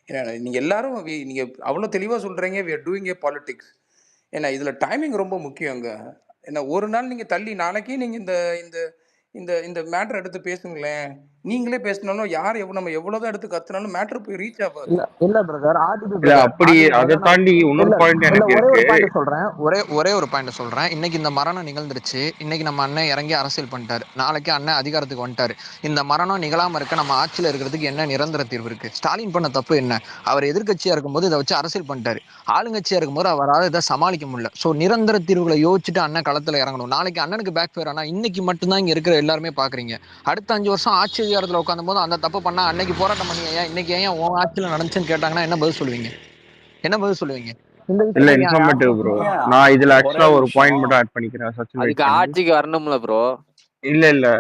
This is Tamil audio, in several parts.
ஏன்னா நீங்க எல்லாரும் நீங்க அவ்வளோ தெளிவா சொல்றீங்க we are doing a politics. ஏன்னா இதுல டைமிங் ரொம்ப முக்கியங்க. ஏன்னா ஒரு நாள் நீங்க தள்ளி நாளைக்கே நீங்க இந்த இந்த இந்த இந்த மேட்டர் எடுத்து பேசுங்களேன். நீங்களே பேசினாலும் யார் நம்ம எவ்வளோதான் எடுத்து கத்துனாலும் மேட்டர் போய் ரீச் ஆகாது. இல்ல இல்ல பிரதர், ஆர்டிபி இல்ல பிரதர், அப்படி ஆர்டிபி அதை பிரதர், நான் தாண்டி இன்னொரு இல்ல பாயிண்ட் இல்ல எனக்கு ஒரே இருக்கு. ஒரு பாயிண்ட் சொல்றேன், ஒரே ஒரு பாயிண்ட் சொல்றேன். இன்னைக்கு இந்த மரணம் நிகழ்ந்துருச்சு, இன்னைக்கு நம்ம அண்ணன் இறங்கி அரசியல் பண்ணிட்டாரு, நாளைக்கு அண்ணன் அதிகாரத்துக்கு வந்துட்டாரு. இந்த மரணம் நிகழாம இருக்க நம்ம ஆட்சியில இருக்கிறதுக்கு என்ன நிரந்தர தீர்வு இருக்கு? ஸ்டாலின் பண்ண தப்பு என்ன? அவர் எதிர்க்கட்சியா இருக்கும்போது இதை வச்சு அரசியல் பண்ணிட்டாரு, ஆளுங்கட்சியா இருக்கும்போது அவரால் இதை சமாளிக்க முடியல. ஸோ நிரந்தர தீர்வுகளை யோசிச்சுட்டு அண்ணன் களத்துல இறங்கணும். நாளைக்கு அண்ணனுக்கு பேக் ஃபேர் ஆனா இன்னைக்கு மட்டும்தான் இங்க இருக்கிற எல்லாருமே பாக்குறீங்க. அடுத்த 5 வருஷம் ஆட்சி அதிகாரத்துல உட்காந்தும் போது அந்த தப்பு பண்ணா அன்னைக்கு போராட்டம் பண்ணி ஏன் இன்னைக்கு ஏன் உன் ஆட்சியில நடந்துச்சுன்னு கேட்டாங்கன்னா என்ன பதில் சொல்லுவீங்க? என்ன பதில் சொல்லுவீங்க? இந்த இல்ல விஷயத்த இன்ஃபர்மேட்டிவ் ப்ரோ. ஏன் நான் இதுல ஒரே ஆக்சுவலா ஒரு நிமிஷம். பாயிண்ட் மட்டும் ஆட் பண்ணிக்கிறேன். சச்சின் வெயிட் அதுக்கு பண்ணுங்க. ஆட்சிக்கு வரணும்ல ப்ரோ. இல்ல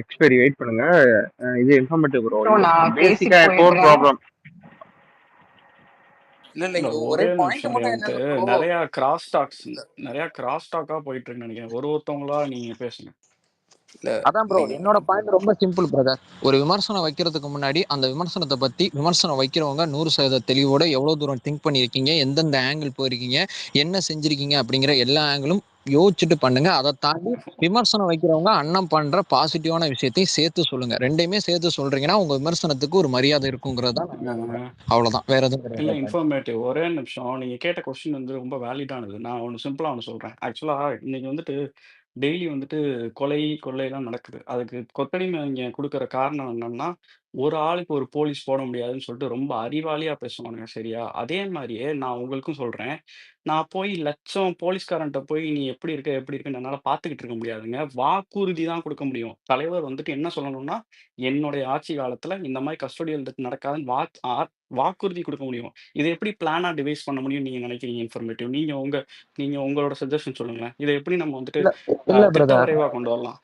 எக்ஸ்பைரி வெயிட் பண்ணுங்க. இது இன்ஃபர்மேட்டிவ் ப்ரோ. நான் பேசிக்கா பேசிட்டு கோர் போயிடுறேன். ப்ராப்ளம். இல்ல இல்ல இங்க ஒரே ஒரே பாயிண்ட் நிமிஷம் மட்டும் ரேவந்த். என்னன்னா ப்ரோ, நிறைய கிராஸ் டாக்கா போயிட்டு இருக்குன்னு நினைக்கிறேன். ஒருத்தவங்களா நீங்க பேசுங்க. இல்ல அதான் ப்ரோ, நீங்க என்னோட பாயிண்ட் ரொம்ப சிம்பிள் பிரதர். ஒரு விமர்சனம் வைக்கிறதுக்கு முன்னாடி அந்த விமர்சனத்தை பத்தி விமர்சனம் வைக்கிறவங்க 100% தெளிவோட எவ்வளவு தூரம் திங்க் பண்ணியிருக்கீங்க, எந்தெந்த ஆங்கிள் போயிருக்கீங்க, என்ன செஞ்சிருக்கீங்க அப்படிங்கிற எல்லா ஆங்கிளும் யோசிச்சுட்டு பண்ணுங்க. அதை தாண்டி விமர்சனம் வைக்கிறவங்க அண்ணன் பண்ற பாசிட்டிவான விஷயத்தையும் சேர்த்து சொல்லுங்க. ரெண்டையுமே சேர்த்து சொல்றீங்கன்னா உங்க விமர்சனத்துக்கு ஒரு மரியாதை இருக்குங்கிறது தான் நான் சொல்றேன். அவ்வளவுதான், வேற எதுவும் இல்ல கிடையாது. இன்ஃபர்மேட்டிவ். ஒரே நிமிஷம். நீங்க கேட்ட கொஸ்டின் ரொம்ப வேலிடானது. நான் சிம்பிளா சொல்றேன். ஆக்சுவலா இன்னைக்கு டெய்லி கொலை, கொள்ளைலாம் நடக்குது. அதுக்கு கொத்தடிமை இங்க குடுக்குற காரணம் என்னன்னா, ஒரு ஆளுக்கு ஒரு போலீஸ் போட முடியாதுன்னு சொல்லிட்டு ரொம்ப அறிவாளியா பேசுவானுங்க. சரியா? அதே மாரியே நான் உங்களுக்கும் சொல்றேன். நான் போய் லட்சம் போலீஸ்காரன்ட்ட போய் நீ எப்படி இருக்க? எப்படி இருக்கன்னு என்னால பார்த்துக்கிட்டு இருக்க முடியாதுங்க. வாக்குறுதி தான் குடுக்க முடியும். தலைவர் என்ன சொல்லணும்னா, என்னுடைய ஆட்சி காலத்துல இந்த மாரி கஸ்டோடியல் டெத் நடக்காதுன்னு வாக்குறுதி குடுக்க முடியும். இத எப்படி பிளானா டிவைஸ் பண்ண முடியும்னு நீங்க நினைக்கிறீங்க இன்ஃபர்மேட்டிவ்? நீங்க உங்களோட சஜஷன் சொல்லுங்களேன். இத எப்படி நம்ம இல்ல இல்ல திட்ட பிரதர், வரைவா கொண்டு வரலாம்?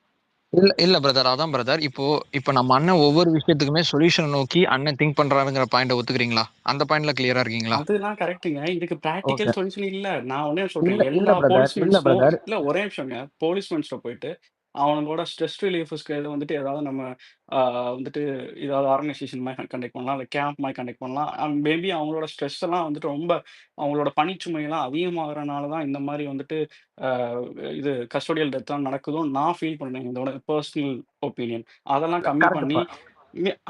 இல்ல பிரதர், அதான் பிரதர். இப்போ நம்ம அண்ணன் ஒவ்வொரு விஷயத்துக்குமே சொல்யூஷன் நோக்கி அண்ணன் திங்க் பண்றாருங்கிற பாயிண்ட ஒத்துக்கிறீங்களா? அந்த பாயிண்ட்ல கிளியரா இருக்கீங்களா? அதெல்லாம் கரெக்ட்டுங்க. இதுக்கு பிராக்டிகல் ஓகே. சொல்யூஷன் இல்ல. நான் ஒண்ணே சொல்றேன். இல்ல இல்ல எல்லா பிரதர், இல்ல போலீஸ்மென்ஸ்க்கும் பிரதர். இல்ல ஒரே நிமிஷங்க. போலீஸ்மென்ஸ்ட்ட போயிட்டு அவங்களோட ஸ்ட்ரெஸ் ரிலீஃப்ஸ்க்கு ஏதாவது நம்ம ஆ ஏதாவது ஆர்கனைசேஷன் மாரி கண்டக்ட் பண்ணலாம். இல்ல கேம்ப் மாரி கண்டக்ட் பண்ணலாம். மேபி அவங்களோட ஸ்ட்ரெஸ் எல்லாம் ரொம்ப அவங்களோட பணிச்சுமைலாம் அதிகமாகறனால தான் இந்த மாரி ஆ இது கஸ்டோடியல் டெத்லாம் நடக்குதுன்னு நான் ஃபீல் பண்றேன். இதோட பெர்சனல் ஒப்பீனியன். அதெல்லாம் கம்மி பண்ணி கரெக்ட்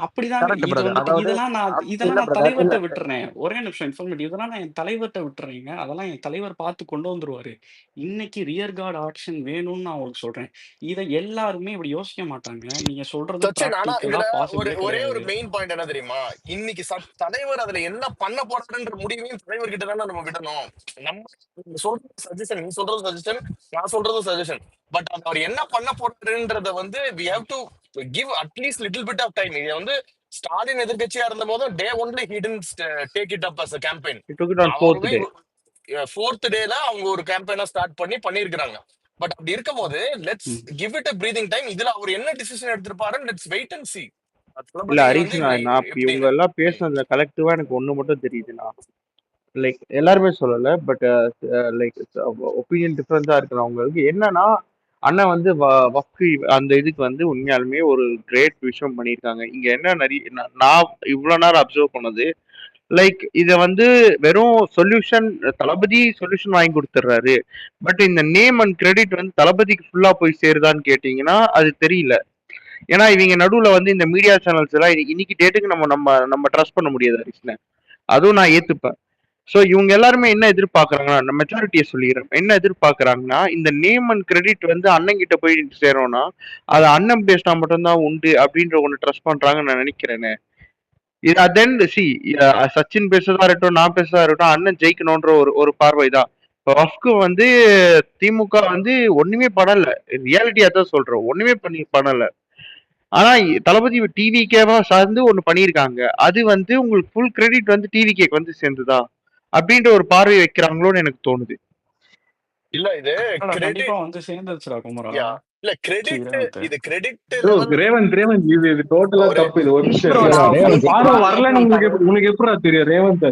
அப்படிதாங்க. கரெக்ட் இது பிரதர். அதாவது இதெல்லாம் இல்ல நான் பிரதர், இல்ல தலைவர்ட்ட விட்டுறேன். ஒரே நிமிஷம் இன்ஃபர்மேட்டிவ். இதெல்லாம் நான் என் தலைவர்ட்ட விட்டுறேங்க. அதெல்லாம் என் தலைவர் பார்த்து கொண்டு வந்துருவாரு. இன்னைக்கு ரியர் கார்ட் ஆக்ஷன் வேணும்னு நான் உங்களுக்கு சொல்றேன். இத எல்லாருமே இப்படி யோசிக்க மாட்டாங்க. நீங்க சொல்றது சச்சின், ஆனா பிராக்டிகலா இதுல பாசிபிளே ஒரே ஒரு கிடையாது. மெயின் பாயிண்ட் என்ன தெரியுமா? இன்னைக்கு தலைவர் அதுல என்ன பண்ண போறாருன்ற முடிவையும் தலைவர் கிட்ட தானே நம்ம விடணும். நம்ம சொல்றது சஜஷன், நீ சொல்றது சஜஷன், நான் சொல்றது சஜஷன். பட் அவர் என்ன பண்ண போறாருன்றத we have to give at least little bit of time. இது ஸ்டாலின் எதிர்க்கட்சியா இருந்த போதும் டே ஒன்ல he didn't take it up as a campaign. It took it on 4th அவருமே day. 4th டேல அவங்க ஒரு கேம்பெயினா ஸ்டார்ட் பண்ணிருக்காங்க. பட் அப்படி இருக்கும் போது let's hmm. Give it a breathing time. இதுல அவர் என்ன டிசிஷன் எடுத்திருப்பாருன்னு லெட்ஸ் வெயிட் அண்ட் see. இல்ல தளபதி ஹரிஷ், நான் இவங்க எப்படின்னு எல்லாம் பேசுனதுல கலெக்டிவா எனக்கு ஒண்ணு மட்டும் தெரியுதுண்ணா. லைக் எல்லாருமே சொல்லல, பட் லைக் ஒப்பீனியன் டிஃபரன்ஸா இருக்கிறவங்களுக்கு என்னன்னா, அண்ணன் வக்ஃபு அந்த இதுக்கு உண்மையாலுமே ஒரு கிரேட் விஷயம் பண்ணியிருக்காங்க. இங்க என்ன நான் இவ்வளவு நேரம் அப்சர்வ் பண்ணது, லைக் இத வெறும் சொல்யூஷன், தளபதி சொல்யூஷன் வாங்கி கொடுத்துட்றாரு. பட் இந்த நேம் அண்ட் கிரெடிட் தளபதிக்கு ஃபுல்லா போய் சேருதான்னு கேட்டீங்கன்னா அது தெரியல. ஏன்னா இவங்க நடுவுல இந்த மீடியா சேனல்ஸ் எல்லாம் இன்னைக்கு டேட்டுக்கு நம்ம நம்ம நம்ம ட்ரஸ்ட் பண்ண முடியாது ஹரிஷ்ண. அதுவும் நான் ஏத்துப்பேன். ஸோ இவங்க எல்லாருமே என்ன எதிர்பார்க்கறாங்கன்னா, நம்ம மெஜாரிட்டியை சொல்லிடுறேன், என்ன எதிர்பார்க்கறாங்கன்னா, இந்த நேம் அண்ட் கிரெடிட் அண்ணன் கிட்ட போய் சேரோம்னா அது அண்ணன் பேசினா மட்டும்தான் உண்டு அப்படின்ற ஒண்ணு ட்ரஸ்ட் பண்றாங்கன்னு நான் நினைக்கிறேன்னு. இது தென் சி சச்சின் பேசுறதா இருக்கட்டும், நான் பேசுறதா இருக்கட்டும், அண்ணன் ஜெயிக்கணும்ன்ற ஒரு பார்வை தான். இப்போ வஃப்க்கு திமுக ஒண்ணுமே பண்ணல. ரியாலிட்டியா தான் சொல்றோம், ஒண்ணுமே பண்ணல. ஆனா தளபதி டிவிகேவா சார்ந்து ஒண்ணு பண்ணியிருக்காங்க. அது உங்களுக்கு ஃபுல் கிரெடிட் டிவிகேக்கு சேர்ந்துதா அப்படின்ற ஒரு பார்வை வைக்கிறாங்களோன்னு எனக்கு தோணுது. இல்ல இது கண்டிப்பா சேர்ந்துருச்சுடா குமரா. இல்ல கிரெடிட், இது கிரெடிட் ரேவந்த் இது டோட்டலா தப்பு. இது ஒரு நிமிஷம் பார்வை வரலன்னு உனக்கு எப்படா தெரியும் ரேவந்த்?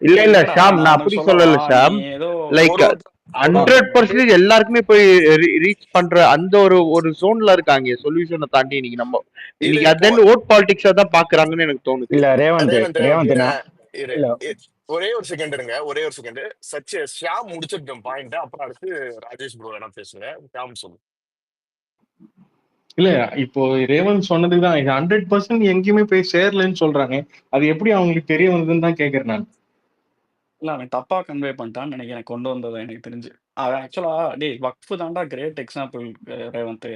இல்ல ஷாம், நான் அப்படி சொல்லல ஷாம். லைக் 100% எல்லாருக்குமே போய் ரீச் பண்ற அந்த ஒரு ஜோன்ல இருக்காங்க. சொல்யூஷனை தாண்டி இன்னைக்கு நம்ம இன்னைக்கு ஓட் பாலிடிக்ஸா தான் பாக்குறாங்கன்னு எனக்கு தோணுது. இல்ல ரேவந்த் இரு இல்ல ஒரே ஒரு செகண்ட் இருங்க, ஒரே ஒரு செகண்ட். ஷியாம் முடிச்சிருக்கோம் பாயிண்ட், அப்புறம் அடுத்து ராஜேஷ் ப்ரோ வேணா பேசுங்க. ஷியாம் சொல்லு. இல்ல இப்போ ரேவந்த் சொன்னதுதான், இது 100% எங்கேயுமே போய் சேரலன்னு சொல்றாங்க. அது எப்படி அவங்களுக்கு தெரிய வந்ததுன்னு தான் கேக்குறேன் நான். இல்ல அவன் தப்பா கன்வே பண்ணிட்டான்னு நினைக்கிறேன் கொண்டு வந்தது எனக்கு தெரிஞ்சு. அவன் ஆக்சுவலா டேய் வக்ஃப் தான்டா கிரேட் எக்ஸாம்பிள் ரேவந்த்.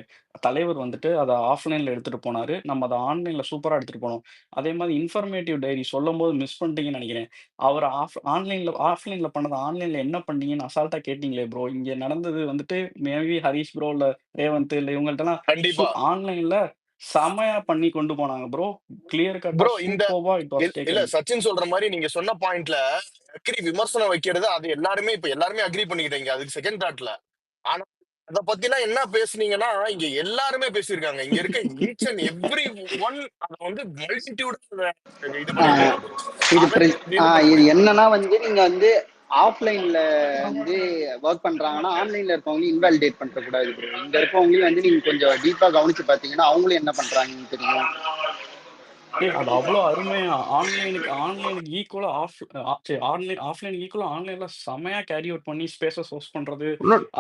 தலைவர் வந்துட்டு அத ஆஃப்லைன்ல எடுத்துட்டு போனாரு. நம்ம அத ஆன்லைன்ல சூப்பரா எடுத்துட்டு போனோம். அதே மாதிரி இன்ஃபர்மேட்டிவ் டைரி சொல்லும்போது மிஸ் பண்ணிட்டீங்கன்னு நினைக்கிறேன். அவர் ஆஃப்லைன்ல பண்ணத ஆன்லைன்ல என்ன பண்ணீங்கன்னு அசால்ட்டா கேட்டீங்களே ப்ரோ. இங்க நடந்தது வந்துட்டு மேபி ஹரிஷ் ப்ரோ இல்ல ரேவந்த் இல்ல இவங்கள்ட்டலாம் கண்டிப்பா ஆன்லைன்ல செமையா பண்ணி கொண்டு போனாங்க ப்ரோ. கிளியர் கட்டா ப்ரோ. இந்த சூப்பர்வா இட் வாஸ் இல்ல டேக்கன். சச்சின் சொல்ற மாதிரி நீங்க சொன்ன பாயிண்ட்ல அக்ரி விமர்சனம் வைக்கிறது அது எல்லாருமே இப்ப எல்லாருமே அக்ரி பண்ணிக்கிட்டீங்க, அதுக்கு செகண்ட் தாட்ல. ஆனா அத பத்திலாம் என்ன பேசுனீங்கன்னா இங்க எல்லாருமே பேசியிருக்காங்க. இங்க இருக்க ஈச் அண்ட் எவ்ரி ஒன் அத வந்து மல்டிடியூட் இது ஆஹ் பண்ணிருக்காங்க ப்ரோ. இது அதை இது பண்ண இது முடியும். என்னன்னா நீங்க ஆஃப்லைன்ல ஒர்க் பண்றாங்கன்னா ஆன்லைன்ல இருக்கவங்க இன்வாலிடேட் பண்ண கூடாது ப்ரோ. இங்க இருக்கவங்களையும் நீங்க கொஞ்சம் டீப்பா கவனிச்சு பாத்தீங்கன்னா அவங்களும் என்ன பண்றாங்கன்னு தெரியும். அது அவ்வளோ அருமையா ஆன்லைனுக்கு ஈக்குவலா ஆஃப்லைனுக்கு ஈக்குவலா ஆன்லைன்ல செமையா கேரி அவுட் பண்ணி ஸ்பேசஸ் ஹோஸ்ட் பண்றது.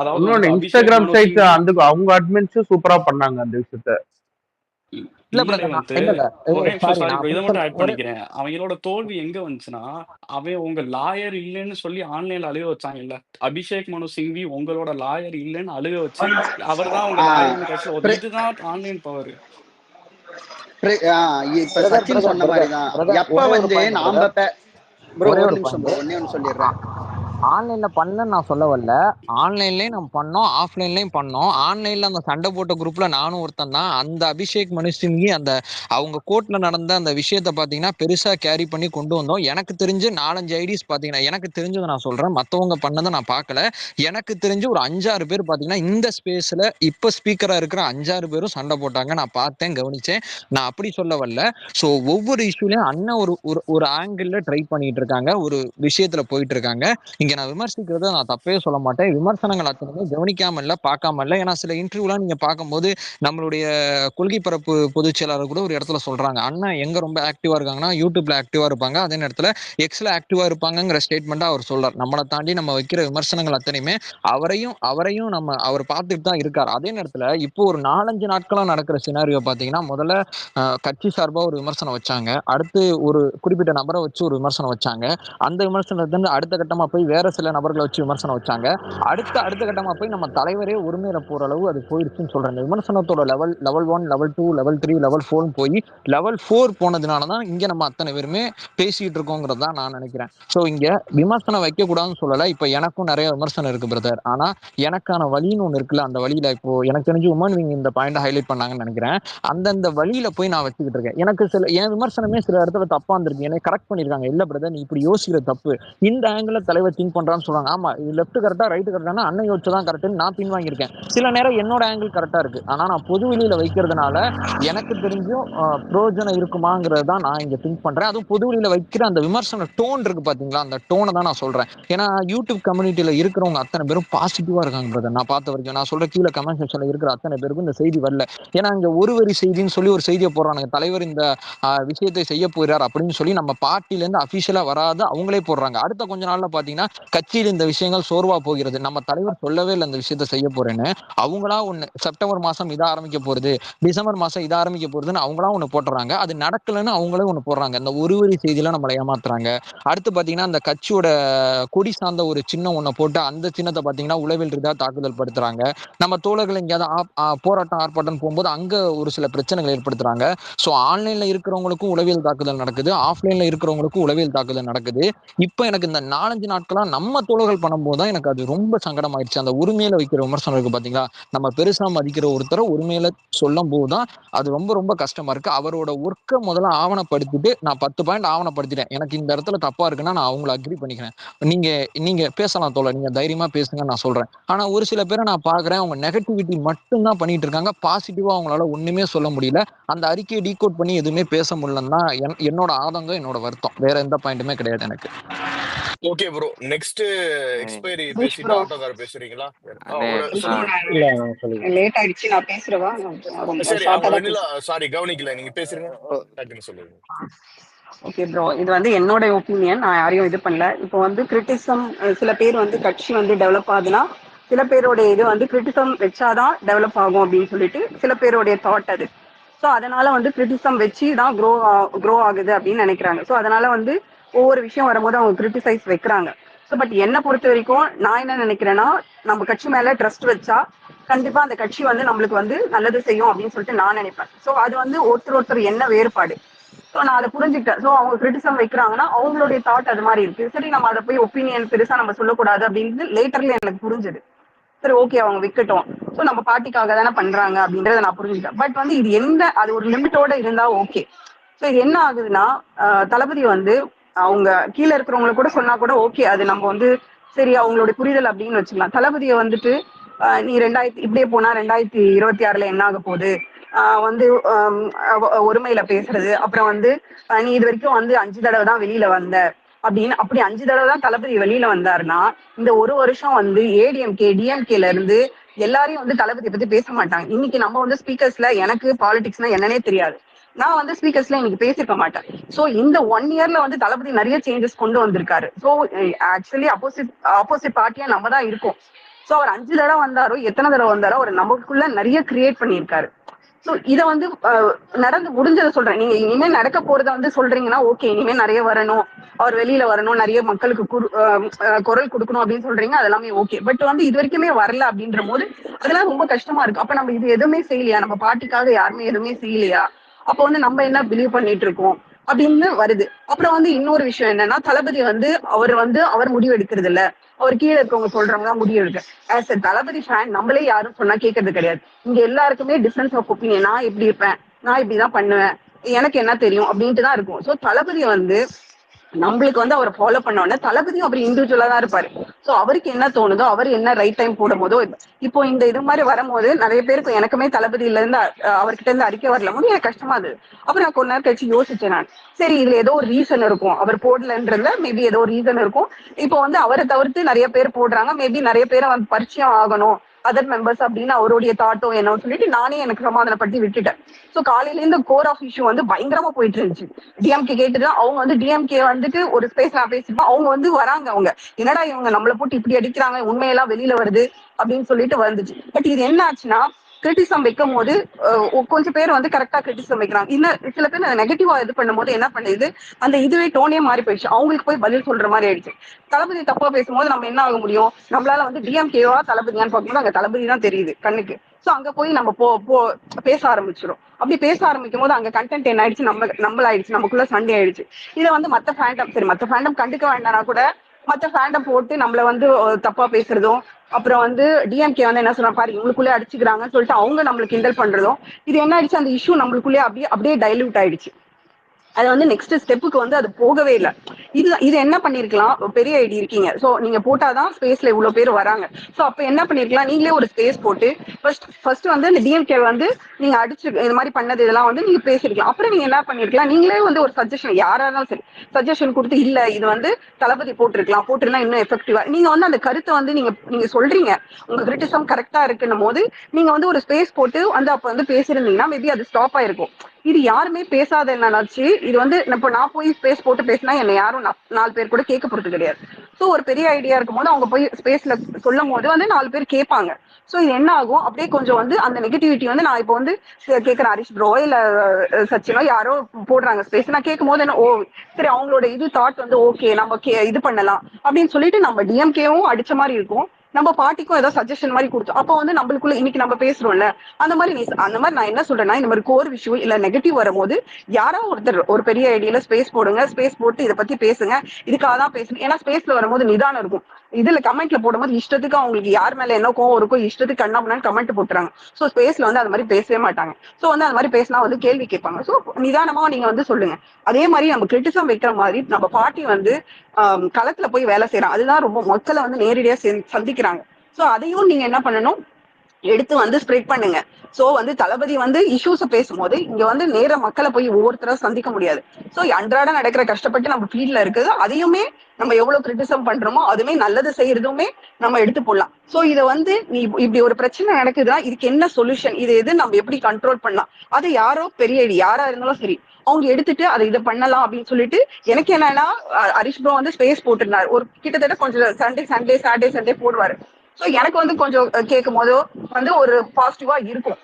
அதாவது இன்னொன்னு வந்துட்டு அபிஷேக் இன்ஸ்டாகிராம் மனு சைட்ஸ் சிங்வி அந்த அவங்க அட்மின்ஸும் சூப்பரா பண்ணாங்க அந்த விஷயத்த. இல்ல இல்ல பிரதர், ரேவந்த். இல்ல இல்ல ஒரே நிமிஷம் சாரி, சாரி நான் ப்ரோ, இதை அப்படி மட்டும் சொல்ல ஆட் ஒரே பண்ணிக்கிறேன். அவங்களோட தோல்வி எங்க வந்துச்சுன்னா, அவன் உங்க லாயர் இல்லைன்னு சொல்லி ஆன்லைன்ல அழுக வச்சாங்க இல்ல. அபிஷேக் மனு சிங்வி உங்களோட லாயர் இல்லைன்னு அழுக வச்சு அவர் தான் உங்க ஆஹ் லாயர்னு கட்சியில் பிர- இதுதான் ஆன்லைன் பவர். இப்ப பிரதர் சச்சின் பிரதர் சொன்ன பிரதர் மாதிரிதான். பிரதர் எப்ப ஒரே ஒரு பாயிண்ட் நாம பிரதர், ப்ரோ ஒரே ஒரு ஒரு நிமிஷம் பாயிண்ட். ப்ரோ, ஒன்னே ஒன்னு சொல்லிடுறேன். ஆன்லைன்ல பண்ணலன்னு நான் சொல்ல வரல. ஆன்லைன்லயும் நம்ம பண்ணோம், ஆஃப்லைன்லயும் பண்ணோம். ஆன்லைன்ல அந்த சண்டை போட்ட குரூப்ல நானும் ஒருத்தன் தான். அந்த அபிஷேக் மனு சிங்வி அந்த அவங்க கோர்ட்ல நடந்த அந்த விஷயத்த பாத்தீங்கன்னா பெருசா கேரி பண்ணி கொண்டு வந்தோம். எனக்கு தெரிஞ்சு 4-5 ஐடிஸ் பாத்தீங்கன்னா, எனக்கு தெரிஞ்சதை நான் சொல்றேன், மத்தவங்க பண்ணதை நான் பார்க்கல. எனக்கு தெரிஞ்சு ஒரு 5-6 பேர் பாத்தீங்கன்னா இந்த ஸ்பேஸ்ல இப்ப ஸ்பீக்கரா இருக்கிற 5-6 பேரும் சண்டை போட்டாங்க. நான் பார்த்தேன், கவனிச்சேன். நான் அப்படி சொல்ல வரல. ஸோ ஒவ்வொரு இஷ்யூலையும் அண்ணன் ஒரு ஒரு ஒரு ஆங்கிள் ட்ரை பண்ணிட்டு இருக்காங்க, ஒரு விஷயத்துல போயிட்டு இருக்காங்க. இங்க நான் விமர்சிக்கிறத நான் தப்பே சொல்ல மாட்டேன். விமர்சனங்கள் அத்தனையுமே கவனிக்காம இல்ல, பார்க்காம இல்ல. ஏன்னா சில இன்டர்வியூலாம் நீங்க பார்க்கும்போது நம்மளுடைய கொள்கை பரப்பு பொதுச் செயலாளர் கூட ஒரு இடத்துல சொல்றாங்க, அண்ணா எங்க ரொம்ப ஆக்டிவா இருக்காங்கன்னா யூடியூப்ல ஆக்டிவா இருப்பாங்க, அதே நேரத்துல எக்ஸ்ல ஆக்டிவா இருப்பாங்கங்கிற ஸ்டேட்மெண்ட்டா அவர் சொல்றார். நம்மளை தாண்டி நம்ம வைக்கிற விமர்சனங்கள் அத்தனையுமே அவரையும் அவர் பார்த்துட்டு தான் இருக்கார். அதே நேரத்துல இப்போ ஒரு 4-5 நாட்களா நடக்கிற சினாரியோ பாத்தீங்கன்னா, முதல்ல கட்சி சார்பா ஒரு விமர்சனம் வச்சாங்க, அடுத்து ஒரு குறிப்பிட்ட நபரை வச்சு ஒரு விமர்சனம் வச்சாங்க, அந்த விமர்சனத்தை அடுத்த கட்டமா போய் வேற சில நபர்களை வச்சு விமர்சனம் வச்சாங்க, அடுத்த கட்டமா போய் நம்ம தலைவரே ஒருமையில போற அளவு அது போயிருச்சுன்னு சொல்றேன். இந்த விமர்சனத்தோட லெவல் 1, லெவல் 2, லெவல் 3, லெவல் 4 போய் லெவல் 4 போனதுனாலதான் இங்க நம்ம அத்தனை பேருமே பேசிட்டு இருக்கோங்கிறது தான் நான் நினைக்கிறேன். ஸோ இங்க விமர்சனம் வைக்க கூடாதுன்னு சொல்லல. இப்ப எனக்கும் நிறைய விமர்சனம் இருக்கு பிரதர். ஆனா எனக்கான வழின்னு ஒண்ணு இருக்குல்ல, அந்த வழியில இப்போ எனக்கு தெரிஞ்சு உமன் நீங்க இந்த பாயிண்ட் ஹைலைட் பண்ணாங்கன்னு நினைக்கிறேன். அந்தந்த வழியில போய் நான் வச்சுக்கிட்டு இருக்கேன். எனக்கு என் விமர்சனமே சில இடத்துல தப்பா இருந்திருக்கு, என்னை கரெக்ட் பண்ணிருக்காங்க. இல்ல பிரதர், நீ இப்படி யோசிக்கிற தப்பு, இந்த ஆங்கிள் தலைவர் திங்க் பண்றான்னு சொல்றாங்க. ஆமா, இது லெஃப்ட் கரெக்டா ரைட் கரெக்டானா அண்ணன் யோசிச்சதான் கரெக்ட் நான் பின் வாங்கியிருக்கேன். சில நேரம் என்னோட ஆங்கிள் கரெக்டா இருக்கு, ஆனா நான் பொது வெளியில வைக்கிறதுனால எனக்கு தெரிஞ்சும் பிரயோஜனம் இருக்குமாங்கிறது தான் நான் இங்க திங்க் பண்றேன். அதுவும் பொது வெளியில வைக்கிற அந்த விமர்சன டோன் இருக்கு பாத்தீங்களா, அந்த டோனை தான் நான் சொல்றேன். ஏன்னா யூடியூப் கம்யூனிட்டியில இருக்கிறவங்க அத்தனை பேரும் பாசிட்டிவா இருக்காங்க பிரதர். நான் பார்த்த வரைக்கும், நான் சொல்ற கீழே கமெண்ட் செக்ஷன்ல இருக்கிற அத்தனை பேருக்கும் இந்த செய்தி வரல. ஏன்னா இங்க ஒரு வரி செய்தின்னு சொல்லி ஒரு செய்தியை போடுறாங்க, தலைவர் இந்த விஷயத்தை செய்ய போறார் அப்படின்னு சொல்லி நம்ம பார்ட்டில இருந்து அபிஷியலா வராது அவங்களே போடுறாங்க. அடுத்த கொஞ்ச நாள்ல பாத்தீங்கன்னா கட்சியில் இந்த விஷயங்கள் சோர்வா போகிறது, நம்ம தலைவர் சொல்லவே இல்லை இந்த விஷயத்த செய்ய போறேன்னு. அவங்களா ஒண்ணு செப்டம்பர் மாசம் இதை ஆரம்பிக்க போறது, டிசம்பர் மாசம் இதை ஆரம்பிக்க போறதுன்னு அவங்களா ஒண்ணு போட்டுறாங்க. அது நடக்கலன்னு அவங்களே ஒண்ணு போடுறாங்க. இந்த ஒரு வரி செய்தியில நம்மளை ஏமாத்துறாங்க. அடுத்து பாத்தீங்கன்னா அந்த கட்சியோட கொடி சார்ந்த ஒரு சின்னம் ஒண்ணை போட்டு அந்த சின்னத்தை பாத்தீங்கன்னா உளவில் ரீதியா தாக்குதல் படுத்துறாங்க. நம்ம தோழர்கள் எங்கேயாவது போராட்டம் ஆர்ப்பாட்டம் போகும்போது அங்க ஒரு சில பிரச்சனைகள் ஏற்படுத்துறாங்க. ஸோ ஆன்லைன்ல இருக்கிறவங்களுக்கும் உளவியல் தாக்குதல் நடக்குது, ஆஃப்லைன்ல இருக்கிறவங்களுக்கும் உளவியல் தாக்குதல் நடக்குது. இப்போ எனக்கு இந்த 4-5 நாட்களா நம்ம தோழர்கள் பண்ணும்போது தான் எனக்கு அது ரொம்ப சங்கடமாயிடுச்சு. அந்த உரிமையில வைக்கிற விமர்சனம் இருக்கு பாத்தீங்களா, நம்ம பெருசா மதிக்கிற ஒருத்தரை உரிமையில சொல்லும் போதுதான் அது ரொம்ப ரொம்ப கஷ்டமா இருக்கு. அவரோட ஒர்க்கை முதல்ல ஆவணப்படுத்திட்டு, நான் 10 பாயிண்ட் ஆவணப்படுத்திட்டேன், எனக்கு இந்த இடத்துல தப்பா இருக்குன்னா நான் அவங்கள அக்ரி பண்ணிக்கிறேன், நீங்க நீங்க பேசலாம் தோழர், நீங்க தைரியமா பேசுங்க நான் சொல்றேன். ஆனா ஒரு சில பேரை நான் பாக்குறேன், அவங்க நெகட்டிவிட்டி மட்டும் தான் பண்ணிட்டு இருக்காங்க, பாசிட்டிவா அவங்களால ஒண்ணுமே சொல்ல முடியல. அந்த அறிக்கையை டீகோட் பண்ணி எதுவுமே பேச முடியலன்னு தான் என்னோட ஆதங்கம், என்னோட வருத்தம். வேற எந்த பாயிண்ட்டுமே கிடையாது எனக்கு. Okay bro, next expiry Harish பேசிட்டு ப்ரோ, ஆட்டோக்கார பேசுறீங்களா? அண்ணே ஹரிஷ் ப்ரோ, சொல்லுங்க. இல்ல சொல்லுங்க. லேட் ஆயிடுச்சு, நான் பேசுறவா? ரொம்ப சரி, ஷார்ட்டா அவங்க தான் வெண்ணிலா பேசுறேன். சாரி கவனிக்கல, நீங்க பேசுறீங்க, டக்குன்னு சொல்லுங்க. ஓகே ப்ரோ, இது வந்து என்னோட ஒப்பீனியன், நான் யாரையும் இது பண்ணல. இப்போ வந்து கிரிட்டிசம், சில பேர் வந்து கட்சி வந்து டெவலப் ஆகுதுன்னா சில பேருடைய இது வந்து கிரிட்டிசம் வச்சாதான் டெவலப் ஆகும் அப்படின்னு சொல்லிட்டு சில பேருடைய தாட் அது. ஸோ அதனால வந்து கிரிட்டிசம் வச்சு தான் க்ரோ ஆகுது அப்படின்னு நினைக்கிறாங்க. ஸோ அதனால வந்து ஒவ்வொரு விஷயம் வரும்போது அவங்க கிரிட்டிசைஸ் வைக்கிறாங்க. ஸோ பட் என்னை பொறுத்த வரைக்கும் நான் என்ன நினைக்கிறேன்னா, நம்ம கட்சி மேல ட்ரஸ்ட் வச்சா கண்டிப்பா அந்த கட்சி வந்து நம்மளுக்கு வந்து நல்லது செய்யும் அப்படின்னு சொல்லிட்டு நான் நினைப்பேன். ஸோ அது வந்து ஒருத்தர் என்ன வேறுபாடு. ஸோ நான் அதை புரிஞ்சுக்கிட்டேன். ஸோ அவங்க கிரிட்டிசம் வைக்கிறாங்கன்னா அவங்களுடைய தாட் அது மாதிரி இருக்கு. சரி, நம்ம அதை போய் ஒப்பீனியன் பெருசா நம்ம சொல்லக்கூடாது அப்படின்னு லேட்டர்ல எனக்கு புரிஞ்சுது. சரி, ஓகே, அவங்க விக்கட்டும். ஸோ நம்ம பார்ட்டிக்காக தானே பண்றாங்க அப்படின்றத நான் புரிஞ்சுக்கிட்டேன். பட் வந்து இது அது ஒரு லிமிட்டோட இருந்தா ஓகே. ஸோ இது என்ன ஆகுதுன்னா, தளபதி வந்து அவங்க கீழே இருக்கிறவங்களுக்கு கூட சொன்னா கூட ஓகே, அது நம்ம வந்து சரி அவங்களோட புரிதல் அப்படின்னு வச்சுக்கலாம். தளபதியை வந்துட்டு நீ இப்படியே போனா 2026 என்ன ஆக போகுது, வந்து ஒருமையில பேசுறது, அப்புறம் வந்து நீ இது வரைக்கும் வந்து 5 தடவை தான் வெளியில வந்த அப்படின்னு, அப்படி 5 தடவை தான் தளபதி வெளியில வந்தாருன்னா இந்த ஒரு வருஷம் வந்து ஏடிஎம்கே டிஎம்கேல இருந்து எல்லாரையும் வந்து தளபதியை பத்தி பேச மாட்டாங்க. இன்னைக்கு நம்ம வந்து ஸ்பீக்கர்ஸ்ல எனக்கு பாலிடிக்ஸ்னா என்னன்னே தெரியாது, நான் வந்து ஸ்பீக்கர்ஸ்ல இன்னைக்கு பேசிருக்க மாட்டேன். சோ இந்த 1 இயர்ல வந்து தளபதி நிறைய சேஞ்சஸ் கொண்டு வந்திருக்காரு. சோ ஆக்சுவலி ஆப்போசிட் பார்ட்டியா நம்ம தான் இருக்கோம். சோ அவர் 5 தடவை வந்தாரோ எத்தனை தடவை வந்தாரோ அவர் நமக்குள்ள நிறைய கிரியேட் பண்ணியிருக்காரு. சோ இதை வந்து நடந்து முடிஞ்சதை சொல்றேன். நீங்க இனிமே நடக்க போறத வந்து சொல்றீங்கன்னா ஓகே, இனிமே நிறைய வரணும், அவர் வெளியில வரணும், நிறைய மக்களுக்கு குரல் கொடுக்கணும் அப்படின்னு சொல்றீங்க, அதெல்லாமே ஓகே. பட் வந்து இது வரைக்குமே வரல அப்படின்ற போது அதெல்லாம் ரொம்ப கஷ்டமா இருக்கு. அப்ப நம்ம இது எதுவுமே செய்யலையா, நம்ம பார்ட்டிக்காக யாருமே எதுவுமே செய்யலையா, அப்ப வந்து நம்ம என்ன பிலீவ் பண்ணிட்டு இருக்கோம் அப்படின்னு வருது. அப்புறம் வந்து இன்னொரு விஷயம் என்னன்னா, தளபதி வந்து அவர் முடிவு எடுக்கிறது இல்ல, அவர் கீழே இருக்கவங்க சொல்றவங்க முடிவு எடுக்க. ஆஸ் எ தளபதி ஃபேன் நம்மளே யாரும் சொன்னா கேட்கறது கிடையாது. இங்க எல்லாருக்குமே டிஃபரன்ஸ் ஆஃப் ஒப்பீனியன், நான் இப்படி இருப்பேன், நான் இப்படிதான் பண்ணுவேன், எனக்கு என்ன தெரியும் அப்படின்ட்டு தான் இருக்கும். ஸோ தளபதி வந்து நம்மளுக்கு வந்து அவரை ஃபாலோ பண்ண உடனே தளபதியும் அவர் இண்டிவிஜுவலா தான் இருப்பாரு. சோ அவருக்கு என்ன தோணுதோ, அவர் என்ன ரைட் டைம் போடும் போதோ, இப்போ இந்த இது மாதிரி வரும்போது நிறைய பேருக்கு, எனக்குமே தளபதியில இருந்து அவர்கிட்ட இருந்து அறிக்கை வரல போது எனக்கு கஷ்டமா இருந்தது. அப்புறம் நான் கொஞ்ச நேரம் கழிச்சு யோசிச்சேன் நான், சரி இதுல ஏதோ ஒரு ரீசன் இருக்கும், அவர் போடலன்றதுல மேபி ஏதோ ஒரு ரீசன் இருக்கும். இப்போ வந்து அவரை தவிர்த்து நிறைய பேர் போடுறாங்க, மேபி நிறைய பேரை வந்து பரிச்சயம் ஆகணும் அதர் மெம்பர்ஸ் அப்படின்னு அவருடைய தாட்டும் என்னன்னு சொல்லிட்டு நானே எனக்கு சமாதானப்படுத்தி விட்டுட்டேன். சோ காலையில இருந்து கோர் ஆஃப் இஷ்யூ வந்து பயங்கரமா போயிட்டு இருந்துச்சு. டிஎம்கே கேட்டுதான் அவங்க வந்து டிஎம்கே வந்துட்டு ஒரு ஸ்பேஸ் நான் பேசிப்போம், அவங்க வந்து வராங்க, அவங்க என்னடா இவங்க நம்மளை போட்டு இப்படி அடிக்கிறாங்க, உண்மையெல்லாம் வெளியில வருது அப்படின்னு சொல்லிட்டு வந்துச்சு. பட் இது என்ன ஆச்சுன்னா, கிரிட்டிசம் வைக்கும் போது கொஞ்சம் பேர் வந்து கரெக்டா கிரிட்டிசம் வைக்கிறாங்க, இன்னும் சில பேர் நெகட்டிவா இது பண்ணும் போது என்ன பண்ணுது, அந்த இதுவே டோனே மாறி போயிடுச்சு, அவங்களுக்கு போய் பதில் சொல்ற மாதிரி ஆயிடுச்சு. தளபதி தப்பா பேசும்போது நம்ம என்ன ஆக முடியும், நம்மளால வந்து டிஎம்கேவா தளபதியான்னு பார்க்கும்போது அங்க தளபதி தான் தெரியுது கண்ணுக்கு. சோ அங்க போய் நம்ம பேச ஆரம்பிச்சிடும். அப்படி பேச ஆரம்பிக்கும் போது அங்க கண்டென்ட் என்ன ஆயிடுச்சு, நம்மளாயிடுச்சு, நமக்குள்ள சண்டே ஆயிடுச்சு. இதை வந்து மத்த ஃபேண்டம் கண்டுக்க வேண்டாம்னா கூட மத்த ஃபேண்டம் போட்டு நம்மள வந்து தப்பா பேசுறதும், அப்புறம் வந்து டிஎம்கே வந்து என்ன சொல்றாங்க பாரு இவங்களுக்குள்ளே அடிச்சுக்கிறாங்கன்னு சொல்லிட்டு அவங்க நம்மளுக்கு கிண்டல் பண்றதும், இது என்ன ஆயிடுச்சு, அந்த இஷ்யூ நம்மளுக்குள்ளே அப்படியே டைல்யூட் ஆயிடுச்சு. அது வந்து நெக்ஸ்ட் ஸ்டெப்புக்கு வந்து அது போகவே இல்லை. இது என்ன பண்ணிருக்கலாம், பெரிய ஐடி இருக்கீங்க, சோ நீங்க போட்டாதான் ஸ்பேஸ்ல இவ்வளவு பேர் வராங்க. சோ அப்ப என்ன பண்ணிருக்கலாம், நீங்களே ஒரு ஸ்பேஸ் போட்டு ஃபர்ஸ்ட் வந்து இந்த டிஎம்கே வந்து நீங்க அடிச்சு இது மாதிரி பண்ணது இதெல்லாம் வந்து நீங்க பேசிருக்கலாம். அப்புறம் நீங்க என்ன பண்ணிருக்கலாம், நீங்களே வந்து ஒரு சஜஷன், யாரா இருந்தாலும் சரி சஜஷன் கொடுத்து, இல்ல இது வந்து தளபதி போட்டிருந்தா இன்னும் எஃபெக்டிவா, நீங்க வந்து அந்த கருத்தை வந்து நீங்க சொல்றீங்க, உங்க கிரிட்டிசம் கரெக்டா இருக்குன்னும் போது நீங்க வந்து ஒரு ஸ்பேஸ் போட்டு வந்து அப்ப வந்து பேசிருந்தீங்கன்னா மேபி அது ஸ்டாப் ஆயிருக்கும். இது யாருமே பேசாத என்னாச்சு, இது வந்து இப்போ நான் போய் ஸ்பேஸ் போட்டு பேசினா என்னை யாரும் 4 பேர் கூட கேட்க போறது கிடையாது. ஸோ ஒரு பெரிய ஐடியா இருக்கும் போது அவங்க போய் ஸ்பேஸ்ல சொல்லும் போது வந்து 4 பேர் கேட்பாங்க. ஸோ இது என்ன ஆகும், அப்படியே கொஞ்சம் வந்து அந்த நெகட்டிவிட்டி வந்து, நான் இப்போ வந்து கேட்கிறேன் ஹரிஷ் ப்ரோ இல்ல சச்சினோ யாரோ போடுறாங்க ஸ்பேஸ், நான் கேட்கும் போது என்ன, ஓ சரி அவங்களோட இது தாட் வந்து ஓகே நம்ம இது பண்ணலாம் அப்படின்னு சொல்லிட்டு நம்ம டிஎம்கேவும் அடிச்ச மாதிரி இருக்கும், நம்ம பார்ட்டிக்கும் ஏதோ சஜஷன் மாதிரி கொடுத்தோம். அப்போ வந்து நம்மளுக்குள்ள இன்னைக்கு நம்ம பேசுறோம்ல, அந்த மாதிரி நான் என்ன சொல்றேன்னா, இந்த மாதிரி கோர் விஷயம் இல்ல நெகட்டிவ் வரும்போது யாரோ ஒருத்தர் ஒரு பெரிய ஐடியில ஸ்பேஸ் போடுங்க, ஸ்பேஸ் போட்டு இதை பத்தி பேசுங்க, இதுக்காக தான் பேசுங்க. ஏன்னா ஸ்பேஸ்ல வரும்போது நிதானம் இருக்கும். இதுல கமெண்ட்ல போடும்போது இஷ்டத்துக்கு அவங்களுக்கு யார் மேல என்ன கோவம் இருக்கும் இஷ்டத்துக்கு கண்ணா கமெண்ட் போட்டுறாங்க. சோ ஸ்பேஸ்ல வந்து அது மாதிரி பேசவே மாட்டாங்க. சோ வந்து அது மாதிரி பேசினா வந்து கேள்வி கேட்பாங்க. சோ நிதானமா நீங்க வந்து சொல்லுங்க. அதே மாதிரி நம்ம கிரிட்டிசம் வைக்கிற மாதிரி நம்ம பார்ட்டி வந்து களத்துல போய் வேலை செய்யறோம், அதுதான் ரொம்ப மக்களை வந்து நேரடியா சந்திக்கிறாங்க. சோ அதையும் நீங்க என்ன பண்ணணும், எடுத்து வந்து ஸ்ப்ரெட் பண்ணுங்க. சோ வந்து தளபதி வந்து இஷ்யூஸ பேசும்போது இங்க வந்து நேர மக்களை போய் ஒவ்வொருத்தரா சந்திக்க முடியாது. சோ அன்றாட நடக்கிற கஷ்டப்பட்டு நம்ம ஃபீல்ட்ல இருக்குது, அதையுமே நம்ம எவ்வளவு கிரிட்டிசம் பண்றோமோ அதுமே நல்லது செய்யறதுமே நம்ம எடுத்து போடலாம். சோ இதை வந்து நீ இப்படி ஒரு பிரச்சனை நடக்குதுன்னா இதுக்கு என்ன சொல்யூஷன், இது எது நம்ம எப்படி கண்ட்ரோல் பண்ணலாம், அது யாரோ பெரிய ஐடி யாரா இருந்தாலும் சரி அவங்க எடுத்துட்டு அதை இதை பண்ணலாம் அப்படின்னு சொல்லிட்டு எனக்கு என்னன்னா ஹரிஷ் ப்ரோ வந்து ஸ்பேஸ் போட்டிருந்தாரு ஒரு கிட்டத்தட்ட கொஞ்சம் சாட்டர்டே போடுவாரு. ஸோ எனக்கு வந்து கொஞ்சம் கேட்கும் போதோ வந்து ஒரு பாசிட்டிவா இருக்கும்.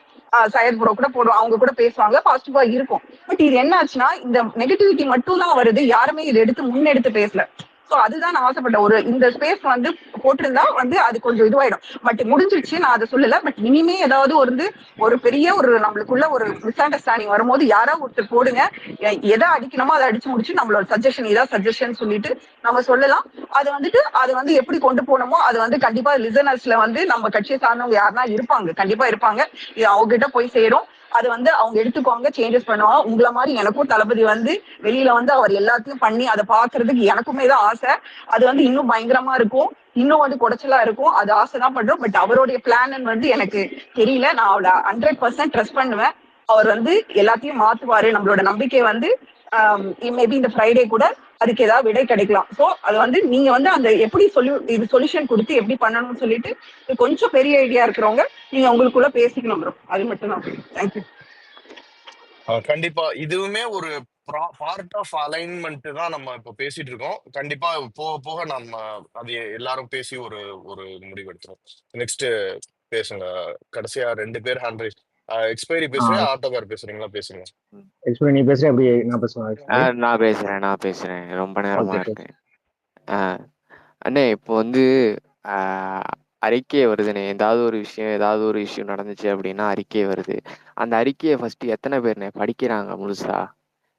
சையத் ப்ரோ கூட போடுவோம், அவங்க கூட பேசுவாங்க, பாசிட்டிவா இருக்கும். பட் இது என்ன ஆச்சுன்னா இந்த நெகட்டிவிட்டி மட்டும் தான் வருது, யாருமே இதை எடுத்து முன்னெடுத்து பேசல. ஸோ அதுதான் நான் ஆசைப்பட்டேன், ஒரு இந்த ஸ்பேஸ் வந்து போட்டிருந்தா வந்து அது கொஞ்சம் இதுவாயிடும். பட் முடிஞ்சிருச்சு, நான் அதை சொல்லல. பட் இனிமே ஏதாவது ஒரு பெரிய ஒரு நம்மளுக்குள்ள ஒரு மிஸ் அண்டர்ஸ்டாண்டிங் வரும்போது யாராவது ஒருத்தர் போடுங்க, எதை அடிக்கணுமோ அதை அடிச்சு முடிச்சு நம்மளோட சஜஷன் இதான் சஜஷன் சொல்லிட்டு நம்ம சொல்லலாம். அது வந்து எப்படி கொண்டு போகணுமோ அது வந்து கண்டிப்பா லிசனர்ஸ்ல வந்து நம்ம கட்சியை சார்ந்தவங்க யாருன்னா இருப்பாங்க, கண்டிப்பா இருப்பாங்க. இது அவங்க கிட்ட போய் சேரும், அது வந்து அவங்க எடுத்துக்குவாங்க, சேஞ்சஸ் பண்ணுவாங்க. உங்களை மாதிரி எனக்கும் தளபதி வந்து வெளியில வந்து அவர் எல்லாத்தையும் பண்ணி அதை பாக்குறதுக்கு எனக்குமே தான் ஆசை. அது வந்து இன்னும் பயங்கரமா இருக்கும், இன்னும் வந்து குடைச்சலா இருக்கும். அது ஆசைதான் பண்றோம். பட் அவருடைய பிளான் வந்து எனக்கு தெரியல. நான் அவளை 100% ட்ரஸ்ட் பண்ணுவேன். அவர் வந்து எல்லாத்தையும் மாத்துவாரு. நம்மளோட நம்பிக்கை வந்து மேபி இந்த ஃப்ரைடே கூட அதுக்கு ஏதாவது விடை கிடைக்கலாம். ஸோ அது வந்து நீங்க வந்து அந்த எப்படி சொல்யூஷன் கொடுத்து எப்படி பண்ணணும்னு சொல்லிட்டு கொஞ்சம் பெரிய ஐடியா இருக்கிறவங்க நீங்க உங்களுக்குள்ள பேசிக்கணும் ப்ரோ. அது மட்டும் தான். தேங்க்யூ. கண்டிப்பா இதுவுமே ஒரு பார்ட் ஆஃப் அலைன்மெண்ட் தான் நம்ம இப்ப பேசிட்டு இருக்கோம். கண்டிப்பா போக போக நம்ம அது எல்லாரும் பேசி ஒரு ஒரு முடிவு எடுத்துரும். நெக்ஸ்ட் பேசுங்க. கடைசியா 2 பேர் ஹேண்ட் ரைஸ். எக்ஸ்பைரி பேசுறேன், ஆட்டோகார் பேசுறீங்களா? பேசுங்க. எக்ஸ்பிளைன் நீ பேசுற அப்படி நான் பேசுவேன். நான் பேசுறேன் ரொம்ப நேரமா ஓகே இருக்கேன். அண்ணே இப்போ வந்து அறிக்கை வருதுண்ணே. ஏதாவது ஒரு விஷயம் நடந்துச்சு அப்படின்னா அறிக்கை வருது. அந்த அறிக்கையை ஃபர்ஸ்ட் எத்தனை பேர்ண்ணே படிக்கிறாங்க முழுசா?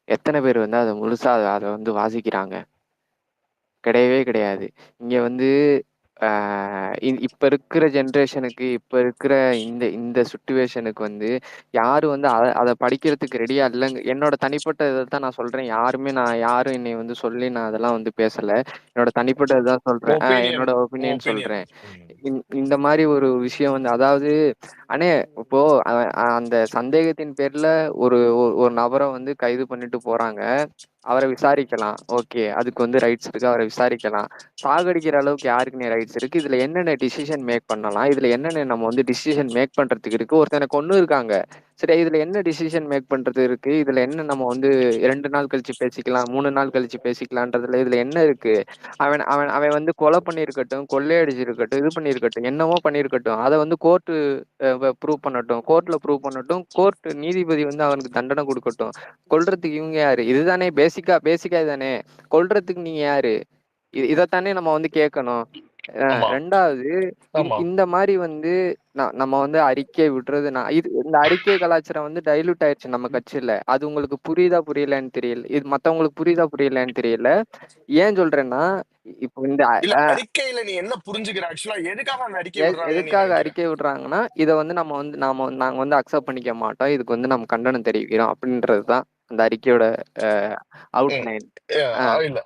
எத்தனை பேர் வந்து அதை முழுசா அதை வந்து வாசிக்கிறாங்க? கிடையவே கிடையாது. இங்க வந்து இப்ப இருக்கிற ஜென்ரேஷனுக்கு, இப்ப இருக்கிற இந்த சுச்சுவேஷனுக்கு வந்து யாரும் வந்து அதை படிக்கிறதுக்கு ரெடியா இல்லைங்க. என்னோட தனிப்பட்ட இதை தான் நான் சொல்றேன். யாரும் என்னை வந்து சொல்லி நான் அதெல்லாம் வந்து பேசல. என்னோட தனிப்பட்ட இதான் சொல்றேன். என்னோட ஒப்பீனியன் சொல்றேன். இந்த மாதிரி ஒரு விஷயம் வந்து, அதாவது அண்ணே இப்போ அந்த சந்தேகத்தின் பேர்ல ஒரு ஒரு நபரை வந்து கைது பண்ணிட்டு போறாங்க. அவரை விசாரிக்கலாம், ஓகே, அதுக்கு வந்து ரைட்ஸ் இருக்கு, அவரை விசாரிக்கலாம். சாகடிக்கிற அளவுக்கு யாருக்குன்னு ரைட்ஸ் இருக்கு? இதுல என்னென்ன டிசிஷன் மேக் பண்ணலாம்? இதுல என்னென்ன நம்ம வந்து டிசிஷன் மேக் பண்றதுக்கு இருக்கு? ஒருத்தனை கொண்டு இருக்காங்க, சரி, இதுல என்ன டிசிஷன் மேக் பண்றது இருக்கு? இதுல என்ன நம்ம வந்து 2 நாள் கழிச்சு பேசிக்கலாம், 3 நாள் கழிச்சு பேசிக்கலான்றதுல இதுல என்ன இருக்கு? அவன் அவன் அவன் வந்து கொலை பண்ணியிருக்கட்டும், கொள்ளையடிச்சிருக்கட்டும், இது பண்ணியிருக்கட்டும், என்னமோ பண்ணியிருக்கட்டும், அதை வந்து கோர்ட்டு ப்ரூவ் பண்ணட்டும், கோர்ட்ல ப்ரூவ் பண்ணட்டும், கோர்ட் நீதிபதி வந்து அவனுக்கு தண்டனை கொடுக்கட்டும். கொல்றதுக்கு இவங்க யாரு? இதுதானே பேசிக்கா இதுதானே. கொல்றதுக்கு நீங்க யாரு? இதைத்தானே நம்ம வந்து கேட்கணும். ரெண்டாவது, இந்த மாதிரி வந்து நம்ம வந்து அறிக்கை விடுறது, இந்த அறிக்கை கலாச்சாரம் வந்து டைலூட் ஆயிடுச்சு நம்ம கட்சியில. அது உங்களுக்கு புரியுதா புரியலன்னு தெரியல. இது மத்தவங்களுக்கு புரியுதா புரியலன்னு தெரியல. ஏன் சொல்றேன்னா, இப்போ இந்த அறிக்கையில நீ என்ன புரிஞ்சுக்கிற? ஆக்சுவலா எதுக்காக அறிக்கை விடுறாங்கன்னா, இதை வந்து நாங்க வந்து அக்செப்ட் பண்ணிக்க மாட்டோம், இதுக்கு வந்து நம்ம கண்டனம் தெரிவிக்கிறோம் அப்படின்றதுதான் அந்த அறிக்கையோட அவுட்லைன். இல்ல,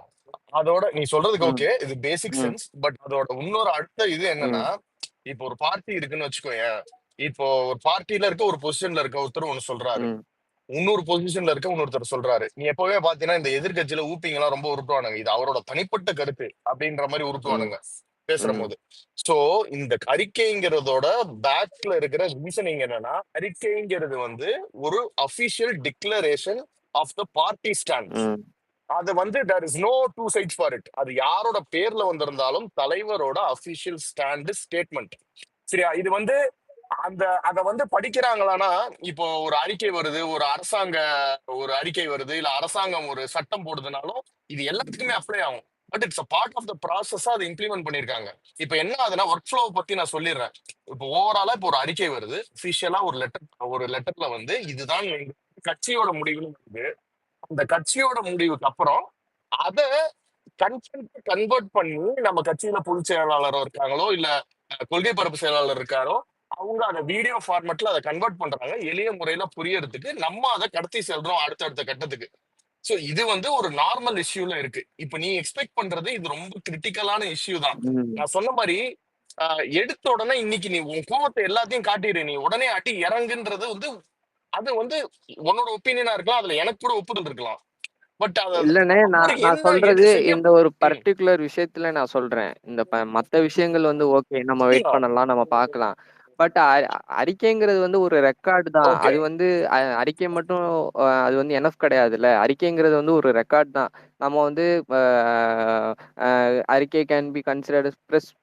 அதோட நீ சொல்றதுக்கு ஓகே, இது பேசிக் சென்ஸ். பட் அதோட இன்னொரு அடுத்த இது என்னன்னா, இப்போ ஒரு பார்ட்டி இருக்குன்னு வச்சுக்கோயேன். இப்போ ஒரு பார்ட்டில இருக்க ஒரு பொசிஷன்ல இருக்க ஒருத்தர் ஒண்ணு சொல்றாரு, இன்னொரு பொசிஷன்ல இருக்க இன்னொருத்தர் சொல்றாரு. நீ எப்பவே பாத்தீங்கன்னா இந்த எதிர்கட்சியில ஊப்பிங்க எல்லாம் ரொம்ப உருட்டுவானுங்க, இது அவரோட தனிப்பட்ட கருத்து அப்படின்ற மாதிரி உருட்டுவானுங்க பேசுற போது. சோ இந்த அறிக்கைங்கிறதோட பேக்ல இருக்கிற ரீசனிங் என்னன்னா, அறிக்கைங்கிறது வந்து ஒரு official declaration of the party stand. அது வந்து there is no two sides for it. அது யாரோட பேர்ல வந்திருந்தாலும் தலைவரோட அபிஷியல் ஸ்டாண்ட் ஸ்டேட்மெண்ட். சரியா? இது வந்து அத வந்து படிக்கிறாங்களான்னா, இப்போ ஒரு அறிக்கை வருது, ஒரு அறிக்கை வருது, இல்ல அரசாங்கம் ஒரு சட்டம் போடுதுனாலும் இது எல்லாத்துக்குமே அப்ளை ஆகும். But it's a part of the ப்ராசஸா அதை இம்ப்ளிமெண்ட் பண்ணிருக்காங்க. இப்ப என்ன ஆகுதுன்னா, ஒர்க் ஃப்ளோ பத்தி நான் சொல்லிடுறேன். இப்போ ஓவராலா இப்போ ஒரு அறிக்கை வருது, அபிஷியலா ஒரு லெட்டர்ல வந்து இதுதான் கட்சியோட முடிவுன்னு வருது. அந்த கட்சியோட முடிவுக்கு அப்புறம் அதை கன்வெர்ட் பண்ணி நம்ம கட்சியில பொதுச் செயலாளர் இருக்காங்களோ இல்ல கொள்கை பரப்பு செயலாளர் இருக்காரோ, அவங்க அதை வீடியோ ஃபார்மேட்ல அதை கன்வெர்ட் பண்றாங்க, எளிய முறையில புரியறதுக்கு. நம்ம அதை கடத்தி செல்றோம் அடுத்தடுத்த கட்டத்துக்கு. சோ இது வந்து ஒரு நார்மல் இஷ்யூல இருக்கு. இப்ப நீ எக்ஸ்பெக்ட் பண்றது இது ரொம்ப கிரிட்டிக்கலான இஷ்யூ தான். நான் சொன்ன மாதிரி எடுத்த உடனே இன்னைக்கு நீ உன் கோவத்தை எல்லாத்தையும் காட்டிடு, நீ உடனே அடி இறங்குன்றது வந்து அது வந்து உன்னோட ஒப்பீனியனா இருக்கலாம், அதுல எனக்கு கூட ஒப்புதல் இருக்கலாம். பட் இல்லண்ணே, நான் சொல்றது இந்த ஒரு பர்டிகுலர் விஷயத்துல நான் சொல்றேன். இந்த மத்த விஷயங்கள் வந்து ஓகே, நம்ம வெயிட் பண்ணலாம், நம்ம பார்க்கலாம். பட் அறிக்கைங்கிறது வந்து ஒரு ரெக்கார்டு தான். ஓகே அது வந்து அறிக்கை மட்டும் அது வந்து எனஃப் கிடையாதுல்ல. அறிக்கைங்கிறது வந்து ஒரு ரெக்கார்ட் தான். நம்ம வந்து அறிக்கை can be considered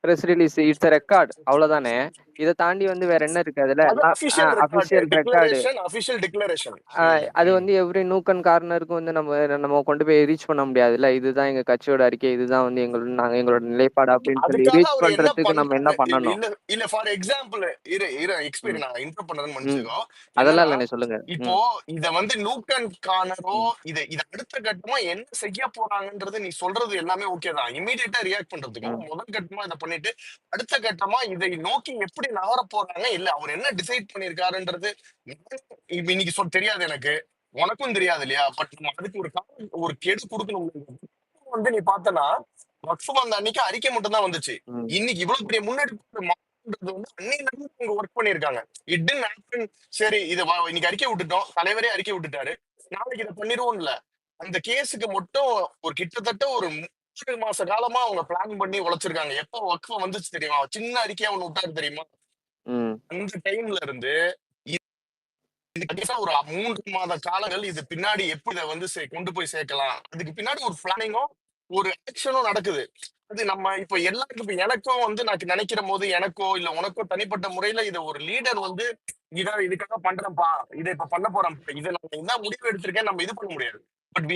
press release it's record அவ்வளவுதானே. இதை தாண்டி வந்து வேற என்ன இருக்கு அதுல? அது official record, official record. Declaration, official declaration. அது வந்து எவ்ரி நூக் அண்ட் கார்னருக்கும் வந்து நம்ம கொண்டு போய் ரீச் பண்ண முடியாதுல்ல. இதுதான் எங்க கட்சியோட அறிக்கை, இதுதான் வந்து எங்களோட நிலைப்பாடு அப்படின்னு சொல்லி அதுக்காக ரீச் அவர் என்ன பண்றதுக்கு நம்ம என்ன பண்றாரு? பண்ணணும்? இல்ல இல்ல ஃபார் எக்ஸாம்பிள் ம் நான் இன்டர் பண்றேன்னு ம் மன்னிச்சுக்கோ. அதெல்லாம் என்னன்னா இல்லைண்ணே, சொல்லுங்க. இப்போ இத வந்து நூக் அண்ட் கார்னரோ ம் இத அடுத்த கட்டமா என்ன செய்ய போறாங்கன்றது நீ சொல்றது எல்லாமே ஓகே தான். இமீடியட்டா ரியாக்ட் பண்றதுக்கும் ம் முதல் கட்டமா இதை பண்ணிட்டு அடுத்த கட்டமா இதை நோக்கி எப்படி நகர போறாங்க, இல்ல அவர் என்ன டிசைட் பண்ணிருக்காருன்றது இப்ப இன்னைக்கு தெரியாது எனக்கு, உனக்கும் தெரியாது இல்லையா? பட் நம்ம அதுக்கு ஒரு கெடு கொடுக்கணும். வந்து நீ பார்த்தனா வக்ஃப் வந்த அன்னைக்கு அறிக்கை மட்டும் தான் வந்துச்சு. ம் இன்னைக்கு இவ்வளவு பெரிய முன்னெடுப்பு மாற்றம்ன்றது வந்து அன்னையில இருந்து அவங்க ஒர்க் பண்ணிருக்காங்க. It didn't happen. சரி இன்னைக்கு அறிக்கை விட்டுட்டோம், தலைவரே அறிக்கை விட்டுட்டாரு, நாளைக்கு இதை பண்ணிடுவோம்ல. அந்த கேஸுக்கு மட்டும் ஒரு கிட்டத்தட்ட ஒரு 3 மாச காலமா அவங்க பிளான் பண்ணி உழைச்சிருக்காங்க. எப்ப வக்ஃப் வந்துச்சு தெரியுமா? சின்ன அறிக்கையா ஒண்ணு விட்டாரு தெரியுமா? ம் அந்த டைம்ல இருந்து ஒரு 3 மாத காலங்கள் இது பின்னாடி எப்படி இதை வந்து கொண்டு போய் சேர்க்கலாம், அதுக்கு பின்னாடி ஒரு பிளானிங்கும் ஒரு ஆக்ஷனும் நடக்குது. அது நம்ம இப்ப எல்லாருக்கும் இப்ப எனக்கும் வந்து நான் நினைக்கிற போது எனக்கோ இல்ல உனக்கோ தனிப்பட்ட முறையில இதை ஒரு லீடர் வந்து இதுக்காக பண்றேன்ப்பா, இதை இப்ப பண்ண போறேன், இதை நம்ம என்ன முடிவு எடுத்திருக்கேன் நம்ம இது பண்ண முடியாது. பட்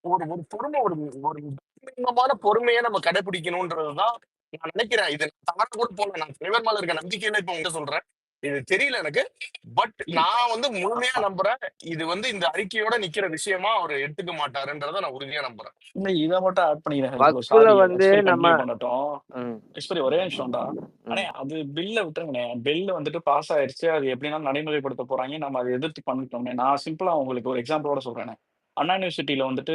ஒரு ஒரு பொறுமை, ஒரு ஒரு மிதமான பொறுமையை நம்ம கடைபிடிக்கணும்ன்றதுதான் நான் நினைக்கிறேன். இது தவற கூட போல, நான் தலைவர் மேல இருக்க நம்பிக்கையில இப்ப உங்க சொல்றேன், இது தெரியல எனக்கு. பட் நான் வந்து முழுமையா நம்புறேன் இது வந்து இந்த அறிக்கையோட நிக்கிற விஷயமா அவர் எடுத்துக்க மாட்டாருன்றத நான் உறுதியா நம்புறேன். இல்ல இதை மட்டும் ஆட் பண்ணிக்கிறேன். வக்ஃபுல சாரி, வந்து நம்ம கண்டினியூ பண்ணட்டும். ம் ஒரே நிமிஷம்டா. ம் அது பில்ல விட்டுருங்கண்ணே. பில் வந்துட்டு பாஸ் ஆயிருச்சு. அது எப்படின்னா நடைமுறைப்படுத்த போறாங்க. நம்ம அதை எதிர்த்து பண்ணிட்டோம்னே. நான் சிம்பிளா உங்களுக்கு ஒரு எக்ஸாம்பிளோட சொல்றேனே. அண்ணா யூனிவர்சிட்டியில வந்துட்டு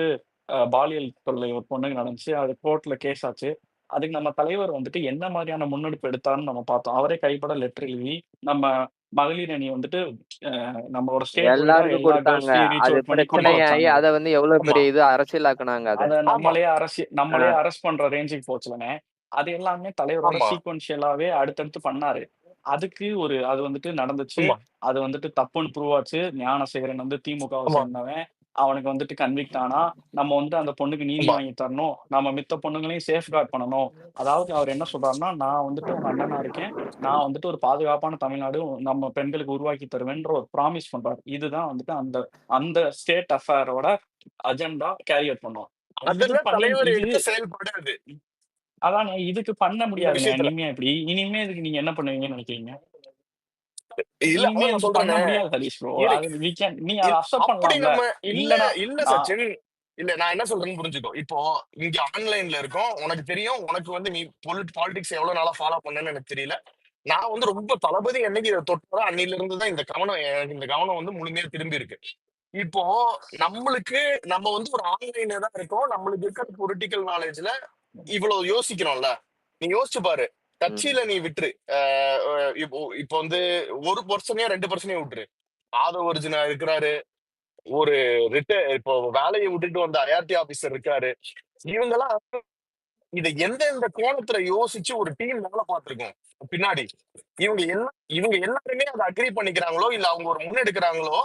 பாலியல் தொல்லை ஒரு பொண்ணுக்கு நடந்துச்சு. அது கோர்ட்ல கேஸ் ஆச்சு. அதுக்கு நம்ம தலைவர் வந்துட்டு என்ன மாதிரியான முன்னெடுப்பு எடுத்தாருன்னு நம்ம பார்த்தோம். அவரே கைப்பட லெட்டர் எழுதி நம்ம மகளிர் அணி வந்துட்டு நம்மளோட ஸ்டேட் வைடா எல்லாருக்கும் எல்லா கொடுத்தாங்க. கேர்ள்ஸ்லயும் ரீச் அது அவுட் பண்ணி கூப்பிட ஆமா பிரச்சனையாயி வச்சாங்க. அத வந்து எவ்வளவு ஆமா பெரிய இது அரசியலாக்குனாங்க அத. அத ஆமா நம்மளே அரெஸ்ட் பண்ற ரேஞ்சுக்கு போச்சுலங்க. அது எல்லாமே தலைவரோட ஆமா சீக்வென்ஷியலாவே அடுத்தடுத்து பண்ணாரு. அதுக்கு அது வந்துட்டு நடந்துச்சு. ஆமா அது வந்துட்டு தப்புன்னு ப்ரூவ் ஆச்சு. ஞானசேகரன் வந்து திமுகவை ஆமா சேர்ந்தவன். அவனுக்கு வந்துட்டு கன்விக்ட் ஆனா, நம்ம வந்து அந்த பொண்ணுக்கு நீதி ஆமா வாங்கி தரணும். நம்ம மித்த பொண்ணுங்களையும் சேஃப்கார்ட் பண்ணணும். அதாவது அவர் என்ன சொல்றாருன்னா, நான் வந்துட்டு உங்க அண்ணனா இருக்கேன். நான் வந்துட்டு ஒரு பாதுகாப்பான தமிழ்நாடு நம்ம பெண்களுக்கு உருவாக்கி தருவேன்ற ஒரு ப்ராமிஸ் பண்றாரு. இதுதான் வந்துட்டு அந்த அந்த ஸ்டேட் அஃபேரோட அஜெண்டா கேரி அவுட் பண்ணும். இது அதுதான் பண்ணி தலைவர் இது எடுத்த செயல்பாடு அது. அதானே இதுக்கு பண்ண இந்த முடியாதுண்ணே. விஷயத்துல இனிமே எப்படி? இனிமே இதுக்கு நீங்க என்ன பண்ணுவீங்கன்னு நினைக்கிறீங்க? இல்ல இனிமே அதான் நான் இதுக்கு பண்ண சொல்றேனே. முடியாது ஹரிஷ் ப்ரோ. இரு அது நீங்க அதை அக்செப்ட் அப்படி பண்ணலாம்ல. நம்ம இல்ல இல்லனா இல்ல நான் சச்சின், இல்ல நான் என்ன சொல்றேன்னு புரிஞ்சுக்கோ. இப்போ இங்க ஆன்லைன்ல இருக்கோம், உனக்கு தெரியும், உனக்கு வந்து நீ பாலிடிக்ஸ் எவ்வளவு நாளா ஃபாலோ பண்ணேன்னு எனக்கு தெரியல. நான் வந்து ரொம்ப தளபதி என்னைக்கு இதை தொட்டாரோ அன்னில இருந்து தான் எனக்கு இந்த கவனம் வந்து முழுமையா திரும்பி இருக்கு. இப்போ நம்மளுக்கு நம்ம வந்து ஒரு ஆன்லைன்ல தான் இருக்கோம், நம்மளுக்கு இருக்கிற பொலிட்டிக்கல் நாலேஜ்ல இவ்வளவு யோசிக்கிறோம்ல. நீ யோசிச்சு பாரு, ம் கட்சியில நீ விட்டுரு. இப்போ வந்து 1% 2% விட்டுரு. ஆதவ ஒரிஜினா இருக்கிறாரு, ஒரு இப்போ வேலையை விட்டுட்டு வந்த ஐஆர்டி ஆபீசர் இருக்காரு. இவங்கெல்லாம் இதை எந்தெந்த கோணத்துல யோசிச்சு ஒரு டீம் வேலை பார்த்திருக்கோம் பின்னாடி. இவங்க எல்லாருமே அதை அக்ரி பண்ணிக்கிறாங்களோ இல்ல அவங்க ஒரு முன்னெடுக்கிறாங்களோ,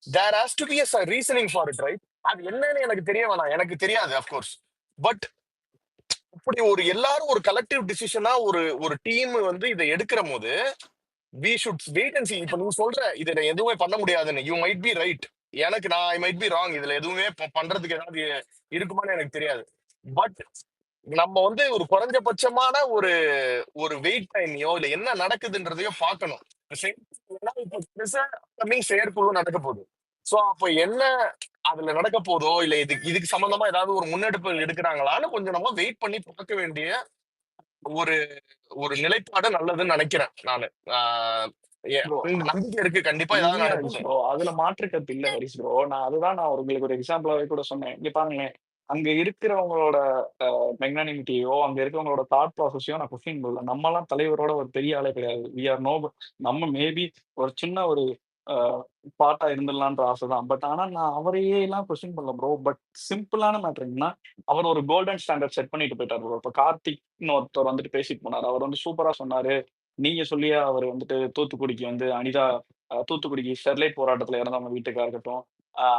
there has to be a reasoning for it, right? அது என்னன்னு எனக்கு தெரிய வேணாம், எனக்கு தெரியாது அப்கோர்ஸ். பட் அப்படி ஒரு எல்லாரும் ஒரு கலெக்டிவ் டிசிஷனா ஒரு ஒரு டீம் வந்து இதை எடுக்கிற போது we should wait and see. இப்ப நீ சொல்ற இதுல எதுவுமே பண்ண முடியாதுன்னு, யூ மைட் பி ரைட். நான் ஐ மைட் பி ராங். இதுல எதுவுமே பண்றதுக்கு ஏதாவது இருக்குமான்னு எனக்கு தெரியாது. பட் நம்ம வந்து ஒரு குறைஞ்சபட்சமான ஒரு ஒரு வெயிட் டைமையோ இல்ல என்ன நடக்குதுன்றதையோ பார்க்கணும். இப்போ செயற்குழு நடக்க போகுது. சோ அப்ப என்ன அதுல நடக்க போதோ இல்ல இதுக்கு சம்பந்தமா ஏதாவது ஒரு முன்னெடுப்பு எடுக்கிறாங்களான்னு கொஞ்சம் நம்ம வெயிட் பண்ணி பார்க்க வேண்டிய ஒரு ஒரு நிலைப்பாடு நல்லதுன்னு நினைக்கிறேன் நானு. ப்ரோ நம்பிக்கை இருக்கு, கண்டிப்பா ஏதாவது இல்ல ஹரிஷ் நடக்கும். ப்ரோ. அதுல மாற்று கருத்து இல்ல ஹரிஷ் ப்ரோ. நான் உங்களுக்கு ஒரு எக்ஸாம்பிளாவே கூட சொன்னேன். இங்க பாருங்களேன், அங்க இருக்கிறவங்களோட மெக்னானிமிட்டியோ அங்க இருக்கிறவங்களோட தாட் ப்ராசஸையோ நான் கொஸ்டின் பண்ணல. நம்ம எல்லாம் தலைவரோட ஒரு பெரிய ஆளே கிடையாது. We are no. நம்ம மேபி ஒரு சின்ன ஒரு பாட்டா இருந்துடலான்ற ஆசை தான். பட் ஆனா நான் அவரையே எல்லாம் கொஸ்டின் பண்ணல ப்ரோ. பட் சிம்பிளான மேட்டர் என்னன்னா, அவர் ஒரு கோல்டன் ஸ்டாண்டர்ட் செட் பண்ணிட்டு போயிட்டார் ப்ரோ. இப்ப கார்த்திக்னு ஒருத்தர் வந்துட்டு பேசிட்டு போனார். அவர் வந்து சூப்பரா சொன்னாரு. நீங்க சொல்லியே அவர் வந்துட்டு தூத்துக்குடிக்கு வந்து அனிதா தூத்துக்குடிக்கு ஸ்டெர்லைட் போராட்டத்துல இறந்தவங்க வீட்டுக்கா இருக்கட்டும்,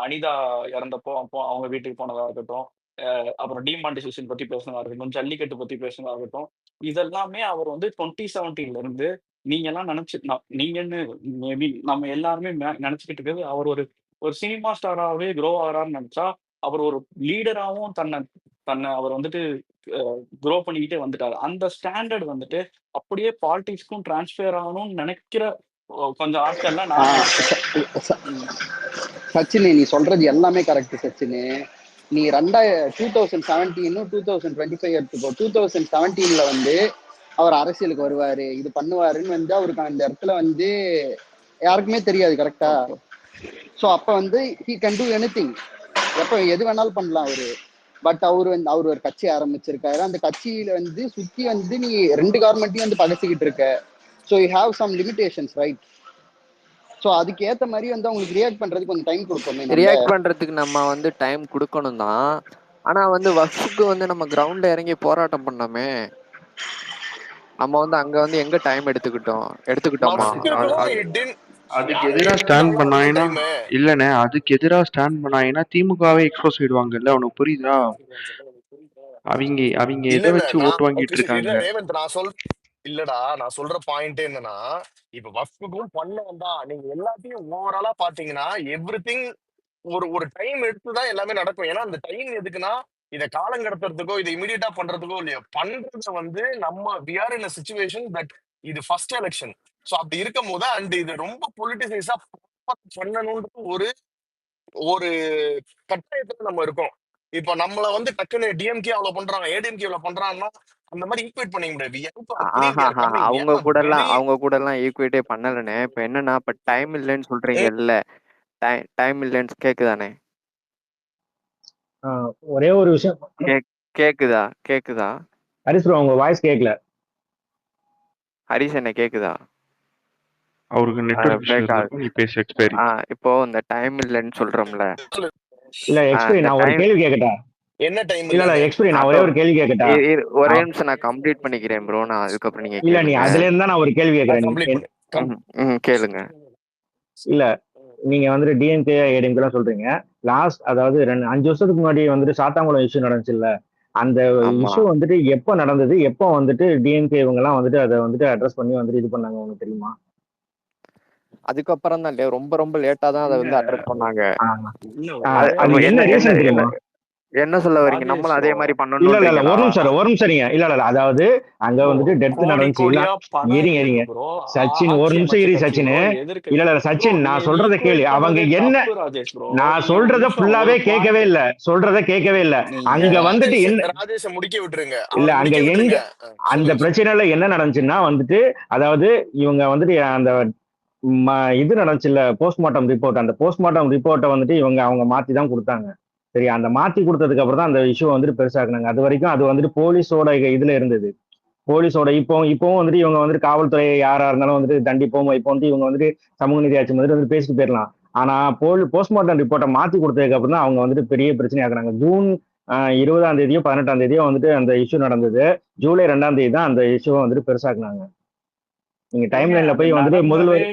அனிதா இறந்தப்போ அப்போ அவங்க வீட்டுக்கு போனதா இருக்கட்டும், அப்புறம் டிமானிட்டைசேஷன் பத்தி பேசுனதா இருக்கட்டும், ஜல்லிக்கட்டு பத்தி பேசுனதா இருக்கட்டும், இதெல்லாமே அவர் வந்து 2017ல இருந்து நீங்க எல்லாம் நீங்கன்னு மேபி நம்ம எல்லாருமே நினைச்சுக்கிட்டு இருக்கிறது அவர் ஒரு ஒரு சினிமா ஸ்டாராவே க்ரோ ஆகிறாருன்னு நினைச்சா, அவர் ஒரு லீடராவும் தன்னை தன்னை அவர் வந்துட்டு க்ரோ பண்ணிக்கிட்டே வந்துட்டாரு. அந்த ஸ்டாண்டர்ட் வந்துட்டு அப்படியே பாலிடிக்ஸ்க்கும் டிரான்ஸ்ஃபர் ஆகணும்னு நினைக்கிற கொஞ்சம் ஆட்கள்லாம் நானும் இருக்கேன். சச்சின் நீ சொல்றது எல்லாமே கரெக்ட் சச்சின். நீ 2017 2025 எடுத்துக்கோ. 2017ல வந்து அவர் அரசியலுக்கு வருவாரு, இது பண்ணுவாருன்னு வந்து அவருக்கு அந்த இடத்துல வந்து யாருக்குமே தெரியாது, கரெக்டா? ஸோ அப்ப வந்து ஹி கேன் டூ எனிதிங், எப்ப எது வேணாலும் பண்ணலாம் அவரு. பட் அவர் ஒரு கட்சி ஆரம்பிச்சிருக்காரு. அந்த கட்சியில வந்து சுத்தி வந்து நீ 2 கவர்மெண்ட்டையும் வந்து பகச்சிக்கிட்டு இருக்க. So you have some limitations, right? So அதுக்கு ஏத்த மாதிரி வந்து அவங்களுக்கு ரியாக்ட் பண்றதுக்கு கொஞ்சம் டைம் கொடுப்போமே. ரியாக்ட் பண்றதுக்கு நம்ம வந்து டைம் கொடுக்கணும் தான். ஆனா வந்து வக்ஃபுக்கு வந்து நம்ம கிரவுண்ட்ல இறங்கி போராட்டம் பண்ணோமே, நம்ம வந்து அங்க வந்து எங்க டைம் எடுத்துக்கிட்டோமா? அதுக்கு எதிராக ஸ்டாண்ட் பண்ணாங்கன்னா இல்லண்ணே, அதுக்கு எதிராக ஸ்டாண்ட் பண்ணாங்கன்னா திமுகவே எக்ஸ்போஸ் ஆயிடுவாங்கல்ல. அவனுக்கு புரியுதா? அவங்க எதை வச்சு ஓட்டு வாங்கிட்டு இருக்காங்க? ரேவந்த் இல்லடா, நான் சொல்ற பாயிண்ட் என்னன்னா, இப்ப வக்ஃபுக்கும் பண்ணலாம் தான். நீங்க எல்லாத்தையும் ஓவராலா பாத்தீங்கன்னா எவ்ரிதிங் ஒரு ஒரு டைம் எடுத்துதான் எல்லாமே நடக்கும். ஏன்னா அந்த டைம் எதுக்குன்னா இதை காலம் கடத்துறதுக்கோ இதை இமீடியட்டா பண்றதுக்கோ இல்லையோ, பண்றத வந்து நம்ம we are in a situation that இது ஃபர்ஸ்ட் எலெக்ஷன். ஸோ அப்படி இருக்கும் போது அண்ட் இது ரொம்ப பொலிட்டிசைஸா பண்ணணும்ன்றது ஒரு ஒரு கட்டாயத்துல நம்ம இருக்கோம். இப்ப நம்மள வந்து டக்குன்னு டிஎம்கே அவ்வளவு பண்றாங்க, ஏடிஎம்கே அவ்வளவு பண்றாங்கன்னா அந்த மாதிரி ஈக்குவேட் பண்ணிக்க முடியாது. அவங்க கூட எல்லாம் ஈக்குவேட்டே பண்ணலனே. இப்ப என்னன்னா, இப்ப டைம் இல்லைன்னு சொல்றீங்க இல்ல, டைம் இல்லைன்னு கேக்குதானே? ஒரே ஒரு விஷயம் கேக்குதா ஹரிஸ் ப்ரோ, உங்க வாய்ஸ் கேட்கல. ஹரிஸ் என்ன கேக்குதா? அவருக்கு நெட்வொர்க் நீ பேச எக்ஸ்பைரி. இப்போ இந்த டைம் இல்லைன்னு சொல்றோம்ல. இல்ல எக்ஸ்பைரி, நான் ஒரு கேள்வி கேட்கட்டா? என்ன டைம் இல்ல எக்ஸ்பைரி, நான் ஒரே ஒரு கேள்வி கேட்கட்டா? ஒரே நிமிஷம் நான் கம்ப்ளீட் பண்ணிக்கிறேன் ப்ரோ. நான் அதுக்கப்புறம் நீங்க இல்ல, நீ அதுல இருந்தா நான் ஒரு கேள்வி கேட்கிறேன். கேளுங்க. இல்ல நீங்க வந்துட்டு டிஎம்கே ஏடிஎம்கே எல்லாம் சொல்றீங்க. லாஸ்ட் அதாவது 5 வருஷத்துக்கு முன்னாடி வந்துட்டு சாத்தாங்குளம் இஷ்யூ நடந்துச்சு இல்ல, அந்த இஷ்யூ வந்துட்டு எப்ப நடந்தது, எப்போ வந்துட்டு டிஎம்கே இவங்க எல்லாம் வந்துட்டு அதை வந்துட்டு அட்ரஸ் பண்ணி வந்துட்டு இது பண்ணாங்க, உங்களுக்கு தெரியுமா? அதுக்கப்புறம் தான் ரொம்ப ரொம்ப லேட்டா தான் அதை வந்து அட்ரஸ் பண்ணாங்க. என்ன சொல்ல வரீங்க? நம்மளும் அதே மாதிரி பண்ணணும்? இல்ல இல்ல, ஒரு நிமிஷம் இல்ல இல்ல, அதாவது அங்க வந்துட்டு டெத் நடந்துச்சு. இருங்க சச்சின், ஒரு நிமிஷம் இரு சச்சின். இல்ல இல்ல சச்சின், நான் சொல்றத கேளு. அவங்க என்ன, நான் சொல்றத ஃபுல்லாவே கேட்கவே இல்ல, அங்க வந்துட்டு என்ன ராஜேஷ் முடிக்க விட்டுருங்க. இல்ல அங்க எங்க அந்த பிரச்சனைல என்ன நடந்துச்சுன்னா வந்துட்டு, அதாவது இவங்க வந்துட்டு அந்த இது நடந்துச்சுல்ல போஸ்ட்மார்ட்டம் ரிப்போர்ட், அந்த போஸ்ட்மார்ட்டம் ரிப்போர்ட்டை வந்துட்டு அவங்க மாத்தி தான் கொடுத்தாங்க. சரி, அந்த மாத்தி கொடுத்ததுக்கு அப்புறம் தான் அந்த இஷ்யூ வந்துட்டு பெருசாக்குனாங்க. அது வரைக்கும் அது வந்துட்டு போலீஸோட இதுல இருந்தது. போலீஸோட இப்பவும் வந்துட்டு இவங்க வந்துட்டு காவல்துறை யாரா இருந்தாலும் வந்துட்டு தண்டிப்போம். இப்போ வந்து இவங்க வந்துட்டு சமூக நீதி ஆட்சி வந்துட்டு பேசிட்டு போயிடலாம். ஆனா போஸ்ட்மார்ட்டம் ரிப்போர்ட்டை மாத்தி கொடுத்ததுக்கு அப்புறம் தான் அவங்க வந்துட்டு பெரிய பிரச்சனை ஆக்குறாங்க. ஜூன் 20ஆம் தேதியோ 18ஆம் தேதியோ வந்துட்டு அந்த இஷ்யூ நடந்தது. ஜூலை 2ஆம் தேதி தான் அந்த இஷ்யூவை வந்துட்டு பெருசாக்குனாங்க. நீங்க டைம் லைன்ல போய் வந்துட்டு முதல்வர்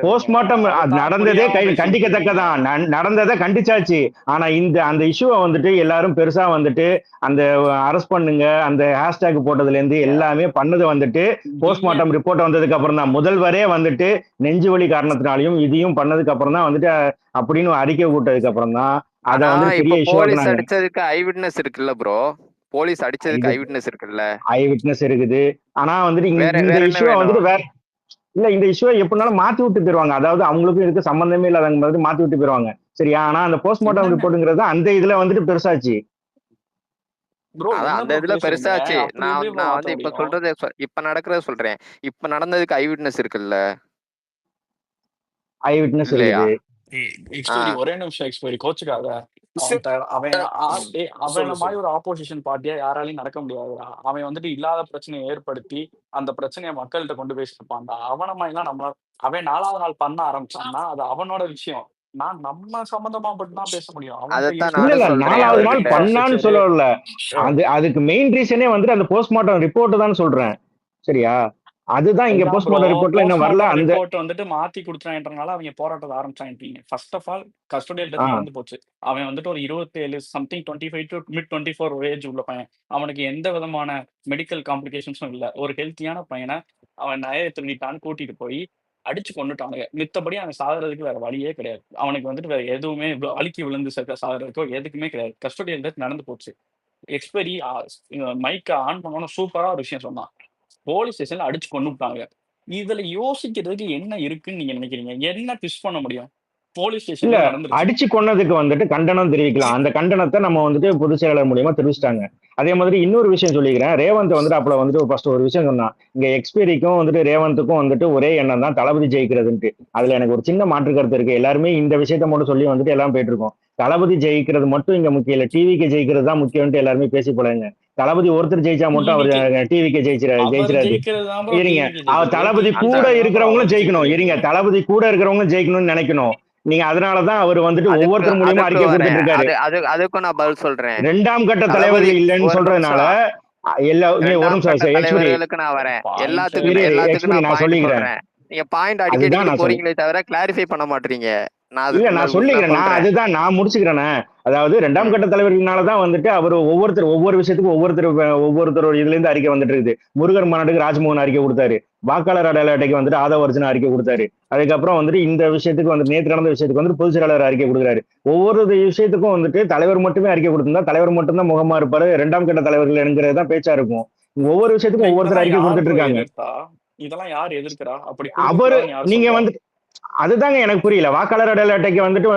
போஸ்ட்மார்ட்டம் நடந்ததே கண்டிக்கத்தக்கதான், நடந்ததை கண்டிச்சாச்சு. ஆனா அந்த இஷ்யூவை வந்துட்டு எல்லாரும் பெருசா வந்துட்டு அந்த அரெஸ்ட் பண்ணுங்க அந்த ஹேஷ்டேக் போட்டதுல இருந்து எல்லாமே பண்ணது வந்துட்டு போஸ்ட்மார்ட்டம் ரிப்போர்ட் வந்ததுக்கு அப்புறம் தான். முதல்வரே வந்துட்டு நெஞ்சு வலி காரணத்தினாலையும் இதையும் பண்ணதுக்கு அப்புறம் தான் வந்துட்டு அப்படின்னு அறிக்கை கூட்டதுக்கு அப்புறம் தான் அதை வந்து பெரிய இஷ்யூ அடிச்சதுக்கு ஐ விட்னஸ் இருக்குல்ல ப்ரோ, போலீஸ் அடிச்சதுக்கு ஐ விட்னஸ் இருக்குல்ல, ஐ விட்னஸ் இருக்குது. ஆனா வந்துட்டு இந்த இஷ்யூ வந்துட்டு வேற இல்ல, இந்த இஷ்யூவை எப்படினாலும் மாத்தி விட்டு போயிருவாங்க. அதாவது அவங்களுக்கும் இதுக்கு சம்பந்தமே இல்லாதவங்க மாதிரி மாத்தி விட்டு போயிருவாங்க. சரியா? ஆனா அந்த போஸ்ட்மார்ட்டம் ரிப்போர்ட்ங்கிறது அந்த இதுல வந்துட்டு பெருசாச்சு. அந்த இதுல பெருசாச்சு. நான் வந்து இப்ப சொல்றது, இப்ப நடக்கிறத சொல்றேன். இப்ப நடந்ததுக்கு ஐ விட்னஸ் இருக்குல்ல, ஐ விட்னஸ் இருக்குது. ஒரே நிமிஷம் எக்ஸ்பைரி கோச்சுக்காத. அவன் மாதிரி ஒரு ஆப்போசிஷன் பார்ட்டியா யாராலையும் நடக்க முடியாதுடா. அவன் வந்துட்டு இல்லாத பிரச்சனையை ஏற்படுத்தி அந்த பிரச்சனையை மக்கள்கிட்ட கொண்டு போய் சேர்ப்பான்டா. அவன மாதிரிலாம் நம்ம அவன் 4வது நாள் பண்ண ஆரம்பிச்சான்னா அது அவனோட விஷயம். நம்ம சம்பந்தமா மட்டும்தான் பேச முடியும். 4வது நாள் பண்ணான்னு சொல்லல, அதுக்கு மெயின் ரீசனே வந்துட்டு அந்த போஸ்ட்மார்ட்டம் ரிப்போர்ட் தான் சொல்றேன். சரியா? அதுதான் இங்க அதுதான் ப்ரோ. போஸ்ட்மார்ட்டம் ரிப்போர்ட்ல இன்னும் வரல. போஸ்ட்மார்ட்டம் அந்த ரிப்போர்ட் வந்துட்டு மாத்தி குடுத்துட்டாங்கன்றனால அவங்க போராட்டத்த ஆரம்பிச்சாங்கன்றீங்க. First of all custodial uh death நடந்து போச்சு. அவன் வந்துட்டு ஒரு 27 சம்திங் 25 டூ மிட் 24 ஏஜ் உள்ள பையன். அவனுக்கு எந்த விதமான மெடிக்கல் காம்ப்ளிகேஷன்ஸும் இல்ல. ஒரு ஹெல்த்தியான பையன அவன் நகைய திருடிட்டான்னு கூட்டிட்டு போய் அடிச்சு கொன்னுட்டானுங்க. மித்தபடி அவன் சாகுறதுக்கு வேற வழியே கிடையாது. அவனுக்கு வந்துட்டு வேற எதுவுமே வழுக்கி விழுந்து சாகுறதுக்கோ எதுக்குமே கிடையாது. கஸ்டோடியல் டெத் நடந்து போச்சு. எக்ஸ்பைரி மைக்க ஆன் பண்ணோன சூப்பரா ஒரு விஷயம் சொன்னான். போலீஸ் ஸ்டேஷன்ல அடிச்சு கொன்னுட்டாங்க. இதுல யோசிக்கிறதுக்கு என்ன இருக்குன்னு நீங்க நினைக்கிறீங்க? என்ன ட்விஸ்ட் பண்ண முடியும்? போலீஸ் இல்ல ஸ்டேஷன்ல நடந்துருச்சு. அடிச்சு கொன்னதுக்கு வந்துட்டு கண்டனம் தெரிவிக்கலாம். அந்த கண்டனத்தை நம்ம வந்துட்டு பொதுச் செயலாளர் மூலியமா தெரிவிச்சிட்டாங்க. அதே மாதிரி இன்னொரு விஷயம் சொல்லிக்கிறேன். ரேவந்த் வந்துட்டு அப்பல வந்துட்டு ஃபர்ஸ்ட் ஒரு விஷயம் சொன்னான். இங்க எக்ஸ்பீரிக்கும் வந்துட்டு ரேவந்துக்கும் வந்துட்டு ஒரே எண்ணம் தான், தளபதி ஜெயிக்கிறதுன்ட்டு. அதுல எனக்கு ஒரு சின்ன மாற்று கருத்து இருக்கு. எல்லாருமே இந்த விஷயத்த மட்டும் சொல்லி வந்துட்டு எல்லாம் போயிட்டு இருக்கோம். தளபதி ஜெயிக்கிறது மட்டும் இங்க முக்கியம் இல்ல, டிவிக்கு ஜெயிக்கிறது தான் முக்கியம்ட்டு எல்லாருமே பேசி போறாங்க. தளபதி ஒருத்தர் ஜெயிச்சா மட்டும் அவர் டிவிக்கு டிவிக்கு அவர் ஜெயிச்சிடாது. ஜெயிக்கிறது தான் ப்ரோ இருங்க, டிவிக்கு அவர் ஜெயிக்குது. தளபதி டிவி கூட தான் ப்ரோ இருக்கிறவங்களும் அவர் ஜெயிக்கணும். ஜெயிக்குது. இருங்க, தளபதி கூட இருக்கிறவங்களும் ஜெயிக்கணும்னு நினைக்கணும். நீங்க அதனாலதான் அவர் வந்துட்டு அதுக்கு ஒவ்வொருத்தர் மூலியமா அதுக்கு அறிக்கை வரேன். கொடுத்துட்டு இருக்காரு. அதுக்கும் நான் பதில் சொல்றேன். இரண்டாம் கட்ட தளபதி தலைவர்கள் இல்லைன்னு ஒரு சொல்றதுனால நிமிஷம். எல்லா ஒரு இரண்டாம் நிமிஷம் கட்ட எக்ஸ்பிரி தலைவர்களுக்கு நான் வரேன். பாயிண்ட் எல்லாத்துக்கும் எக்ஸ்பிரி நான் நான் பாயிண்ட் சொல்லிக்கிறேன். சொல்றேன். நீங்க பாயிண்ட் அடிக்க அதுதான் அடிக்கிட்டு நான் போறீங்களே தவிர கிளாரிஃபை பண்ண மாட்டீங்க. நான் இல்ல நான் நான் சொல்லிக்கிறேன். நான் சொல்றேன். அதுதான் நான் முடிச்சுக்கிறேனே. அதாவது இரண்டாம் கட்ட தலைவர்கள்னாலதான் வந்துட்டு அவர் ஒவ்வொரு விஷயத்துக்கும் ஒவ்வொருத்தரோட இதுல இருந்து அறிக்கை வந்துட்டு இருக்குது. முருகர் மாநாட்டுக்கு ராஜ்மோகன் அறிக்கை கொடுத்தாரு. வாக்காளர் அடையாள அட்டைக்கு வந்துட்டு ஆதவ அர்ஜுனா அறிக்கை கொடுத்தாரு. அதுக்கப்புறம் வந்துட்டு இந்த விஷயத்துக்கு வந்து நேற்று நடந்த விஷயத்துக்கு வந்து பொதுச் செயலாளர் அறிக்கை கொடுக்குறாரு. ஒவ்வொரு விஷயத்துக்கும் வந்துட்டு தலைவர் மட்டுமே அறிக்கை கொடுத்திருந்தா தலைவர் மட்டும்தான் முகமா இருப்பாரு. இரண்டாம் கட்ட தலைவர்கள் என்கிறதுதான் பேச்சா இருக்கும். ஒவ்வொரு விஷயத்துக்கும் ஒவ்வொருத்தர் இதெல்லாம் அறிக்கை யார் கொடுத்துட்டு ப்ரோ இருக்காங்க. எதிர்த்தா? இதெல்லாம் யார் எதிர்க்கிறா? அப்படி கொடுக்க அவரு கூடாதுன்னு யார் நீங்க சொல்றா? வந்து அதுதாங்க எனக்கு புரியல. வாக்காளர் அடையாள அட்டைக்கு வந்துட்டு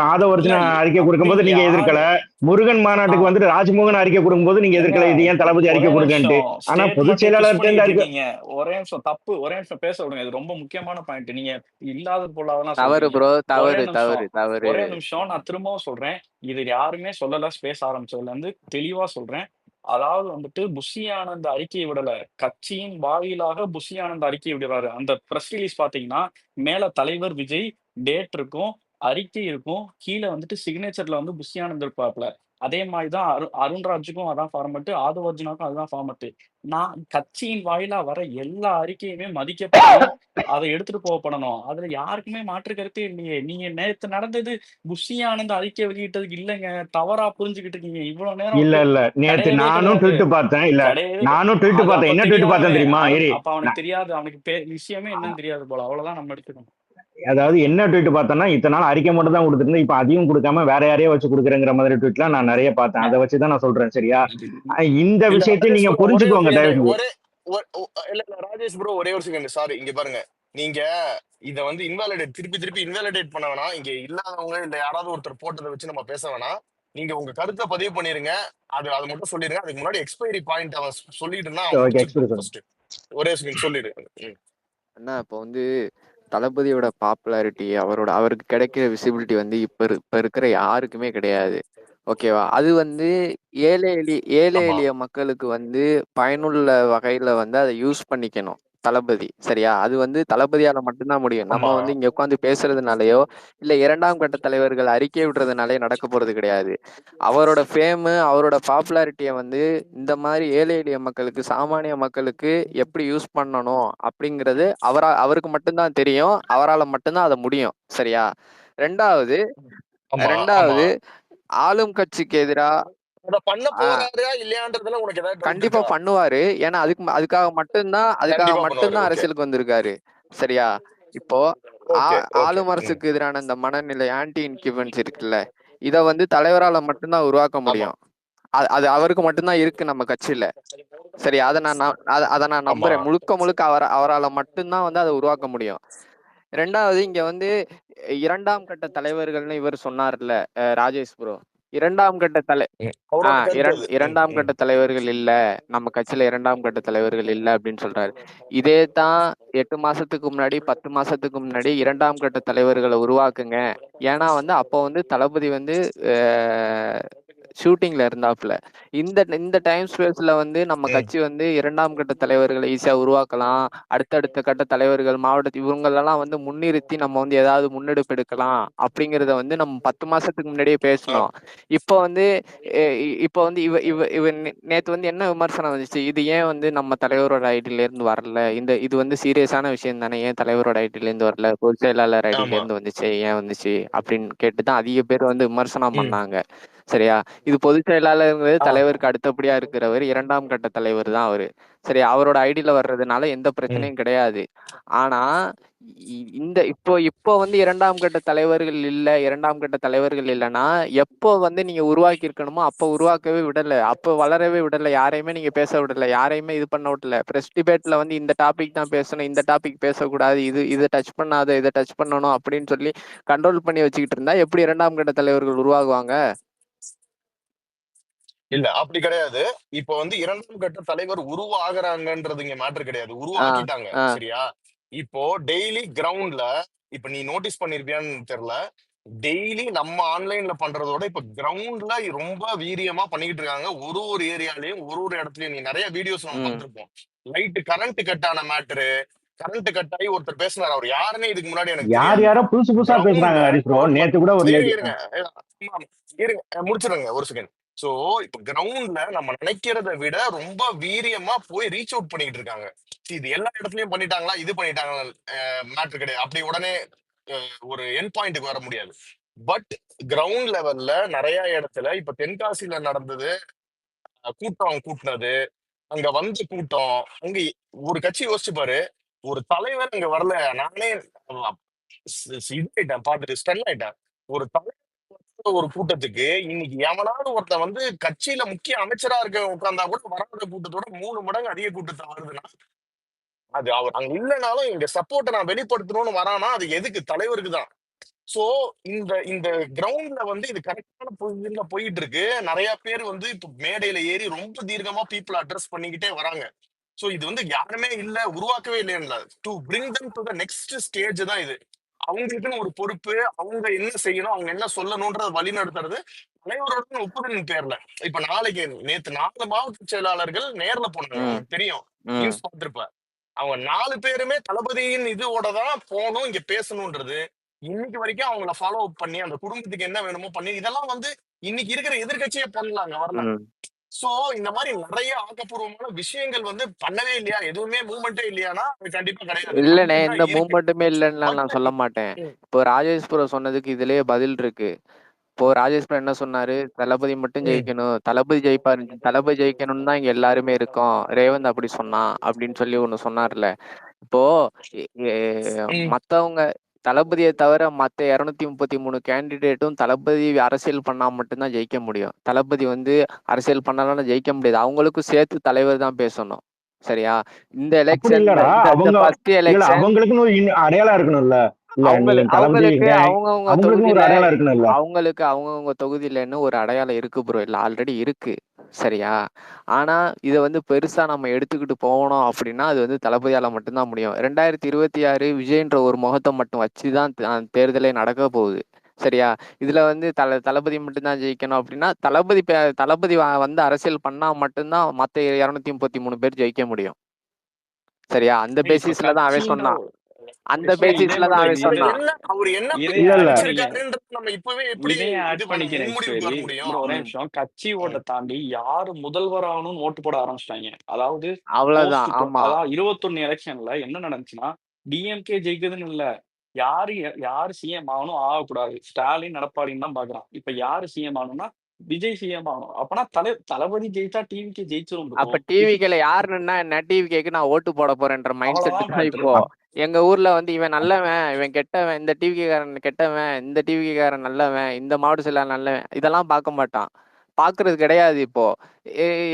ஆதவ இல்ல அர்ஜுனா அறிக்கை அப்படி கொடுக்கும்போது நீங்க யாரு? எதிர்க்கல. முருகன் மாநாட்டுக்கு வந்துட்டு ராஜ்மோகன் அறிக்கை கொடுக்கும்போது நீங்க ஏங்க எதிர்க்கல. இது ஏன் தளபதி ஒரே அறிக்கை கொடுக்கன்ட்டு. நிமிஷம் ஆனா ஸ்டேட் பொதுச் மட்டும் ட்விஸ்ட் செயலாளர் இருந்து பண்ணிட்டு அறிக்கை இருக்கீங்க. ஒரே நிமிஷம் தப்பு. ஒரே நிமிஷம் பேச விடுங்க. இது ரொம்ப முக்கியமான பாயிண்ட். நீங்க இல்லாத பொல்லாதெல்லாம் தவறு சொல்றீங்க. ப்ரோ. ஒரே தவறு நிமிஷம் ஒரே நிமிஷம் நான் திரும்பவும் சொல்றேன். இது யாருமே சொல்லல. ஸ்பேஸ் ஆரம்பிச்சதுல இருந்து தெளிவா சொல்றேன். அதாவது வந்துட்டு புஷி ஆனந்த் அறிக்கையை விடல. கட்சியின் வாயிலாக புஷி ஆனந்த் அறிக்கை விடுறாரு. அந்த பிரஸ் ரிலீஸ் பாத்தீங்கன்னா மேல தலைவர் விஜய் டேட் இருக்கும், அறிக்கை இருக்கும், கீழே வந்துட்டு சிக்னேச்சர்ல வந்து புஷி ஆனந்த் இருப்பாப்ல. அதே மாதிரிதான் அருண்ராஜுக்கும் அதான் ஃபார்மட், ஆதவ அர்ஜுனாக்கும் அதுதான் ஃபார்மட். நான் கட்சியின் வாயிலா வர எல்லா அறிக்கையுமே மதிக்கப்படணும், அதை எடுத்துட்டு போகப்படணும். அதுல யாருக்குமே மாற்று கருத்தே இல்லையே. நீங்க நேத்து நடந்தது புஷி ஆனந்த் அறிக்கை வெளியிட்டதுக்கு இல்லைங்க. தவறா புரிஞ்சுக்கிட்டு இருக்கீங்க. இவ்வளவு நேரம் இல்ல வந்து இல்ல நேத்து கிடையவே நானும் கிடையாது. ட்விட் பார்த்தேன். இல்ல கிடையவே நானும் ட்விட் அது பார்த்தேன். அப்ப என்ன ட்விட் பார்த்தேன் தெரியாதுங்க. தெரியுமா? அப்ப அவனுக்கு தெரியாது. அவனுக்கு விஷயமே என்னன்னு தெரியாது போல. அவ்வளவுதான் நம்ம எடுத்துக்கணும். அதாவது என்ன ட்வீட் பார்த்தேன்னா, இத்தனை நாள் அறிக்கை மட்டும் தான் கொடுத்துருந்தேன். இப்ப அதையும் கொடுக்காம வேற யாரையோ வச்சு கொடுக்குறேங்கிற மாதிரி ட்வீட்லாம் நான் நிறைய பார்த்தேன். அதை வச்சுதான் நான் சொல்றேன். சரியா? இந்த இல்ல விஷயத்தை ராஜேஷ் நீங்க ப்ரோ ஒரே ஒரு புரிஞ்சுக்கோங்க செகண்ட். தயவு செஞ்சு. இல்ல ராஜேஷ் ப்ரோ ஒரே ஒரு செகண்ட். சாரி, இங்க பாருங்க. நீங்க இத வந்து இன்வாலிடேட் திருப்பி இன்வாலிடேட் பண்ண வேணாம். இங்க இல்லாதவங்க இல்ல யாராவது ஒருத்தர் போட்டதை வச்சு நம்ம பேச வேணாம். நீங்க உங்க கருத்தை பதிவு பண்ணிருங்க. அது மட்டும் சொல்லிருங்க. அதுக்கு முன்னாடி எக்ஸ்பைரி பாயிண்ட் அவன் சொல்லிட்டு இருந்தா அவன் ஓகே, எக்ஸ்பிரஸ் முடிச்சிருப்பான் ஃபர்ஸ்ட். ஒரே செகண்ட் சொல்லிடு. அண்ணா இப்போ வந்து தளபதியோட பாப்புலாரிட்டி அவருக்கு கிடைக்கிற விசிபிலிட்டி வந்து இப்ப இருக்கிற யாருக்குமே கிடையாது. ஓகேவா? அது வந்து ஏழை ஆமா எளிய மக்களுக்கு வந்து பயனுள்ள வகையில வந்து அதை யூஸ் பண்ணிக்கணும் தளபதி. சரியா? அது வந்து தளபதியால மட்டும்தான் முடியும். நம்ம ஆமா வந்து இங்க உட்காந்து பேசுறதுனாலயோ இல்ல இரண்டாம் கட்ட தலைவர்கள் அறிக்கை விடுறதுனாலயோ நடக்க போறது கிடையாது. அவரோட ஃபேமு அவரோட பாப்புலாரிட்டியை வந்து இந்த மாதிரி ஏழை எளிய மக்களுக்கு சாமானிய மக்களுக்கு எப்படி யூஸ் பண்ணணும் அப்படிங்கிறது அவருக்கு மட்டும்தான் தெரியும். அவரால் மட்டும்தான் அதை முடியும். சரியா? ரெண்டாவது ஆமா ஆமா ரெண்டாவது ஆளும் கட்சிக்கு எதிரா அத பண்ண போறாரா இல்லையான்றதுல உனக்கு ஏதாவது டவுட் கண்டிப்பா இருக்கா? பண்ணுவாரு. ஏன்னா அதுக்காக மட்டும்தான் கண்டிப்பா பண்ணுவாரு. ஓகே அரசியலுக்கு வந்திருக்காரு. சரியா? இப்போ ஓகே ஓகே. ஆளும் அரசுக்கு எதிரான இந்த மனநிலை ஆன்டி இன்கியூபன்ஸ் இருக்குல்ல, இத வந்து தலைவரால மட்டும்தான் உருவாக்க ஆமா முடியும். அது அவருக்கு மட்டும்தான் இருக்கு நம்ம கட்சியில. சரி, அதை நான் ஆமா நம்புறேன். முழுக்க அவரால மட்டும்தான் வந்து அதை உருவாக்க முடியும். ரெண்டாவது இங்க வந்து இரண்டாம் கட்ட தலைவர்கள்னு இவர் சொன்னார்ல, ராஜேஷ் ப்ரோ. இரண்டாம் கட்ட அவரோட கருத்து அது. இரண்டாம் கட்ட தலைவர்கள் இல்ல, நம்ம கட்சியில இரண்டாம் கட்ட தலைவர்கள் இல்ல அப்படின்னு சொல்றாரு. இதே தான் 8 மாசத்துக்கு முன்னாடி 10 மாசத்துக்கு முன்னாடி இரண்டாம் கட்ட தலைவர்களை உருவாக்குங்க. ஏன்னா வந்து அப்போ வந்து தளபதி வந்து ஷூட்டிங்ல இருந்தாப்புல. இந்த இந்த டைம் ஸ்பேஸ்ல வந்து நம்ம ம். கட்சி வந்து 2ஆம் கட்ட தலைவர்களை ஈஸியா உருவாக்கலாம். அடுத்தடுத்த கட்ட தலைவர்கள் இவங்களெல்லாம் வந்து முன்னிறுத்தி நம்ம வந்து ஏதாவது முன்னெடுப்பு எடுக்கலாம் அப்படிங்கிறத வந்து நம்ம 10 மாசத்துக்கு முன்னாடியே ஆ. பேசணும். இப்போ வந்து இப்போ வந்து இவ இவ இவ நேத்து வந்து என்ன விமர்சனம் வந்துச்சு, இது ஏன் வந்து நம்ம தலைவரோட ஐடில இருந்து வரல, இது வந்து சீரியஸான விஷயம் தானே, ஏன் தலைவரோட ஐடில இருந்து வரல, பொதுச் செயலாளர் ஐடில ஆமா. இருந்து வந்துச்சு, ஏன் வந்துச்சு அப்படின்னு கேட்டுதான் அதிக பேர் வந்து விமர்சனம் ம். பண்ணாங்க. சரியா? இது பொதுச் செயலாளருங்கிறது ஆ. தலைவருக்கு அடுத்தபடியா இருக்கிறவர், 2ஆம் கட்ட தலைவர் தான் அவரு. சரி, அவரோட ஐடில வர்றதுனால எந்த ம். பிரச்சனையும் கிடையாது. ஆனா இந்த இப்போ இப்போ வந்து 2ஆம் கட்ட தலைவர்கள் இல்ல, 2ஆம் கட்ட தலைவர்கள் இல்லைன்னா எப்போ வந்து நீங்க உருவாக்கி இருக்கணுமோ அப்போ உருவாக்கவே விடல, அப்போ வளரவே விடல, யாரையுமே நீங்க பேச விடல, யாரையுமே இது பண்ண விடல. பிரஸ் டிபேட்ல வந்து இந்த டாபிக் தான் பேசணும், இந்த டாபிக் பேசக்கூடாது, இதை டச் பண்ணாத, இதை டச் பண்ணணும் அப்படின்னு சொல்லி கண்ட்ரோல் பண்ணி வச்சுக்கிட்டு இருந்தா எப்படி 2ஆம் கட்ட தலைவர்கள் உருவாகுவாங்க? இல்ல அப்படி கிடையாது. இப்போ வந்து 2ஆம் கட்ட தலைவர் உருவாகுறாங்கன்றது இங்க மேட்டர் கிடையாது. ஆ உருவாக்கிட்டாங்க. ஆ சரியா? இப்போ டெய்லி கிரவுண்ட்ல இப்ப நீ நோட்டீஸ் பண்ணிருப்பியான்னு தெரியல. டெய்லி நம்ம ஆன்லைன்ல பண்றதோட இப்ப கிரவுண்ட்ல ரொம்ப வீரியமா பண்ணிக்கிட்டு இருக்காங்க. ஒரு ஏரியாலயும் ஒரு இடத்துலயும் நீ நிறைய வீடியோஸ் நம்ம ம் பார்த்திருப்போம். லைட் கரண்ட் கட் ஆன மேட்டரு, கரண்ட் கட் ஆகி ஒருத்தர் பேசினார். அவர் யாருன்னு இதுக்கு முன்னாடி எனக்கு யார் தெரியாது. யாரோ புதுசு புதுசா பேசுறாங்க கிரவுண்ட்ல ஹரிஸ் ப்ரோ. ஒரு நேத்து கூட ஒரு லேடி இருங்க ஆமா, இருங்க முடிச்சிருங்க ஒரு செகண்ட். சோ இப்ப கிரவுண்ட்ல நம்ம நினைக்கிறத விட ரொம்ப வீரியமா போய் ரீச் அவுட் பண்ணிட்டு இருக்காங்க. இது எல்லா இடத்துலயும் பண்ணிட்டாங்களா, இது பண்ணிட்டாங்களா மேட்டர் கிடையாது. அப்படி உடனே ஒரு என் பாயிண்ட்டுக்கு வர முடியாது. பட் கிரவுண்ட் லெவல்ல நிறைய இடத்துல இப்ப தென்காசியில நடந்தது, கூட்டம் கூட்டினது, அங்க வந்த கூட்டம், அங்க ஒரு கட்சி யோசிச்சு பாரு, ஒரு தலைவர் அங்க வரல. நானே இதாயிட்டேன், பார்த்துட்டு ஸ்டன் ஆயிட்டேன். ஒரு தலைவர் ஒரு கூட்டத்துக்கு இன்னைக்கு எவனாவது ஒருத்தன் வந்து கட்சியில முக்கிய அமைச்சரா இருக்க உட்கார்ந்தா கூட வராத கூட்டத்தோட 3 மடங்கு அதிக கூட்டத்தை வருதுன்னா, அது அவர் அங்க இல்லைனாலும் எங்க சப்போர்ட்டை நான் வெளிப்படுத்தணும்னு வரானா, அது எதுக்கு? தலைவருக்கு தான். சோ இந்த இந்த கிரவுண்ட்ல வந்து இது கரெக்டான பொசிஷன்ல போயிட்டு இருக்கு. நிறைய பேர் வந்து இப்ப மேடையில ஏறி ரொம்ப தீர்க்கமா பீப்புள் அட்ரஸ் பண்ணிக்கிட்டே வராங்க. சோ இது வந்து யாருமே இல்ல, உருவாக்கவே இல்லையா, to bring them to the next stage தான் இது. அவங்களுக்குன்னு ஒரு பொறுப்பு, அவங்க என்ன செய்யணும், அவங்க என்ன சொல்லணும்ன்றத வழி நடத்துறது தலைவரோட ஒப்புதலின் பேர்ல. இப்ப நாளைக்கு நேத்து 4 மாவட்ட செயலாளர்கள் நேர்ல போனாங்க, ம் உனக்கு தெரியும், ம் நியூஸ் பார்த்திருப்ப. அவங்க 4 பேருமே தளபதியின் இதோட தான் போகணும், இங்க பேசணும்ன்றது இன்னைக்கு வரைக்கும் அவங்கள ஃபாலோ அப் பண்ணி அந்த குடும்பத்துக்கு என்ன வேணுமோ பண்ணி இதெல்லாம் வந்து இன்னைக்கு இருக்கிற எதிர்க்கட்சியே பண்ணலாங்க, வரல. ம் சோ இந்த மாதிரி நிறைய ஆக்கப்பூர்வமான விஷயங்கள் வந்து பண்ணவே இல்லையா, எதுவுமே மூவ்மெண்டே இல்லையானா அது கண்டிப்பா கிடையாது. இல்லண்ணே, பண்ணிட்டு எந்த தான் இருக்கு. மூமெண்ட்டுமே இல்லைன்னா பட் நான் சொல்ல மாட்டேன். இப்போ ராஜேஷ் ப்ரோ சொன்னதுக்கு இதுலயே பதில் இருக்கு. இப்போ ராஜேஷ் ப்ரோ என்ன சொன்னாரு, தளபதி மட்டும் ஜெயிக்கணும், தளபதி ஜெயிப்பாரு, தளபதி ஜெயிக்கணும்னு தான் இங்க எல்லாருமே இருக்கோம், ரேவந்த் அப்படி சொன்னான் அப்படின்னு சொல்லி ஒண்ணு சொன்னார்ல. இப்போ மத்தவங்க தளபதியை தவிர மத்த 233 கேண்டிடேட்டும் தளபதி அரசியல் பண்ணா மட்டும்தான் ஜெயிக்க முடியும். தளபதி வந்து அரசியல் பண்ணலன்னா ஜெயிக்க முடியாது. அவங்களுக்கும் சேர்த்து தலைவர் தான் பேசணும். சரியா? இந்த அப்படி எலெக்ஷன்ல இல்லடா. இந்த ஃபர்ஸ்ட் இல்ல எலெக்ஷன் அவங்களுக்குன்னு ஒரு அடையாளம் இருக்கணும்ல. இல்ல நீ தளபதி அவங்களுக்கு அவங்கவுங்க அவங்களுக்குன்னு ஒரு தொகுதியில அடையாளம் இருக்கணும்ல. அவங்களுக்கு அவங்கவுங்க தொகுதியிலன்னு ஒரு அடையாளம் இருக்கு ப்ரோ. இல்ல ஆல்ரெடி இருக்கு. சரியா? ஆனா இத வந்து பெருசா நம்ம எடுத்துக்கிட்டு போகணும் அப்படின்னா அது வந்து தளபதியால மட்டும்தான் முடியும். 2026 விஜய்ன்ற ஒரு முகத்தை மட்டும் வச்சுதான் தேர்தலே நடக்க போகுது. சரியா? இதுல வந்து தளபதி மட்டும்தான் ஜெயிக்கணும் அப்படின்னா தளபதி வந்து அரசியல் பண்ணா மட்டும்தான் மத்த 233 பேர் ஜெயிக்க முடியும். சரியா? அந்த இப்ப பேசிஸ்ல தான் அவன் கட்சின்ற சொன்னான். அந்த ஆக்சுவலா இதே பேசிஸ்ல தான் மட்டும் அவன் இதை சொன்னான். அவர் என்ன இதையே இல்ல ஆட் இல்ல பண்ணிக்கிறேன் வச்சிருக்காருன்றது நம்ம இப்பவே எப்படி இதையே ஆட் இது பண்ணிக்கிறேன் முன்முடிவுக்கு வர சரி முடியும்? ப்ரோ, ஒரே ம். நிமிஷம். கட்சி ஓட்டை ம். தாண்டி யாரு முதல்வர் ஆகணும்னு ஓட்டு போட ஆரம்பிச்சிட்டாங்க. அதாவது அவ்வளவுதான். போஸ்ட் ஆமா. அதாவது 21 எலெக்ஷன்ல என்ன நடந்துச்சுன்னா, டிஎம்கே ஜெயிக்குதுன்னு இல்ல, யாரு யாரு சிஎம் ஆகணும் ஆகக்கூடாது, ஸ்டாலின் எடப்பாடின்னு தான் பாக்குறான். இப்ப யாரு சிஎம் ஆகணும்னா விஜய் சிஎம் ஆகணும். அப்பனா தளபதி ஜெயிச்சா டிவிக்கே ஜெயிச்சிரும் ப்ரோ. அப்ப டிவிகேல யார் நின்னா என்ன, டிவிகேக்கு நான் ஓட்டு போட போறேன்ற மைண்ட் செட் அவ்வளவுதான் தான் மேட்ரு. இப்போ. எங்க ஊர்ல வந்து இவன் நல்லவன், இவன் கெட்டவன், இந்த டிவிகே காரன் கெட்டவன், இந்த டிவிகே காரன் நல்லவன், இந்த மாவட்ட செயலாளர் நல்லவன், இதெல்லாம் பார்க்க மாட்டான். பாக்குறது கிடையாது இப்போ.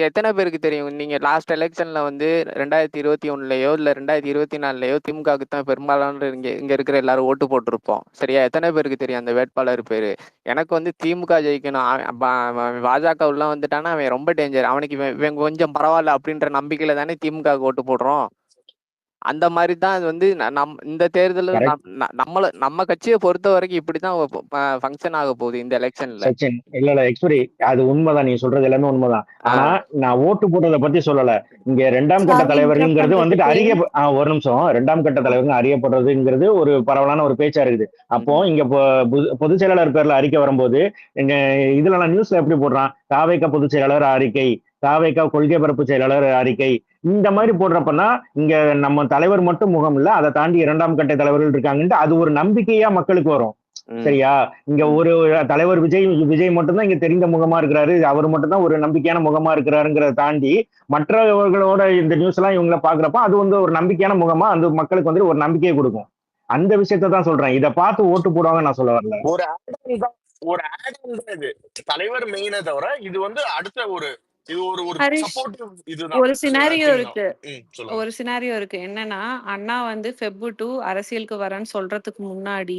எத்தனை பேருக்கு தெரியும், நீங்க லாஸ்ட் எலெக்ஷன்ல வந்து 2021லயோ இல்ல 2024லயோ திமுகவுக்கு தான் பெரும்பாலான இங்க இங்க இருக்கிற எல்லாரும் ஓட்டு போட்டிருப்போம். சரியா? எத்தனை பேருக்கு தெரியும் அந்த வேட்பாளர் பேரு? எனக்கு வந்து திமுக ஜெயிக்கணும், பாஜக உள்ள வந்துட்டானா அவன் ரொம்ப டேஞ்சர், அவனுக்கு இவன் இவன் கொஞ்சம் பரவாயில்ல அப்படின்ற நம்பிக்கையில தானே திமுக ஓட்டு போடுறோம். அந்த மாதிரி தான் அது வந்து இந்த தேர்தல் நம்ம கட்சியை பொறுத்த வரைக்கும் இப்படிதான் ஃபங்க்ஷன் ஆக போகுது இந்த எலெக்ஷன்ல. சச்சின் இல்ல எக்ஸ்பரி அது உண்மைதான், நீங்க சொல்றது எல்லாமே உண்மைதான். ஆனா நான் ஓட்டு போடுறதை பத்தி சொல்லல. இங்க 2ஆம் கட்ட தலைவர்கள்ங்கிறது வந்துட்டு ஒரு நிமிஷம், 2ஆம் கட்ட தலைவர்கள் அறியப்படுறதுங்கிறது ஒரு பரவலான ஒரு பேச்சா இருக்குது. அப்போ இங்க பொதுச் செயலாளர் பேர்ல அறிக்கை வரும்போது இதுல நான் நியூஸ்ல எப்படி போடுறான், தாவேகா பொதுச் செயலாளர் அறிக்கை, தாவேகா கொள்கை பரப்பு செயலாளர் அறிக்கை, இந்த மாதிரி போடுறப்பன்னா இங்க நம்ம தலைவர் மட்டும் முகம் இல்ல, அதை தாண்டி 2ஆம் கட்ட தலைவர்கள் இருக்காங்கன்ட்டு அது ஒரு நம்பிக்கையா மக்களுக்கு வரும். சரியா? இங்க ஒரு தலைவர் விஜய் மட்டும்தான் இங்க தெரிந்த முகமா இருக்கிறாரு, அவர் மட்டும்தான் ஒரு நம்பிக்கையான முகமா இருக்கிறாருங்கிறத தாண்டி மற்றவர்களோட இந்த நியூஸ் எல்லாம் இவங்களை பாக்குறப்ப அது வந்து ஒரு நம்பிக்கையான முகமா அந்த மக்களுக்கு வந்து ஒரு நம்பிக்கையை கொடுக்கும். அந்த விஷயத்த தான் சொல்றேன். இதை பார்த்து ஓட்டு போடுவாங்க நான் சொல்ல வரல. ஒரு ஆட் இது தலைவர் மெயினே தவிர இது வந்து அடுத்த ஒரு ஒரு சினாரியோ இருக்கு. ஒரு சினாரியோ இருக்கு என்னன்னா, அண்ணா வந்து Feb 2 அரசியலுக்கு வரேன்னு சொல்றதுக்கு முன்னாடி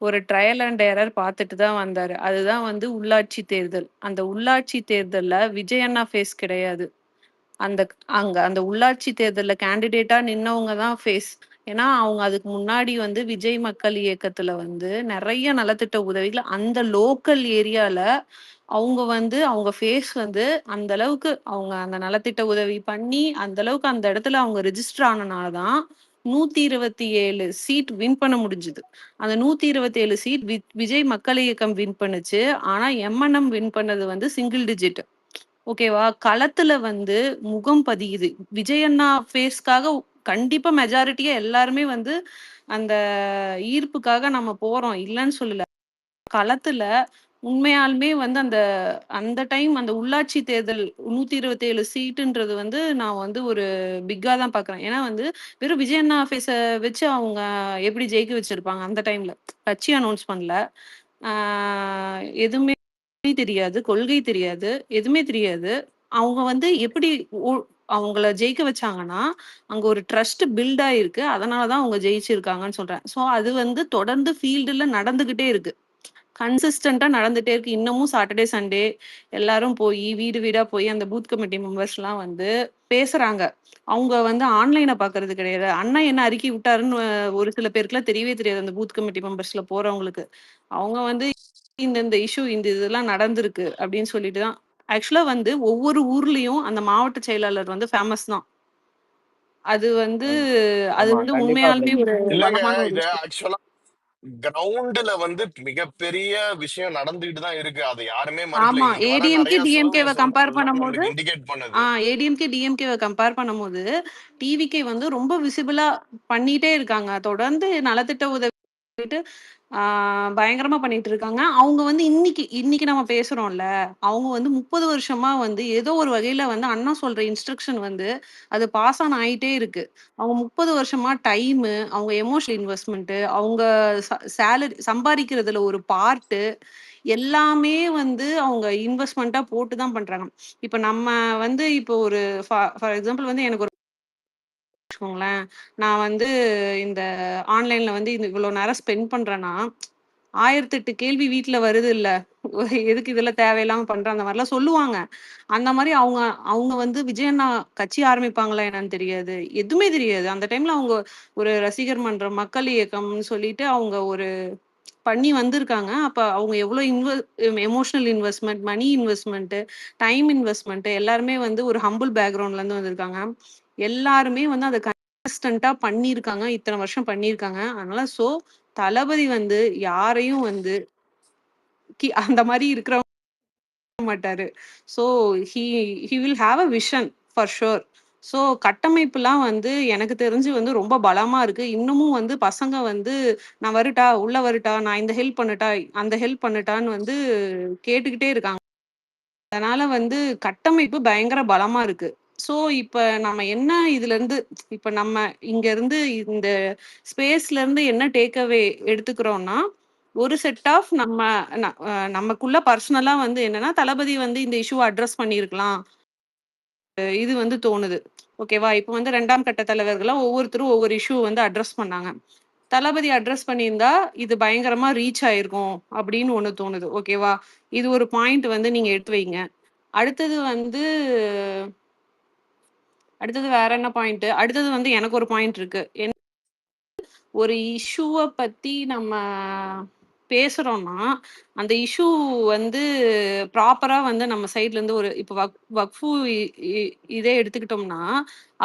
ஒரு ட்ரையல் அண்ட் எரர் பார்த்துட்டு தான் வந்தாரு. அதுதான் வந்து உள்ளாட்சி தேர்தல். அந்த உள்ளாட்சி தேர்தல்ல விஜய் அண்ணா ஃபேஸ் கிடையாது. அந்த உள்ளாட்சி தேர்தல்ல கேண்டிடேட்டா நின்னவங்க தான் ஃபேஸ். ஏன்னா அவங்க அதுக்கு முன்னாடி வந்து விஜய் மக்கள் இயக்கத்துல வந்து நிறைய நலத்திட்ட உதவிகள் அந்த லோக்கல் ஏரியால அவங்க ஃபேஸ் வந்து அந்த அளவுக்கு அவங்க அந்த நலத்திட்ட உதவி பண்ணி அந்த அளவுக்கு அந்த இடத்துல அவங்க ரெஜிஸ்டர் ஆனனாலதான் 127 சீட் வின் பண்ண முடிஞ்சுது. அந்த 127 சீட் விஜய் மக்கள் இயக்கம் வின் பண்ணுச்சு. ஆனா MNM வின் பண்ணது வந்து சிங்கிள் டிஜிட். ஓகேவா? களத்துல வந்து முகம் பதியுது. விஜய் அண்ணா ஃபேஸ்க்காக கண்டிப்பா மெஜாரிட்டியா எல்லாருமே வந்து அந்த ஈர்ப்புக்காக நம்ம போறோம், இல்லைன்னு சொல்லல. களத்துல உண்மையாலுமே வந்து அந்த டைம் அந்த உள்ளாட்சி தேர்தல் 127 சீட்டுன்றது வந்து நான் வந்து ஒரு பிக்கா தான் பாக்குறேன். ஏன்னா வந்து வெறும் விஜய் அண்ணா ஃபேஸ வச்சு அவங்க எப்படி ஜெயிக்க வச்சிருப்பாங்க அந்த டைம்ல. கட்சி அனௌன்ஸ் பண்ணல, எதுவுமே தெரியாது, கொள்கை தெரியாது, எதுவுமே தெரியாது. அவங்க வந்து எப்படி அவங்கள ஜெயிக்க வச்சாங்கன்னா அங்க ஒரு ட்ரஸ்ட் பில்ட் ஆயிருக்கு, அதனாலதான் அவங்க ஜெயிச்சிருக்காங்கன்னு சொல்றேன். சோ அது வந்து தொடர்ந்து ஃபீல்டுல நடந்துகிட்டே இருக்கு, கன்சிஸ்டண்டா நடந்துட்டே இருக்கு. இன்னமும் சாட்டர்டே சண்டே எல்லாரும் போய் வீடு வீடா போய் அந்த பூத் கமிட்டி மெம்பர்ஸ் எல்லாம் வந்து பேசுறாங்க. அவங்க வந்து ஆன்லைனை பாக்குறது கிடையாது. அண்ணா என்ன அறிக்கை விட்டாருன்னு ஒரு சில பேருக்குலாம் தெரியவே தெரியாது, அந்த பூத் கமிட்டி மெம்பர்ஸ்ல போறவங்களுக்கு. அவங்க வந்து இந்த இஷ்யூ இந்த இதெல்லாம் நடந்திருக்கு அப்படின்னு சொல்லிட்டு தான். ஆக்சுவலா வந்து ஒவ்வொரு ஊர்லயும் அந்த மாவட்ட செயலாளர் வந்து ஃபேமஸ் தான். அது வந்து உண்மையாலுமே ஒரு பலமான ஒரு இது விஷயம். ஆக்சுவலா கிரவுண்ட்ல வந்து மிகப்பெரிய விஷயம் நடந்துகிட்டு தான் இருக்கு. அது யாருமே ஆமா, மறுக்கல. ஏடிஎம்கே டிஎம்கேவை கம்பேர் பண்ணும்போது இண்டிகேட் பண்ணுது. ஏடிஎம்கே டிஎம்கேவை கம்பேர் பண்ணும்போது டிவிகே வந்து ரொம்ப விசிபிளா பண்ணிட்டே இருக்காங்க. தொடர்ந்து நலத்திட்ட உதவி பயங்கரமா பண்ணிட்டு இருக்காங்க. அவங்க வந்து இன்னைக்கு நம்ம பேசுறோம்ல, அவங்க வந்து 30 வருஷமா வந்து ஏதோ ஒரு வகையில வந்து அண்ணா சொல்ற இன்ஸ்ட்ரக்ஷன் வந்து அது பாஸ் ஆன் ஆயிட்டே இருக்கு. அவங்க 30 வருஷமா டைம், அவங்க எமோஷனல் இன்வெஸ்ட்மெண்ட், அவங்க சேலரி சம்பாதிக்கிறதுல ஒரு பார்ட் எல்லாமே வந்து அவங்க இன்வெஸ்ட்மெண்ட்டா போட்டு தான் பண்றாங்க. இப்ப நம்ம வந்து இப்போ ஒரு ஃபார் எக்ஸாம்பிள் வந்து எனக்கு ஒரு வச்சுக்கோங்களேன், நான் வந்து இந்த ஆன்லைன்ல வந்து இவ்வளவு நேரம் ஸ்பெண்ட் பண்றேன்னா 1008 கேள்வி வீட்டுல வருது இல்ல, எதுக்கு இதெல்லாம் தேவையில்லாம பண்ற அந்த மாதிரிலாம் சொல்லுவாங்க. அந்த மாதிரி அவங்க வந்து விஜய் அண்ணா கட்சி ஆரம்பிப்பாங்களா என்னன்னு தெரியாது, எதுவுமே தெரியாது. அந்த டைம்ல அவங்க ஒரு ரசிகர் மன்றம், மக்கள் இயக்கம்னு சொல்லிட்டு அவங்க ஒரு பண்ணி வந்திருக்காங்க. அப்ப அவங்க எவ்வளவு emotional investment, money investment, time investment எல்லாருமே வந்து ஒரு ஹம்பிள் பேக்ரவுண்ட்ல இருந்து வந்திருக்காங்க. எல்லாருமே வந்து அதை கன்சிஸ்டன்டா பண்ணியிருக்காங்க, இத்தனை வருஷம் பண்ணியிருக்காங்க. அதனால சோ தளபதி வந்து யாரையும் வந்து அந்த மாதிரி இருக்கிற மாட்டாரு. So he will have a vision for sure. So கட்டமைப்புலாம் வந்து எனக்கு தெரிஞ்சு வந்து ரொம்ப பலமா இருக்கு. இன்னமும் வந்து பசங்க வந்து நான் வரட்டா, உள்ள வரட்டா, நான் இந்த ஹெல்ப் பண்ணட்டா, அந்த ஹெல்ப் பண்ணட்டான்னு வந்து கேட்டுக்கிட்டே இருக்காங்க. அதனால வந்து கட்டமைப்பு பயங்கர பலமா இருக்கு. சோ இப்ப நம்ம என்ன இதுல இருந்து இப்ப நம்ம இங்க இருந்து இந்த ஸ்பேஸ்ல இருந்து என்ன டேக் அவே எடுத்துக்கிறோம்னா, ஒரு செட் ஆஃப் நமக்குள்ள பர்சனலா வந்து என்னன்னா தளபதி வந்து இந்த இஷ்யூ அட்ரஸ் பண்ணியிருக்கலாம், இது வந்து தோணுது. ஓகேவா? இப்ப வந்து 2ஆம் கட்ட தலைவர்களா ஒவ்வொருத்தரும் ஒவ்வொரு இஷ்யூ வந்து அட்ரஸ் பண்ணாங்க. தளபதி அட்ரஸ் பண்ணியிருந்தா இது பயங்கரமா ரீச் ஆயிருக்கும் அப்படின்னு ஒண்ணு தோணுது. ஓகேவா? இது ஒரு பாயிண்ட் வந்து நீங்க எடுத்து வைங்க. அடுத்தது வந்து அடுத்தது வேற என்ன பாயிண்ட்? அடுத்தது வந்து எனக்கு ஒரு பாயிண்ட் இருக்கு. ஒரு இஷ்யூவ பத்தி நம்ம பேசுறோம்னா, அந்த இஷ்யூ வந்து ப்ராப்பரா வந்து நம்ம சைட்ல இருந்து ஒரு இப்ப வக்ஃபு இ இ இதே எடுத்துக்கிட்டோம்னா,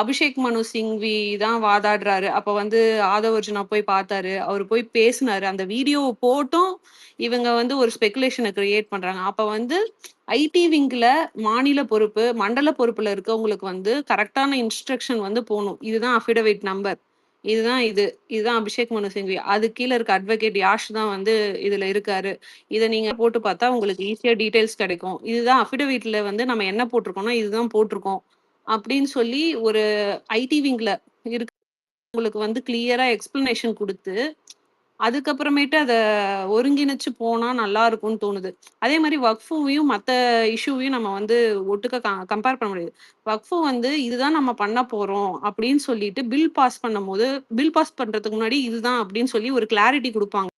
அபிஷேக் மனு சிங்வி தான் வாதாடுறாரு. அப்ப வந்து ஆதவ் அர்ஜுனா போய் பார்த்தாரு. அவரு போய் பேசினாரு. அந்த வீடியோவ போட்டும் இவங்க வந்து ஒரு ஸ்பெகுலேஷன கிரியேட் பண்றாங்க. அப்ப வந்து ஐடி விங்ல மாநில பொறுப்பு, மண்டல பொறுப்புல இருக்கவங்களுக்கு வந்து கரெக்ட்டான இன்ஸ்ட்ரக்ஷன் வந்து போணும். இதுதான் அஃபிடவிட் நம்பர். இதுதான் இது. இதுதான் அபிஷேக் மனு சிங்வி. அதுக்கு கீழ இருக்க அட்வொகேட் யாஷ் தான் வந்து இதுல இருக்காரு. இத நீங்க போட்டு பார்த்தா உங்களுக்கு ஈஸியா டீட்டெயில்ஸ் கிடைக்கும். இதுதான் அஃபிடவிட்ல வந்து நம்ம என்ன போட்டிருக்கோம்னா, இதுதான் போட்டிருக்கோம். அப்படின்னு சொல்லி ஒரு ஐடி விங்ல இருக்கவங்களுக்கு வந்து கிளியரா எக்ஸ்பிளனேஷன் குடுத்து, அதுக்கப்புறமேட்டு அத ஒருங்கிணைச்சு போனா நல்லா இருக்கும்னு தோணுது. அதே மாரி வக்ஃபுவையும் மத்த இஷ்யூவையும் நம்ம வந்து ஒட்டுக்கா கம்பேர் பண்ண முடியாது. வக்ஃபு வந்து இதுதான் நம்ம பண்ண போறோம் அப்படின்னு சொல்லிட்டு பில் பாஸ் பண்ணும்போது, பில் பாஸ் பண்றதுக்கு முன்னாடி இதுதான் அப்படின்னு சொல்லி ஒரு கிளாரிட்டி குடுப்பாங்க.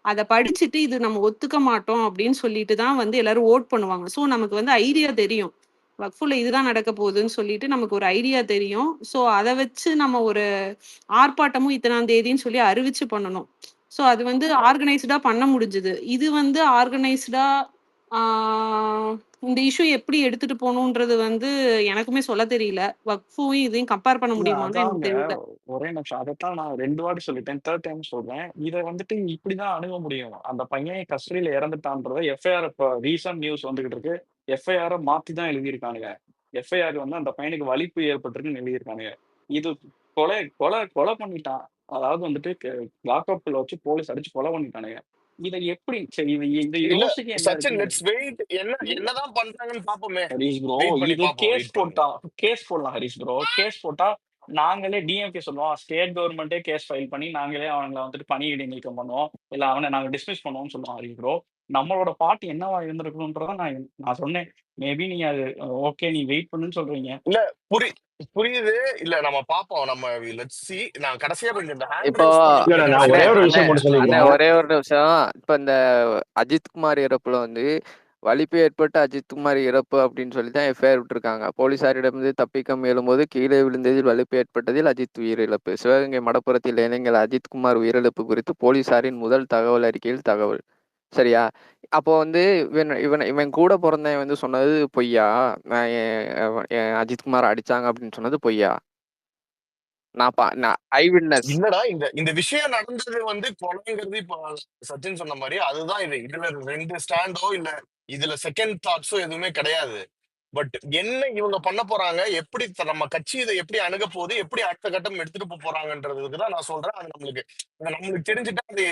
அத படிச்சுட்டு இது நம்ம ஒத்துக்க மாட்டோம் அப்படின்னு சொல்லிட்டு தான் வந்து எல்லாரும் வோட் பண்ணுவாங்க. ஸோ நமக்கு வந்து ஐடியா தெரியும். வக்ஃபுல இதுதான் நடக்க போகுதுன்னு சொல்லிட்டு நமக்கு ஒரு ஐடியா தெரியும். ஸோ அத வச்சு நம்ம ஒரு ஆர்ப்பாட்டமும் இத்தனாம் தேதின்னு சொல்லி அறிவிச்சு பண்ணணும். ஸோ அது வந்து ஆர்கனைஸ்டா பண்ண முடிஞ்சது. இது வந்து ஆர்கனைஸ்டா ஆ இந்த இஷ்யூ எப்படி எடுத்துட்டு போணுன்றது வந்து எனக்குமே சொல்ல தெரியல. வக்ஃபும் இதையும் கம்பேர் பண்ண இல்ல முடியுமான்னு எனக்கு அதாங்க. தெரியல. ஒரே நிமிஷம். அதத்தான் நான் 2 வாட்டி சொல்லிட்டேன். 3 டைம் சொல்றேன். இத வந்துட்டு இப்படிதான் அணுக முடியும். அந்த பையன் கஸ்டடியில இறந்துட்டான்றத எஃப்ஐஆர் இப்ப ரீசன்ட் நியூஸ் வந்துகிட்டு இருக்கு. எஃப்ஐஆர மாத்தி தான் எழுதியிருக்கானுங்க. எஃப்ஐஆர் வந்து அந்த பையனுக்கு வலிப்பு ஏற்பட்டிருக்குன்னு எழுதியிருக்கானுங்க. இது கொலை கொலை கொலை பண்ணிட்டான். அதாவது வந்துட்டு லாக்அப்ல வச்சு போலீஸ் அடிச்சு கொலை பண்ணிட்டானுங்க. இத எப்படி சரி இத இல்ல யோசிக்க என்ன சச்சின், இருக்குன்னு லெட்ஸ் வெயிட். என்னதான் பண்றாங்கன்னு பாப்போமே. ஹரிஷ் ப்ரோ, வெயிட் பண்ணி இது பாப்போம். கேஸ் வெயிட் பண்ணுங்க. போட்டா கேஸ் போடலாம் ஹரிஷ் ப்ரோ. கேஸ் போட்டா நாங்களே டிஎம்கே சொல்லுவோம். ஸ்டேட் கவர்மெண்ட்டே கேஸ் ஃபைல் பண்ணி நாங்களே அவங்கள வந்துட்டு பணியிடை நீக்கம் பண்ணுவோம். இல்ல அவனை நாங்க டிஸ்மிஸ் பண்ணுவோம்னு சொல்லுவோம் ஹரிஷ் ப்ரோ. நம்மளோட பார்ட் என்னவா இருந்திருக்கணும்ன்றத நான் சொன்னேன். மேபி நீங்க அது ஓகே நீ வெயிட் பண்ணுன்னு சொல்றீங்க. இல்ல புரியுது. இல்ல நம்ம பாப்போம். நம்ம லெட்ஸ் see. நான் கடைசியா கொஞ்சம் இந்த ஹேண்ட் இப்போ ரைஸ் பண்ணி இல்ல நான் அண்ணே ஒரே ஒரு அண்ணே விஷயம் மட்டும் அண்ணே சொல்லிக்கிறேன். ஒரே ஒரு நிமிஷம். இப்ப இந்த அஜித்குமார் இறப்புல வந்து வலிப்பு ஏற்பட்டு அஜித்குமார் இறப்பு அப்படின்னு சொல்லி தான் எஃப்ஐஆர் விட்டுருக்காங்க. போலீசாரிடமிருந்து தப்பிக்க முயலும்போது கீழே விழுந்ததில் வலிப்பு ஏற்பட்டதில் அஜித் உயிரிழப்பு. சிவகங்கை மடப்புறத்தில் இளைஞர் அஜித்குமார் உயிரிழப்பு குறித்து போலீசாரின் முதல் தகவல் அறிக்கையில் தகவல். சரியா? அப்போ வந்து இவன் கூட பிறந்தவன் வந்து சொன்னது பொய்யா? நான் என் அஜித்குமார் அடிச்சாங்க அப்படின்னு சொன்னது பொய்யா? நான் ஐ விட்னஸ். இல்லடா, இந்த விஷயம் நடந்தது வந்து கொலைங்கிறது இப்ப சச்சின் சொன்ன மாதிரி அதுதான். இதுல 2 ஸ்டாண்டோ இல்ல இதுல செகண்ட் தாட்ஸோ எதுவுமே கிடையாது. பட் என்ன இவங்க பண்ண போறாங்க, எப்படி நம்ம கட்சி இதை எப்படி அணுக போகுது, எப்படி அடுத்த கட்டம் எடுத்துட்டு போறாங்கன்றதுக்கு தான் நான் சொல்றேன். அது நம்மளுக்கு தெரிஞ்சுட்டா அது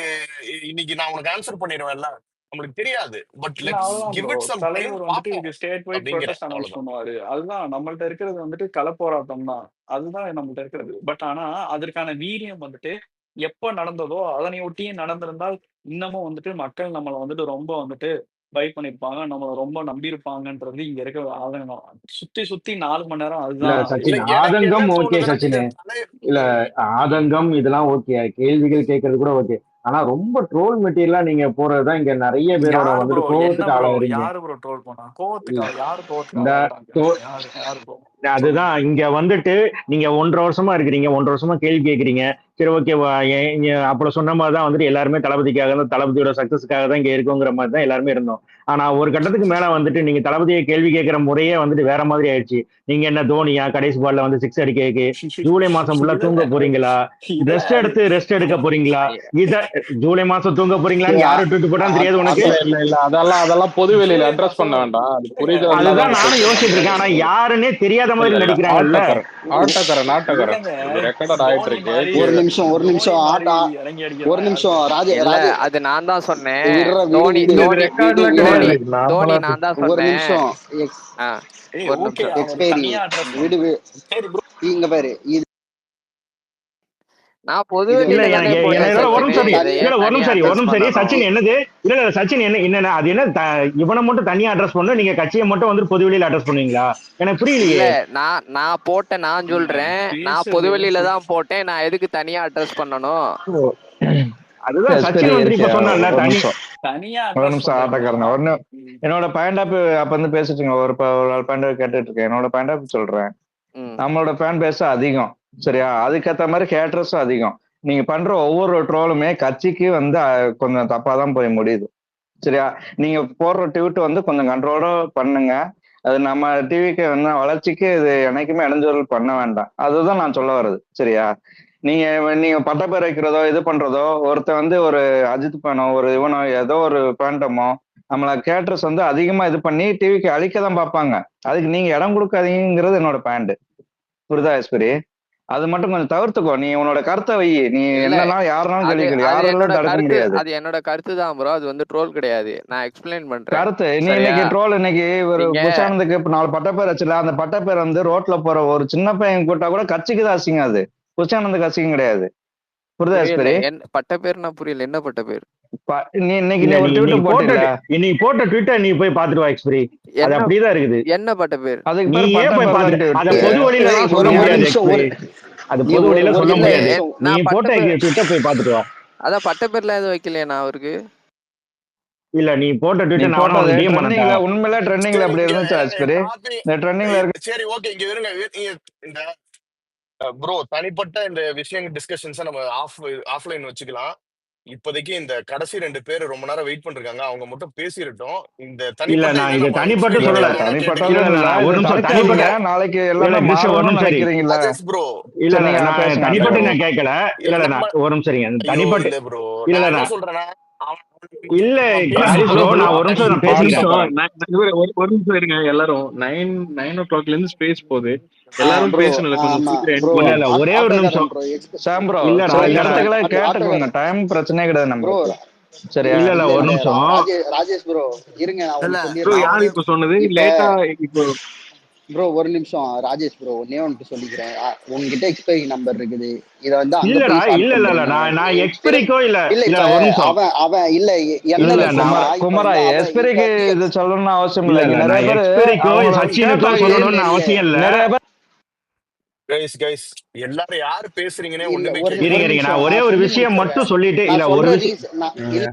இன்னைக்கு நான் உனக்கு ஆன்சர் பண்ணிடுவேன்ல. நம்மளுக்கு தெரியாது. பட் இல்ல லெட்ஸ் அவ்வளவுதான் give bro. It some time, தலைவர் வந்துட்டு பாப்போம் இது ஸ்டேட் வைட் அப்படிங்கிறேன். ப்ரொடெஸ்ட் அனௌன்ஸ் அவ்வளவுதான். பண்ணுவாரு. அதுதான் நம்மள்ட்ட இருக்கிறது வந்துட்டு களப்போராட்டம் தான். அதுதான் நம்மள்ட்ட இருக்கிறது. பட் ஆனா அதற்கான வீரியம் வந்துட்டு எப்ப நடந்ததோ அதனை ஒட்டியே நடந்திருந்தால் இன்னமும் வந்துட்டு மக்கள் நம்மளை வந்துட்டு ரொம்ப வந்துட்டு பை பண்ணிருப்பாங்க. நம்மளை ரொம்ப நம்பியிருப்பாங்கன்றது இங்க இருக்கிற ஆதங்கம். சுத்தி சுத்தி 4 மணி நேரம் இல்ல அதுதான் இல்ல சச்சின், இது. எனக்கு என்ன ஆதங்கம் ஓகே தோணுதுன்னா சச்சின். இது தலை. இல்ல ஆதங்கம் இதெல்லாம் ஓகே, கேள்விகள் கேட்கறது கூட ஓகே. ஆனா ரொம்ப ட்ரோல் மெட்டீரியலா நீங்க போறதுதான் இங்க நிறைய பேரோட யாரு ப்ரோ வந்துட்டு என்ன கோவத்துக்கு ப்ரோ ஆளாகிறீங்க. யாரு ப்ரோ ட்ரோல் பண்ணா? இல்ல கோவத்துக்கு யாரு கோவத்துக்கு இந்த ஆளாகுறாங்க? தோ- யாரு யாரு ப்ரோ அதுதான் சொல்லுங்க. இங்க வந்துட்டு நீங்க 1.5 வருஷமா இருக்கிறீங்க, 1.5 வருஷமா கேள்வி கேட்கறீங்க. சரி ஓகே, அப்புறம் சொன்ன மாதிரி தான் வந்துட்டு எல்லாருமே தளபதிக்காக தான், தளபதியோட சக்சஸ்க்காக தான் இங்க இருக்கோங்கிற மாதிரி தான் எல்லாருமே இருந்தோம். ஆனா ஒரு கட்டத்துக்கு மேல வந்துட்டு நீங்க தளபதியை கேள்வி கேட்கிற முறையே வந்துட்டு வேற மாதிரி ஆயிடுச்சு. நீங்க என்ன தோனியா கடைசி பால்ல வந்து 6 அடிக்க ஜூலை மாசம் ஃபுல்லா இதுல தூங்க போறீங்களா, இதுல ரெஸ்ட் எடுக்க போறீங்களா, இத ஜூலை மாசம் தூங்க போறீங்களான்னு யாரு ட்வீட் போட்டான்னு தெரியாது உனக்கு. இல்ல அதெல்லாம் பொது வெளியில ஜூலை அட்ரஸ் பண்ண மாசம் வேண்டாம். அது இல்லங்க. புரிதல் அதுதான் இல்லாதவங்க நானும் பேசுறது. யோசிச்சுட்டு இருக்கேன். ஆனா யாருன்னே தெரியாத மாதிரி இல்ல நடிக்கிறாங்கல்ல. ஆட்டக்காரன் இல்லங்க. இது ரெக்கார்டட் ஆயிட்டு தோனி இருக்கு. மாதிரி ஒரு நிமிஷம் தோனி மாதிரி ஆட்டா இறங்கி ஒரு அடிக்கிறதா நிமிஷம் யாரு? இல்ல ராஜ அது நான் தான் சொன்னேன். விடுற விடு தோனி விடு இது தோனி ரெக்கார்ட்ல விடு தோனி கிடையாது, தோனி நார்மலா நான் தான் ஒரு சொன்னேன். நிமிஷம் ஆ ஏய் ஒரு ஓகே நிமிஷம். அவர் எக்ஸ்பைரி தனியா அட்ரஸ் விடு பண்ணட்டும். சரி ப்ரோ. இங்க பாரு நான் பொது இது இல்ல வெளியில தானே எனக்கு இது போட்டேன் இல்ல ஒரு சச்சின். நிமிஷம் இதை இல்ல ஏன் ஒரு தனியா நிமிஷம் ஒரு அட்ரஸ் நிமிஷம் பண்ணணும்? சச்சின் என்னது, இல்ல சச்சின் என்னன்னா அது என்ன இவனை மட்டும் தனியா அட்ரஸ் பண்ணணும், நீங்க கட்சியை மட்டும் வந்து பொது வெளியில அட்ரஸ் பண்ணுவீங்களா? எனக்கு இல்ல புரியலையே. நான் போட்டேன். நான் நீங்க சொல்றேன், நான் பொது பேசுறது வெளியில தான் போட்டேன். நான் எதுக்கு தனியா அட்ரஸ் பண்ணணும்? ஓ, அதுதான் சரி சச்சின் வந்துட்டு இருக்கு. இப்ப சொன்னான்ல ஒரு தனி. நிமிஷம் தனியா ஒரு அட்ரஸ் நிமிஷம் ஆட்டக்காரன் பண்றதுனா என்னோட பாயிண்ட் ஆப் அப்ப வந்து பேசிட்டுங்க. ஒரு பாயிண்ட் கேட்டுட்டு இருக்கேன். என்னோட பாயிண்ட் ஆப் சொல்றேன். நம்மளோட ஃபேன் பேஸும் அதிகம். சரியா? அதுக்கேற்ற மாதிரி ஹேட்டர்ஸும் அதிகம். நீங்க பண்ற ஒவ்வொரு ட்ரோலுமே கட்சிக்கு வந்து கொஞ்சம் தப்பா தான் போய் முடியுது. சரியா? நீங்க போடுற ட்வீட் வந்து கொஞ்சம் கண்ட்ரோலோட பண்ணுங்க. அது நம்ம டிவிக்கு வந்து வளர்ச்சிக்கு இது என்னைக்குமே இடைஞ்சல் பண்ண வேண்டாம். அதுதான் நான் சொல்ல வர்றது. சரியா? நீங்க நீங்க பட்டப்பேர் வைக்கிறதோ இது பண்றதோ ஒருத்தன் வந்து ஒரு அஜித் பேனோ ஒரு இவனோ ஏதோ ஒரு பேண்டமோ நம்மள கேட்டர்ஸ் வந்து அதிகமா இது பண்ணி டிவிக்கு அழிக்க தான் பார்ப்பாங்க. அதுக்கு நீங்க இடம் கொடுக்காதீங்கிறது என்னோட பாயிண்ட். புரியுதா எஸ்பிரி? அது மட்டும் கொஞ்சம் தவிர்த்துக்கோ. நீ உன்னோட கருத்தை வை. நீ இல்ல என்னெல்லாம் யாருனாலும் அது கேள்வி அது யாராலும் என்னோட தடுக்க கருத்து முடியாது. அது என்னோட கருத்து தான் ப்ரோ. அது வந்து ட்ரோல் கிடையாது. நான் எக்ஸ்பிளைன் பண்றேன். கருத்து நீ சரியா? இன்னைக்கு ட்ரோல் இன்னைக்கு ஒரு நீங்க புஷானந்துக்கு இப்ப 4 பட்டப்பேர் வச்சுல அந்த பட்டப்பேர் வந்து ரோட்ல போற ஒரு சின்ன பையன் கூட்டா கூட கட்சிக்கு தான் அசிங்கம். அது புஷானந்துக்கு அசிங்கம் கிடையாது. புரியுதா புரியல. எஸ்பிரி? பட்ட பேர் நான் புரியல. என்ன பட்ட பேர்? நீ இன்னைக்கு இல்ல நீ ஒரு நீ ட்வீட் இன்னைக்கு போட்ட போட்டில இன்னைக்கு போட்ட ட்விட்டர் நீ போய் பாத்துட்டு வா எக்ஸ்பிரி. அது என்ன அப்படிதான் இருக்குது. என்ன பட்ட பேர்? அதுக்கு நீ பேர் ஏன் போய் பட்டப்பேர் தான் பாத்துட்டு அத ட்வீட். பொது வழியில ஏய், தான் ஒரு சொல்ல ஒரு முடியாது நிமிஷம் எக்ஸ்பிரி. அது நீ பொது ஒரு வழியில ஒரு சொல்ல இல்ல முடியாது. நிமிஷம் நீ நான் பட்ட போட்ட பேர் ட்விட்டர் போய் பாத்துட்டு வா. அதான் பட்ட பேர்ல எதுவும் வைக்கலையா நான் அவருக்கு? இல்ல நீ போட்ட நீ ட்விட்டர் நான் போட்டது உனக்கு டிஎம் பண்ணட்டா? ட்ரெண்டிங்ல உண்மையிலே ட்ரெண்டிங்ல சரி அப்படி இங்க இருந்துச்சா எஸ்பிரி? காப்பி இந்த ட்ரெண்டிங்ல இருக்க சரி ஓகே இங்க இருங்க இந்த ப்ரோ தனிப்பட்ட இந்த விஷயம் டிஸ்கஷன்ஸை நம்ம ஆஃப்லைன் வச்சுக்கலாம். இப்போதைக்கு இந்த கடைசி 2 பேர் ரொம்ப நேரம் வெயிட் பண்ணிருக்காங்க. அவங்க மட்டும் பேசிரட்டும். இந்த இல்ல தனிப்பட்ட நான் இதை இதை நம்ம தனிப்பட்டு எக்ஸ்பிளைன் இல்ல சொல்லல. இல்ல எவ்வளவு வேணா இல்ல கேட்டுக்கலாம். தனிப்பட்டதும் இல்ல இல்ல. நான் ஒரு இது நிமிஷம் தடுக்காதீங்க. தனிப்பட்ட நாளைக்கு இல்ல எல்லாமே இல்ல கிருஷ்ண ஒரு மாறணும்னு நிமிஷம் இரு. நினைக்கிறீங்கல்ல? ராஜேஷ் ப்ரோ இல்ல சரி இல்ல நீங்க நான் பேசுங்க இல்ல தனிப்பட்டு ப்ரோ பேசுங்க. நான் கேட்கல. இல்ல இல்ல நம்ம நான் ஒரு நிமிஷம் இருங்க. ஐயோ தனிப்பட்டு இல்ல ப்ரோ இல்ல நான் இல்ல என்ன நான் சொல்றேன்னா இல்ல அவன் ஹாரிஸ் ஹலோ ப்ரோ ஹலோ நான் ஒரு நிமிஷம் நான் ஒரு பேசிட்டு பேசிக்கிறேன். நிமிஷம் போறேன். ஒரு நிமிஷம் இருங்க எல்லாரும். 9 o'clockல இருந்து ஸ்பேஸ் போகுது. எல்லாரும் ப்ரோ பேசணும்ல, கொஞ்சம் ஆமா சீக்கிரம் எண்ட் ப்ரோ. இல்ல பண்ணுங்க. இல்ல ஒரே ஒரு நிமிஷம். ஆட்டோக்காரன் ப்ரோ சாம் ப்ரோ இல்லடா சில இல்லடா கருத்துக்களை கேட்டுக்கோங்க. ஆட்டோக்காரன் டைம் பிரச்சனையே கிடையாது ப்ரோ. நம்மளுக்கு. சரியா? இல்ல இல்ல இல்ல ஒரு இல்ல நிமிஷம். ராஜேஷ் ப்ரோ இருங்க, நான் இல்ல ஒன்னு ப்ரோ சொல்லிடுறேன். யார் இப்ப சொன்னது? இப்ப லேட்டா இப்போ ப்ரோ ஒரு நிமிஷம் ராஜேஷ் ப்ரோ, ஒன்னே ஒன்று சொல்லிக்கிறேன். உங்ககிட்ட எக்ஸ்பைரி நம்பர் இருக்குது, இதை வந்து அங்க இல்லடா போய் ஸ்டார்ட் இல்ல இல்ல இல்ல பண்றீங்க. நான் எக்ஸ்பிரிக்கோ இல்ல இல்ல இல்ல இப்ப ஒரு நிமிஷம். அவன் இல்ல என்ன இல்ல விஷயம்னா இப்ப குமரா வந்து அவன் எஸ்பிரிக்கு இது சொல்லணும்னு அவசியம் இல்ல இல்லை. இங்க இல்ல நிறைய நான் பேர் எக்ஸ்பிரிக்கோ அவங்கள சச்சினுக்கோ கேட்டாங்க. சொல்லணும்னு இல்ல அவசியம் இல்ல. நிறைய பேர் கைஸ் எல்லாரும் யாரு பேசுறீங்கன்னே இல்ல ஒண்ணுமே ஒரு இருங்க ஒரு கேட்கல. இருங்க நான் நிமிஷம் ஒரே நான் ஒரு சொல்லி விஷயம் முடிச்சிடுறேன். மட்டும் சொல்லிட்டு இல்ல நான் ஒரு சொல்ற விஷயம் இல்ல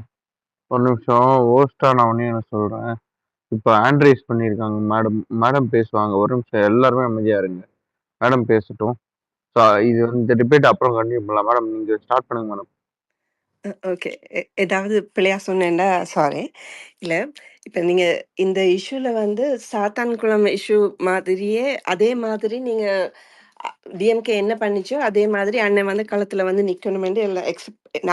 ஒரு நிமிஷம் ஓஸ்டா நான் ஒன்னே என்ன சொல்றேன். இப்போ ஹேண்ட் ரைஸ் பண்ணியிருக்காங்க மேடம். மேடம் பேசுவாங்க. ஒரு நிமிஷம் எல்லாருமே அமைதியா இருங்க. மேடம் பேசட்டும். ஸோ இது இந்த டிபேட் அப்புறம் கண்டினியூ பண்ணலாம். மேடம் நீங்க ஸ்டார்ட் பண்ணுங்க மேடம். ஓகே. ஏதாவது பிழையா சொன்னேன்டா சாரி. இல்ல, இப்ப நீங்க இந்த இஷ்யூல வந்து சாத்தான்குளம் இஷ்யூ மாதிரியே அதே மாதிரி நீங்க டிஎம்கே என்ன பண்ணுச்சோ அதே மாதிரி அண்ணன் வந்து களத்துல வந்து நிக்கணும்னு எல்லாம்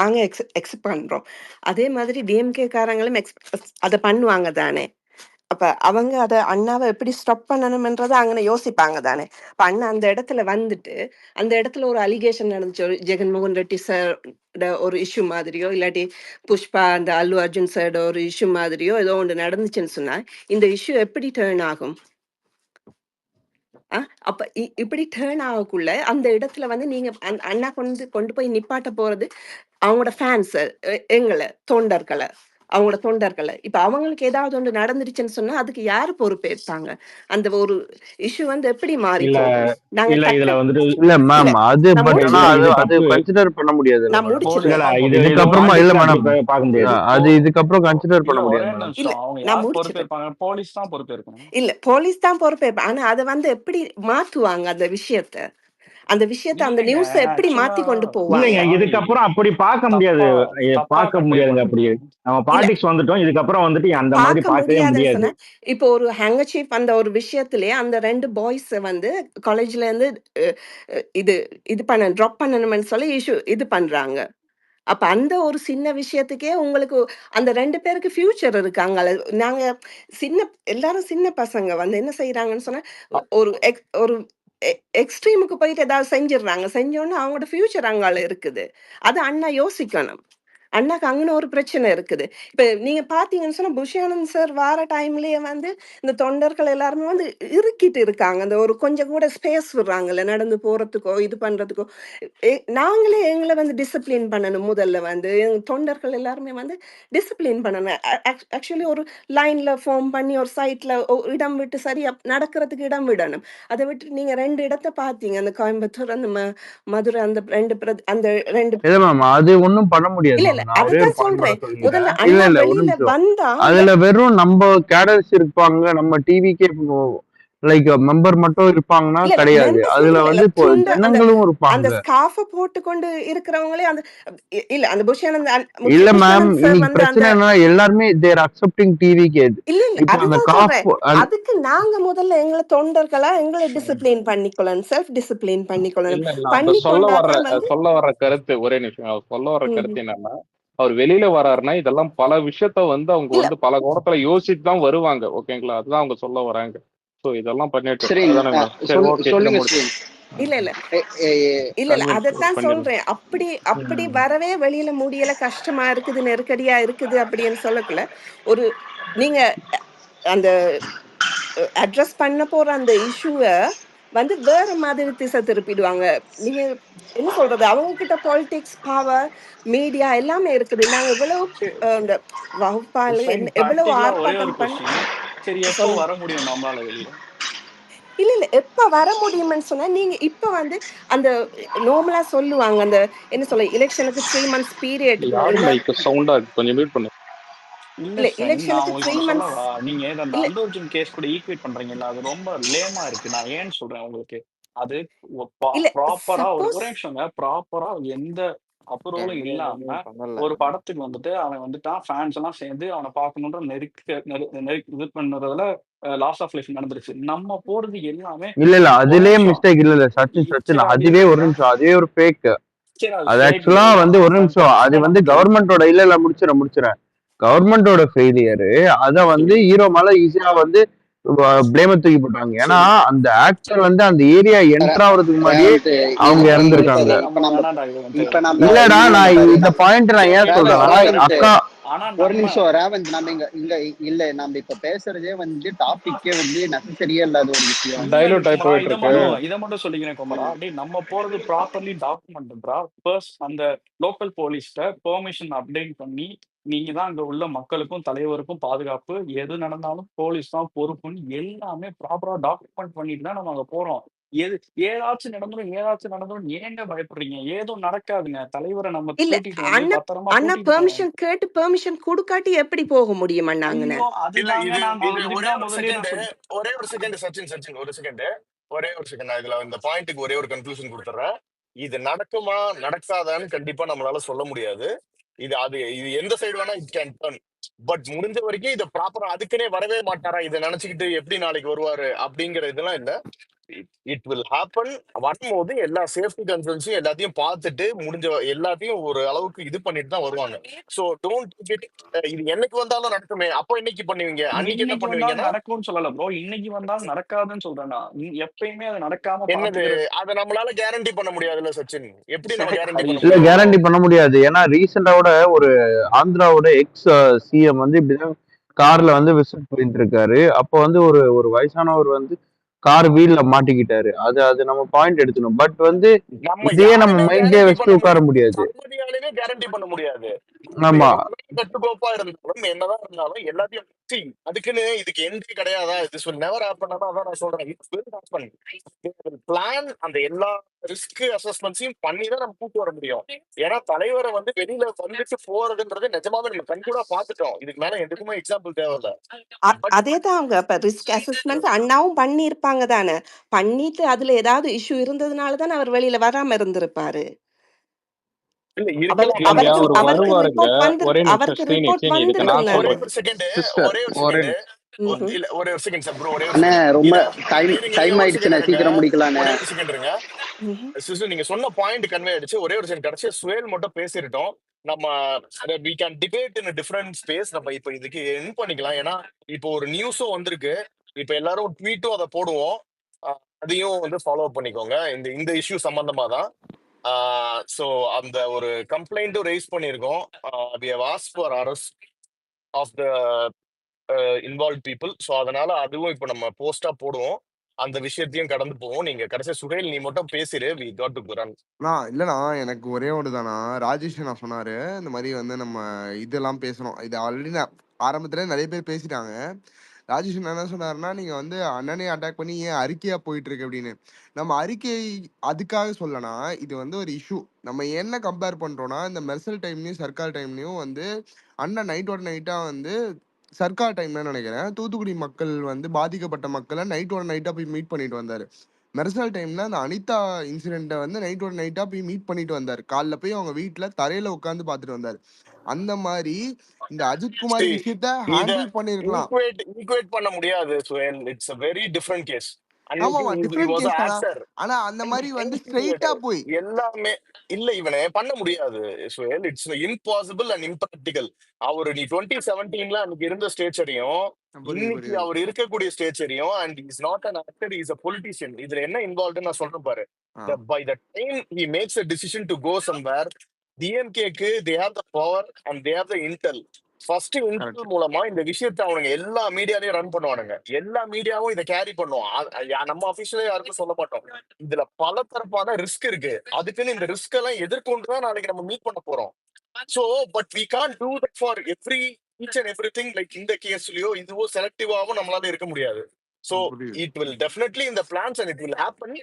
நாங்க எக்ஸெப்ட் பண்றோம். அதே மாதிரி டிஎம்கே காரங்களும் அதை பண்ணுவாங்க தானே. அப்ப அவங்க அத அண்ணாவை எப்படி ஸ்டாப் பண்ணணும்ன்றத அங்கன யோசிப்பாங்க தானே. அப்ப அண்ணா அந்த இடத்துல வந்துட்டு அந்த இடத்துல ஒரு அலிகேஷன் நடந்துச்சு, ஒரு ஜெகன்மோகன் ரெட்டி சார் ஒரு இஷ்யூ மாதிரியோ இல்லாட்டி புஷ்பா அந்த அல்லு அர்ஜுன் சாரோட ஒரு இஷ்யூ மாதிரியோ ஏதோ ஒன்று நடந்துச்சுன்னு சொன்னா இந்த இஷ்யூ எப்படி டேர்ன் ஆகும்? அப்ப இப்படி டேர்ன் ஆகக்குள்ள அந்த இடத்துல வந்து நீங்க அண்ணா கொண்டு போய் நிப்பாட்ட போறது அவங்களோட ஃபேன்ஸ், எங்களை தொண்டர்களை, அவங்களோட தொண்டர்களை. இப்ப அவங்களுக்கு ஏதாவது ஒன்று நடந்துருச்சுன்னு சொன்னா அதுக்கு யாரு பொறுப்பேற்பாங்க? அந்த ஒரு இஷ்யூ வந்து எப்படி மாறி இல்ல போகும்? நாங்க இல்ல இதுல வந்துட்டு இல்ல இல்ல மேம் அது நான் பட் ஆனா இல்ல முடிச்சிடுறேன், அது இது அது தப்பு. கன்சிடர் பண்ண முடியாது இல்ல நான் மேடம். இல்ல முடிச்சிடுறேன். இல்ல போலீஸ் இது தான் இது இதுக்கப்புறமா இல்ல பாலிடிக்ஸ்ல அப்படி மேடம். பார்க்க முடியாது. அது இதுக்கப்புறம் கன்சிடர் இல்ல பண்ண ஒரே முடியாது மேடம். இல்ல நிமிஷம் அவங்க நான் யார் முடிச்சிடுறேன். பொறுப்பேற்பாங்க? போலீஸ் தான் பொறுப்பேற்கணும். இல்ல போலீஸ் தான் பொறுப்பேற்பேன். ஆனா அதை வந்து எப்படி மாத்துவாங்க அந்த விஷயத்த? அந்த அந்த இல்லைங்க நியூஸ எப்படி ஆக்சுவலா மாத்தி கொண்டு இல்லைங்க போவாங்க? சாரி இதுக்கப்புறம் அப்படி பார்க்க முடியாது. தப்பா பார்க்க கன்வே முடியாதுங்க அப்படி. பண்றீங்க. நம்ம இல்ல பாலிடிக்ஸ் வந்துட்டோம். இதுக்கப்புறம் வந்துட்டு அந்த மாதிரி பார்க்க பார்க்கவே முடியாதுன்னு முடியாது. சொன்னா இப்போ ஒரு ஹேங்கர்சீஃப் அந்த ஒரு விஷயத்திலேயே அந்த 2 பாய்ஸ் வந்து காலேஜ்ல இருந்து இது இது பண்ண ட்ராப் பண்ணணும்னு சொல்லி இஷ்யூ இது பண்றாங்க. அப்ப அந்த ஒரு சின்ன விஷயத்துக்கே உங்களுக்கு அந்த 2 பேருக்கு ஃபியூச்சர் இருக்காங்கல்ல. நாங்க எல்லாரும் சின்ன பசங்க வந்து என்ன செய்றாங்கன்னு சொன்னா ஒரு ஒரு எக்ஸ்ட்ரீமுக்கு போயிட்டு ஏதாவது செஞ்சிடுறாங்க. செஞ்சோனே அவங்களோட ஃபியூச்சர் அங்கால இருக்குது. அத அண்ணா யோசிக்கணும். அண்ணாக்கு அங்கன ஒரு பிரச்சனை இருக்குது. இப்ப நீங்க பார்த்தீங்கன்னு சொன்னா, புஷ்யானந்த் சார் வார டைம்லயே வந்து இந்த தொண்டர்கள் எல்லாருமே வந்து இறுக்கிட்டு இருக்காங்க. அந்த ஒரு கொஞ்சம் கூட ஸ்பேஸ் விடுறாங்கல்ல, நடந்து போறதுக்கோ, இது பண்றதுக்கோ. நாங்களே எங்கள வந்து டிசிப்ளின் பண்ணணும் முதல்ல வந்து. எங்க தொண்டர்கள் எல்லாருமே வந்து டிசிப்ளின் பண்ணணும். ஆக்சுவலி ஒரு லைன்ல ஃபார்ம் பண்ணி ஒரு சைட்ல இடம் விட்டு சரியா நடக்கிறதுக்கு இடம் விடணும். அத விட்டுட்டு நீங்க 2 இடத்த பார்த்தீங்க. அந்த கோயம்புத்தூர், அந்த மதுரை அந்த 2 அந்த 2 இல்ல மேம் அது ஒண்ணும் பண்ண முடியாது இல்ல, மேம். இல்ல. நான் ஒரே ஒரு அதுதான் பாயிண்ட் சொல்றேன். மட்டும் முதல்ல சொல்லிக்கிறேன். இல்ல அண்ணா இல்ல ஒரு வெளியில நிமிஷம். வந்தா அதுல வெறும் நம்ம கேடர்ஸ் இருப்பாங்க. நம்ம டிவிக்கே லைக் மெம்பர் மட்டும் இருப்பாங்கன்னா இல்ல கிடையாது. மெம்பர்ஸ் அதுல மட்டும் இல்ல வந்து இப்போ துண்டு அந்த ஜனங்களும் அந்த இருப்பாங்க. ஸ்கார்ஃப போட்டுக்கொண்டு இருக்கிறவங்களே அந்த இல்ல அந்த புஷ்யானந்த் இல்ல மேம், புஷ்யானந்த் சார் இன்னைக்கு வந்து அந்த பிரச்சனை என்ன, எல்லாருமே தேர் அக்செப்டிங் டிவிக்கு. இல்ல இல்ல இப்போ அந்த அதுதான் காஃப் சொல்றேன். அதுக்கு நாங்க முதல்ல எங்களை தொண்டர்களா எங்களை டிசிப்ளின் பண்ணிக்கொள்ளணும், செல்ஃப் டிசிப்ளின் பண்ணிக்கொள்ளணும். இல்ல இல்ல அந்த பண்ணி கொண்டாதான் வந்து சொல்ல வர்ற கருத்து ஒரே நிமிஷம். அவர் சொல்ல வர்ற ம், கருத்து என்னன்னா, அவர் வெளியில வராருன்னா இதெல்லாம் பல விஷயத்த வந்து அவங்க இல்ல வந்து பல கோணத்துல யோசிச்சு தான் வருவாங்க. ஓகேங்களா? அதுதான் அவங்க சொல்ல வராங்க. சோ இதெல்லாம் பண்ணிட்டு ஸ்ரீன் அதானே மேடம்? சரி ஓகே, இதை சொல்லுங்க முடிச்சு ஸ்ரீன். இல்ல இல்ல எ- எ- இல்ல இல்ல கன்வின்ஸ் அதைத்தான் பண்ணிடலாம். சொல்றேன். அப்படி வரவே வெளியில முடியல, கஷ்டமா இருக்குது, நெருக்கடியா இருக்குது அப்படின்னு சொல்லக்குள்ள ஒரு நீங்க அந்த அட்ரஸ் பண்ண போற அந்த இஷ்யூவை வந்து வேற மாதிரி திசை திருப்பிடுவாங்க. நீங்க என்ன சொல்றது, அவங்க கிட்ட பாலிடிக்ஸ், பவர், மீடியா எல்லாமே இருக்குது. நாங்க இவ்வளவு இந்த வகுப்பால ஃபைன். எவ்வளவு ப்ராக்டிகலா ஒரே ஒரு ஆர்ப்பாட்டம் பண்ண கொஸ்டின். சரி, எப்போ சொல்லுங்க. வர முடியும் நம்மளால வெளியில? இல்ல இல்ல எப்ப வர முடியும்னு சொன்னா, நீங்க இப்ப வந்து அந்த நார்மலா சொல்லுவாங்க, அந்த என்ன சொல்ல, எலெக்ஷனுக்கு 3 months பீரியட் யாரு இருந்தா. மைக் சவுண்டா இருக்கு, கொஞ்சம் மியூட் பண்ணு. இல்ல இல்ல ஃபைன். நான் எலெக்ஷனுக்கு உங்களுக்கு 3 ஒண்ணு months. சொல்லவா? நீங்க இத அந்த இல்ல அல்லு அர்ஜுன் கேஸ் கூட ஈக்குவேட் பண்றீங்கல்ல, அது ரொம்ப லேமா இருக்கு. நான் ஏன்னு சொல்றேன் உங்களுக்கு. அது இல்ல ப்ராப்பரா ஒரு சப்போஸ் ஒரே நிமிஷங்க. ப்ராப்பரா எந்த அப்ரூவலும் எந்த இல்லாம இதுவுமே பண்ணல. ஒரு படத்துக்கு வந்துட்டு அவன் வந்துட்டான், ஃபேன்ஸ் எல்லாம் சேர்ந்து அவனை பார்க்கணுன்ற இது பண்றதுல லாஸ் ஆஃப் லைஃப் நடந்துருச்சு. நம்ம போறது எல்லாமே இல்ல ஒரு அதுலயே நிமிஷம். மிஸ்டேக். இல்ல சச்சின் சரி, அது அதுவே ஒரு இருக்கட்டும். நிமிஷம், அதுவே ஒரு ஃபேக். சரி, அது அது ஃபேக் ஆக்சுவலா இல்லையா? வந்து ஒரு நிமிஷம், அது கன்சிடர் வந்து பண்ணிக்கலாம். கவர்மெண்டோட இல்ல முடிச்சிடறேன். கவர்மெண்டோட ஃபெயிலியர். அத வந்து சரி ஹீரோ மேல ஈஸியா வந்து பிளேம தூக்கி போட்டாங்க. ஏன்னா சரி அந்த ஆக்டர் வந்து அந்த ஏரியா என்டர் ஆகுறதுக்கு முன்னாடியே ரேவந்த், அவங்க இது இங்க இறந்துருக்காங்க. சரி, நம்ம வேணாண்டா இது வந்து இப்ப நம்ம இல்லடா, இங்க நான் பாரு இந்த பாயிண்ட் நான் சரி ஏன் ஓகே சொல்றேன்னா, ஓகே ரேவந்த் அக்கா ஆனா ஒரு நம்ம நிமிஷம் ரேவந்த், நம்ம இங்க இங்க இல்ல நம்ம இப்ப பேசுறதே வந்து டாபிக்கே வந்து நெசசரியே இல்லாத ஒரு விஷயம். இல்ல டைலூட் ஆகி குமரா, போயிட்டு இருக்கு. இதை மட்டும் சொல்லிக்கிறேன் குமரா. டேய் நம்ம போறது ப்ராப்பர்லி டாக்குமெண்ட்ரா. ஃபர்ஸ்ட் அந்த லோக்கல் போலீஸ்ட பெர்மிஷன் அப்டேட் பண்ணி, நீங்க தான் அங்க உள்ள மக்களுக்கும் தலைவருக்கும் பாதுகாப்பு, எது நடந்தாலும் போலீஸ் தான் பொறுப்புன்னு எல்லாமே ப்ராப்பரா டாக்குமெண்ட் பண்ணிட்டு தான் நம்ம அங்க போறோம். எது ஏதாச்சும் நடந்துரும் ஏங்க பயப்படுறீங்க? ஏதும் நடக்காதுங்க. தலைவரை நம்ம இல்ல கூட்டிட்டு வந்து அண்ணா பத்திரமா அண்ணா கூட்டிட்டு போறோம். பெர்மிஷன் கேட்டு பெர்மிஷன் கொடுக்காட்டி எப்படி போக முடியும் அண்ணாங்கன்னு? ஐயோ, இல்ல அதுதாங்க இது நான் இது இதுக்கு ஒரே தான் ஒரு முதல்லயே செகண்ட், நான் சொல்லிட்டேன். ஒரே ஒரு செகண்ட் சச்சின் சச்சின் ஒரு செகண்ட், ஒரே ஒரு செகண்ட். நான் இதுல இந்த பாயிண்ட்டுக்கு ஒரே ஒரு கன்க்ளூஷன் கொடுத்துறேன். இது நடக்குமா நடக்காதான்னு கண்டிப்பா நம்மளால சொல்ல முடியாது. இது எந்த சைடு வேணா இட் கேன் டர்ன். பட் முடிஞ்ச வரைக்கும் இதை ப்ராப்பரா அதுக்குன்னே வரவே மாட்டாரா, இதை நினைச்சுக்கிட்டு எப்படி நாளைக்கு வருவாரு அப்படிங்கிற இதெல்லாம் இல்ல. It will happen. வரும்போது எல்லா சேஃப்டி கன்சர்ன்ஸையும் எல்லாத்தையும் பார்த்துட்டு முடிஞ்ச எல்லாத்தையும் ஒரு அளவுக்கு இது பண்ணிட்டு தான் வருவாங்க. ஸோ டோன்ட் கெட், இது என்னைக்கு வந்தாலும் நடக்குமே, அப்போ என்னைக்கு பண்ணுவீங்க, அன்னைக்கு என்ன இன்னைக்கு வந்தாலும் பண்ணுவீங்கன்னா நடக்கும்னு சொல்லல ப்ரோ. இன்னைக்கு வந்தாலும் நடக்காதுன்னு சொல்றேன் நான். எப்பயுமே அது நடக்காம என்னது, பாத்துக்கிறது. அதை நம்மளால கேரண்டி பண்ண முடியாதுல்ல சச்சின். எப்படி நம்ம சரி, கேரண்டி பண்ண இல்ல ஐயோ, முடியும்? கேரண்டி பண்ண முடியாது. ஏன்னா ரீசெண்டாவோட ஒரு ஆந்திராவோட எக்ஸ் சிஎம் வந்து இப்படிதான் கார்ல வந்து விசிட் போயிட்டு இருக்காரு. அப்போ வந்து ஒரு ஒரு வயசானவர் வந்து கார் வீல்ல மாட்டிக்கிட்டாரு. அது நம்ம பாயிண்ட் எடுக்கணும். பட் வந்து நம்ம இதையே நம்ம யாருமே மைண்ட்லயே கேரண்டி பண்ண வச்சுட்டு உட்கார முடியாது, முடியாது. சாமானியாலுமே கேரண்டி பண்ண முடியாது. நம்ம ஆமா. எவ்வளவுதான் கட்டுக்கோப்பா இருந்தாலும் என்னதான் இருந்தாலும் எல்லாத்தையும் see, அதுக்குன்னு இதுக்கு எண்டே கிடையாதா, this will never happen அதான் நான் சொல்றேன். It will happen. பிளான் அந்த எல்லா ரிஸ்க் அசஸ்மெண்ட்ஸையும் பண்ணி தான் நம்ம கூட்டு வர முடியும். ஏன்னா தலைவரை வந்து வெளியில வந்துட்டு போறதுன்றது நிஜமாவே நம்ம கண்கூடா பார்த்துட்டோம். இதுக்கு மேல எதுக்குமே எக்ஸாம்பிள் தேவையில்ல. பட் அதே தான் அவங்க இப்ப ரிஸ்க் அசஸ்மெண்ட் அண்ணாவும் பண்ணியிருப்பாங்க தானே. பண்ணிட்டு அதுல ஏதாவது இஷ்யூ இருந்ததுனால தானே அவர் வெளியில வராம இருந்திருப்பாரு. இல்ல அவர் இருக்கலாம். இல்லைங்க, அது அவர் அவருக்கு வருவாருங்க. ரிப்போர்ட் ஒரே வந்திருக்கு, நிமிஷம் அவருக்கு ஸ்ரீனி ரிப்போர்ட் ஸ்ரீனி இதுக்கு நான் வந்திருக்கும் ஒரே தானே. ஒரு சொல்றேன். செகண்ட், சிஸ்டர் ஒரே ஒரு ஒரே செகண்ட், ம்ஹும். இல்ல ஒரே ஒரு செகண்ட் சார் ப்ரோ, ஒரே ஒரு அண்ணே செகண்ட். ரொம்ப இத டைம் இருங்க டைம் ஒரு செகண்ட் ஆயிடுச்சுண்ணே, இருங்க, சீக்கிரம் முடிக்கலாண்ணே. ஒரே ஒரு செகண்ட் இருங்க. ம்ஹும். சிசு நீங்க சொன்ன பாயிண்ட் கன்வே ஆயிடுச்சு. ஒரே ஒரு செகண்ட் கடைசியா சுவேல் மட்டும் பேசிட்டோம். நம்ம we can debate in a different space. நம்ம இப்ப இதுக்கு என் பண்ணிக்கலாம். ஏன்னா இப்போ ஒரு நியூஸும் வந்திருக்கு. இப்ப எல்லாரும் ட்வீட்டும் அதை போடுவோம். அதையும் வந்து ஃபாலோ பண்ணிக்கோங்க. இந்த இந்த இஷ்யூ சம்பந்தமா தான். ஸோ அந்த ஒரு கம்ப்ளைண்ட்டும் ரைஸ் பண்ணியிருக்கோம். we have asked for arrest of the involve people. So அதனால அதுவும் இப்போ நம்ம போஸ்டா போடுவோம். அந்த விஷயத்தையும் கடந்து போவோம். நீங்க கடைசியா சுஹேல் நீ மட்டும் பேசிரு, we got to run. இல்லண்ணா எனக்கு ஒரே ஒன்று தானா, ராஜேஷ் நான் சொன்னாரு இந்த மாதிரி வந்து நம்ம இதெல்லாம் பேசணும். இது ஆல்ரெடி நான் ஆரம்பத்துல நிறைய பேர் பேசிட்டாங்க. ராஜேஷ் என்ன சொன்னாருன்னா, நீங்க வந்து அண்ணனே அட்டாக் பண்ணி ஏன் அறிக்கையா போயிட்டு இருக்கு அப்படின்னு. நம்ம அறிக்கை அதுக்காக சொல்லனா, இது வந்து ஒரு இஷ்யூ. நம்ம என்ன கம்பேர் பண்றோம்னா, இந்த மெர்சல் டைம்லயும் சர்க்கார் டைம்லயும் வந்து அண்ணன் நைட்டோட நைட்டா வந்து சர்க்கார் டைம்ல நினைக்கிறேன், தூத்துக்குடி மக்கள் வந்து பாதிக்கப்பட்ட மக்களை நைட்டோட நைட்டா போய் மீட் பண்ணிட்டு வந்தாரு. மெர்சல் டைம்ல அந்த அனிதா இன்சிடென்ட்டை வந்து நைட்டோட நைட்டா போய் மீட் பண்ணிட்டு வந்தாரு. காலைல போய் அவங்க வீட்டுல தரையில உட்காந்து பார்த்துட்டு வந்தாரு. அந்த மாதிரி இந்த அஜித் குமார் See, விஷயத்த இத ஹேண்டில் பண்ணிருக்கலாம். ஈக்குவேட் பண்ண முடியாது சுயல். It's a very different case. அன்னைக்கு ஆமாமா, he different was an case தானா? actor. ஆனா அந்த மாதிரி வந்து Anything ஸ்ட்ரெயிட்டா போய் எல்லாமே இல்ல, இவனை பண்ண முடியாது சுயல். It's impossible and impractical. அவரு நீ 2017 அன்னைக்கு இருந்த ஸ்டேச்சரையும் புரியுது இன்னைக்கு புரியுது. அவர் இருக்கக்கூடிய ஸ்டேச்சரையும், and is not an actor, is a politician. இதுல என்ன இன்வால்வ்டு நான் சொல்றேன் பாரு. Ah. By the time he makes a decision to go somewhere, டிஎம்கேக்கு they have the power and they have the intel. First Intel correct. மூலமா இந்த விஷயத்தை அவனுங்க எல்லா மீடியாலயும் ரன் பண்ணுவானுங்க. எல்லா மீடியாவும் இதை கேரி பண்ணுவோம். நம்ம ஆபீஸ்ல யாருக்கும் சொல்ல மாட்டோம். இதுல பல தரப்பான ரிஸ்க் இருக்கு. அதுக்குன்னு இந்த ரிஸ்க் எல்லாம் எதிர்கொண்டுதான் நாளைக்கு நம்ம மீட் பண்ண போறோம். So but we can't do that for each and everything. Like இந்த கேஸ்லயோ இதுவோ செலக்டிவாவும் நம்மளால இருக்க முடியாது. சோ புரியுது. இட் வில் டெஃபினெட்லி இந்த plans and it will happen.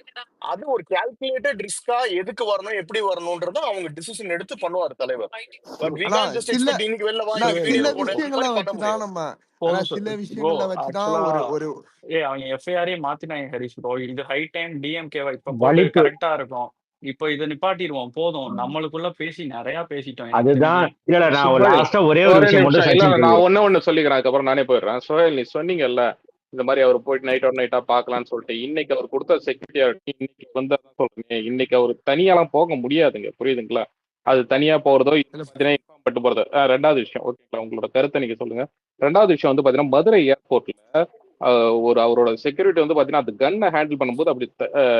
அது ஒரு கால்குலேட்டட் ரிஸ்கா எதுக்கு வரணும் எப்படி வரணும்ன்றத அவங்க டிசிஷன் எடுத்து பண்ணுவார் தலைவர். பட் we ஆனா can't just சில expect இன்னைக்கு வெளில வா ஆனா இன்னைக்கு சுயல் சில வீடியோ போடு அந்த விஷயங்களை மாதிரி பண்ண வச்சுதான் முடியாது. நம்ம ஆனா போதும் சில ப்ரோ. விஷயங்களை வச்சுதான் ஆக்சுவலா ஒரு ஒரு அவங்க எஃப்ஐஆரே மாத்தினாங்க ஹரிஷ் ப்ரோ. இது ஹை டைம் டிஎம்கேவை இப்ப போட்டு வலிப்பு கரெக்டா இருக்கும். இப்போ இதை நிப்பாட்டிடுவோம். போதும், நம்மளுக்குள்ள பேசி நிறைய பேசிட்டோம் எனக்கு அதுதான். தெரிஞ்சு. இல்ல நான் சுஹேல் லாஸ்டா ஒரே ஒரு ஒரே விஷயம் மட்டும் நிமிஷம். இல்ல சச்சின் நான் ஒண்ணு சொல்லிக்கிறேன், அதுக்கப்புறம் நானே போயிடுறேன். சுஹேல், நீ சொன்னீங்கல்ல இந்த மாதிரி அவர் போயிட்டு நைட்டா பார்க்கலாம்னு சொல்லிட்டு, இன்னைக்கு அவர் கொடுத்த செக்யூரிட்டி இன்னைக்கு வந்து அதான் சொல்றேன், இன்னைக்கு அவர் தனியாலாம் போக முடியாதுங்க, புரியுதுங்களா? அது தனியா போறதோ இல்ல பார்த்தீங்கன்னா இன்ஃபார்ம் பண்ணிட்டு போறதோ. ரெண்டாவது விஷயம், ஓகேங்களா, உங்களோட கருத்தை நீங்க சொல்லுங்க. ரெண்டாவது விஷயம் வந்து பாத்தீங்கன்னா மதுரை ஏர்போர்ட்ல ஒரு அவரோட செக்யூரிட்டி வந்து பாத்தீங்கன்னா அந்த கன்னை ஹேண்டில் பண்ணும்போது அப்படி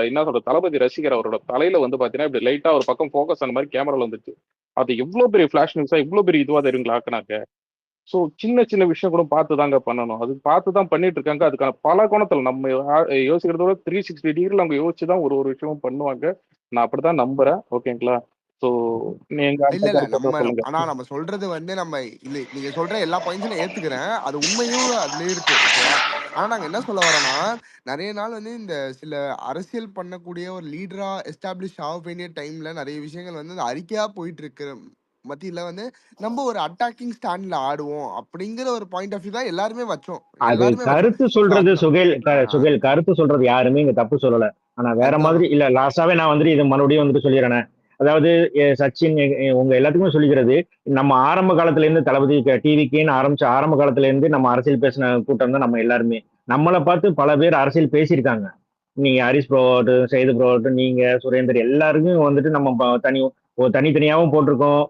என்ன சொல்ற தளபதி ரசிகர் அவரோட தலையில வந்து பாத்தீங்கன்னா இப்படி லைட்டா ஒரு பக்கம் ஃபோக்கஸ் ஆன மாதிரி கேமரால வந்துச்சு. அது எவ்வளவு பெரிய ஃபிளாஷ் நியூஸா இவ்வளவு பெரிய இதுவா தெரியுங்களா ஆக்குனாக்க. ஸோ சின்ன சின்ன விஷயம் கூட பார்த்து தாங்க பண்ணணும். அது பார்த்து தான் பண்ணிட்டு இருக்காங்க. அதுக்கான பல கோணத்தில் நம்ம யோசிக்கிறத விட 360 டிகிரியில் அவங்க யோசிச்சு தான் ஒரு விஷயமும் பண்ணுவாங்க. நான் அப்படிதான் நம்புறேன். ஓகேங்களா? ஸோ நீங்க இல்ல அந்த இல்ல கருத்தை நம்ம சொல்லுங்க. ஆனா நம்ம சொல்றது வந்து நம்ம இல்ல, நீங்க சொல்ற எல்லா பாயிண்ட்ஸும் நான் ஏத்துக்கிறேன். அது உண்மையும் அதுல இருக்கு, ஓகேவா? ஆனா நாங்க என்ன சொல்ல வரோம்னா, நிறைய நாள் வந்து இந்த சில அரசியல் பண்ணக்கூடிய ஒரு லீடரா எஸ்டாப்ளிஷ் ஆக வேண்டிய டைம்ல நிறைய விஷயங்கள் வந்து அந்த அறிக்கையா போயிட்டு இருக்கு மத்தியில வந்து நம்ம ஒரு அட்டாக்கிங் ஸ்டாண்ட்ல ஆடுவோம் அப்படிங்கிற ஒரு பாயிண்ட் ஆஃப் வியூ தான் எல்லாருமே வச்சோம். அது எல்லாருமே வச்சோம். கருத்து ஸோ சொல்றது அந்த சுகேல் கருத்து சொல்றது யாருமே இங்க தப்பு சொல்லல. ஆனா வேற அதுதான் மாதிரி இல்ல. லாஸ்டாவே நான் வந்துட்டு இது மறுபடியும் வந்துட்டு சொல்லிடுறேன். அதாவது சச்சின் உங்க எல்லாத்துக்குமே சொல்லிக்கிறது, நம்ம ஆரம்ப காலத்துல இருந்து தளபதி டிவிக்கேன்னு ஆரம்பிச்ச ஆரம்ப காலத்துல இருந்து நம்ம அரசியல் பேசின கூட்டம் தான் நம்ம எல்லாருமே. நம்மளை பார்த்து பல பேர் அரசியல் பேசியிருக்காங்க. நீங்க ஹரிஷ் ப்ரோவாகட்டும், சைது ப்ரோவாகட்டும், நீங்க சுரேந்தர் எல்லாருக்கும் வந்துட்டு நம்ம தனித்தனியாவும் போட்டிருக்கோம்.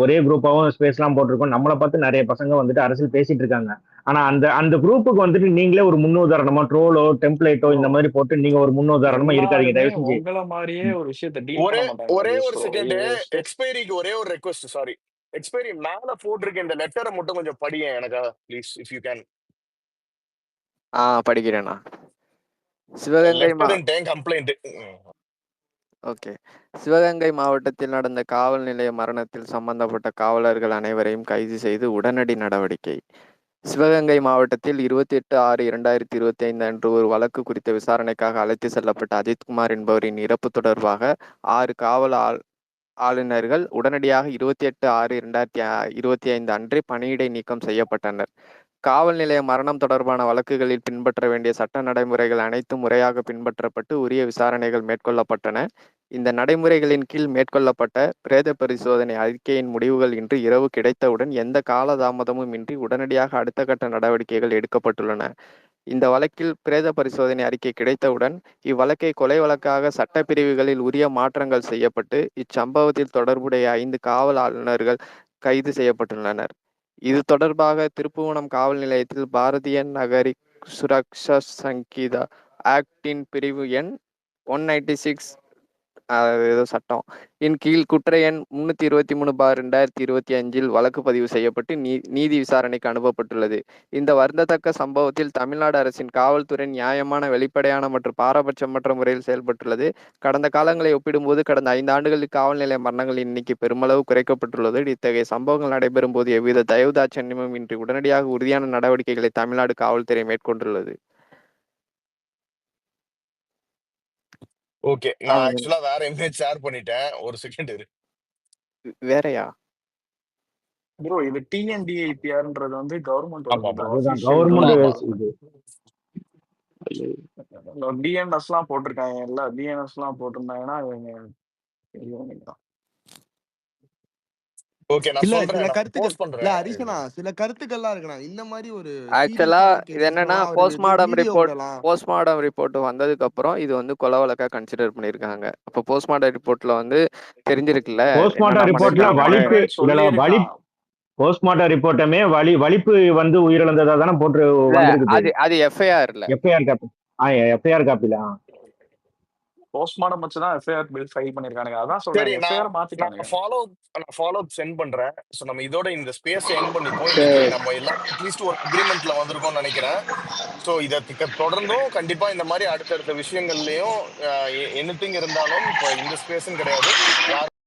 ஒரே குரூப்பாவும் ஸ்பேஸ்லாம் போட்டிருக்கோம். நம்மளை பார்த்து நிறைய பசங்க வந்துட்டு அரசியல் பேசிட்டு இருக்காங்க. ஆனா அந்த அந்த குரூப்புக்கு வந்துட்டு நீங்களே ஒரு முன்னுதாரணமா ட்ரோலோ டெம்ப்ளேட்டோ ப்ரோ, இந்த மாதிரி போட்டு நீங்க ஒரு முன்னுதாரணமா இருக்காதீங்க எல்லாருமே தயவு செஞ்சு. உங்கள மாதிரியே ம். ஒரு விஷயத்த டீல் ஒரே பண்ண மாட்டாங்க ஒரே ஹரிஷ் ஒரு ப்ரோ. செகண்ட், இது எக்ஸ்பைரிக்கு ஒரே ஒரு ரெக்வெஸ்ட். சாரி, எக்ஸ்பைரி மேல போட்டிருக்க இந்த லெட்டரை மட்டும் கொஞ்சம் படிங்க எனக்கா ப்ளீஸ், இஃப் யூ கேன். படிக்கிறேண்ணா. Sivaganga letter complaint. Okay. Sivaganga மாவட்டத்தில் நடந்த காவல் நிலைய மரணத்தில் சம்பந்தப்பட்ட காவலர்கள் அனைவரையும் கைது செய்து உடனடி நடவடிக்கை. சிவகங்கை மாவட்டத்தில் 28/6/2025 அன்று ஒரு வழக்கு குறித்த விசாரணைக்காக அழைத்து செல்லப்பட்ட அஜித்குமார் என்பவரின் இறப்பு தொடர்பாக 6 காவல் ஆளுநர்கள் உடனடியாக 28/6/2025 அன்றே பணியிடை நீக்கம் செய்யப்பட்டனர். காவல் நிலைய மரணம் தொடர்பான வழக்குகளில் பின்பற்ற வேண்டிய சட்ட நடைமுறைகள் அனைத்தும் முறையாக பின்பற்றப்பட்டு உரிய விசாரணைகள் மேற்கொள்ளப்பட்டன. இந்த நடைமுறைகளின் கீழ் மேற்கொள்ளப்பட்ட பிரேத பரிசோதனை அறிக்கையின் முடிவுகள் இன்று இரவு கிடைத்தவுடன் எந்த காலதாமதமும் இன்றி உடனடியாக அடுத்த கட்ட நடவடிக்கைகள் எடுக்கப்பட்டுள்ளன. இந்த வழக்கில் பிரேத பரிசோதனை அறிக்கை கிடைத்தவுடன் இவ்வழக்கை கொலை வழக்காக சட்டப்பிரிவுகளில் உரிய மாற்றங்கள் செய்யப்பட்டு இச்சம்பவத்தில் தொடர்புடைய 5 காவல் ஆளுநர்கள் கைது செய்யப்பட்டுள்ளனர். இது தொடர்பாக திருப்புவனம் காவல் நிலையத்தில் பாரதிய நகரிக் சுரக்ஷா சங்கீதா ஆக்டின் பிரிவு எண் 196 ஏதோ சட்டம் இன் கீழ் குற்ற எண் 323/2025 வழக்கு பதிவு செய்யப்பட்டு நீதி விசாரணைக்கு அனுப்பப்பட்டுள்ளது. இந்த வருந்தத்தக்க சம்பவத்தில் தமிழ்நாடு அரசின் காவல்துறை நியாயமான, வெளிப்படையான மற்றும் பாரபட்சமற்ற முறையில் செயல்பட்டுள்ளது. கடந்த காலங்களை ஒப்பிடும்போது கடந்த 5 ஆண்டுகளில் காவல் நிலைய மரணங்களின் எண்ணிக்கை பெருமளவு குறைக்கப்பட்டுள்ளது. இத்தகைய சம்பவங்கள் நடைபெறும் போது எவ்வித தயவுதாட்சண்யமும் இன்றி உடனடியாக உறுதியான நடவடிக்கைகளை தமிழ்நாடு காவல்துறை மேற்கொண்டுள்ளது. ஓகே, நான் ஆக்சுவலா வேற இமேஜ் ஷேர் பண்ணிட்டேன், ஒரு செகண்ட் இரு. வேறயா? ப்ரோ இது டிஎன்டிஐபிஆர்ன்றது வந்து கவர்மெண்ட் ஆமா ஒர்க் ஆமா ப்ரோ, அதுதான் அஃபிஷியல் கவர்மெண்ட் ஆமா இது. டிஎன்எஸ்லாம் போட்டிருக்காங்க, இல்ல டிஎன்எஸ்லாம் போட்டிருந்தாங்கன்னா இவங்க தான். ஓகே நான் இல்ல சொல்றேன், சில நான் கருத்துக்கள் போஸ்ட் இல்ல பண்றேன். ஹரிஷனா, சில கருத்துக்கள்லாம் இருக்குண்ணா. இந்த மாதிரி ஒரு ஆக்சுவலா சீரியஸான இது என்னன்னா கேசஸ்லாம் அவர் வந்து வீடியோ விடலாம். போஸ்ட்மார்டம் ரிப்போர்ட் வந்ததுக்கு அப்புறம் இது வந்து கொலை வழக்கா கன்சிடர் பண்ணிருக்காங்க. அப்ப போஸ்ட்மார்டம் ரிப்போர்ட்ல வந்து தெரிஞ்சிருக்குல்ல போஸ்ட்மார்டம் என்னென்ன ரிப்போர்ட்ல பண்ணிருக்காங்கன்னு. வலிப்பு இதுல போஸ்ட்மார்டம் ரிப்போர்ட்டமே வலிப்பு வந்து உயிரிழந்ததா தானே போட்டு இல்ல வந்திருக்குது. அது எஃப்ஐஆர்ல. FIR copy. எஃப்ஐஆர் காப்பில. போஸ்ட்மார்டம் வச்சு தான் எஃப்ஐஆர் பில் ஃபைல் பண்ணிருக்கானுங்க. அதான் சரி சொல்றேன், எஃப்ஐஆர் நான் மாத்திட்டானுங்க. ஃபாலோ அப் சென்ட் பண்றேன். ஸோ நம்ம இதோட இந்த ஸ்பேஸ் எண்ட் பண்ணிப்போம். இன்னைக்கு நம்ம எல்லாரும் அட்லீஸ்ட் ஒரு அக்ரிமெண்ட்ல வந்திருக்கோம்னு நினைக்கிறேன். ஸோ இதை தொடர்ந்தும் கண்டிப்பா இந்த மாதிரி அடுத்தடுத்த விஷயங்கள்லயும் எனிதிங் இருந்தாலும் இப்போ இந்த ஸ்பேஸும் கிடையாது. யாரும்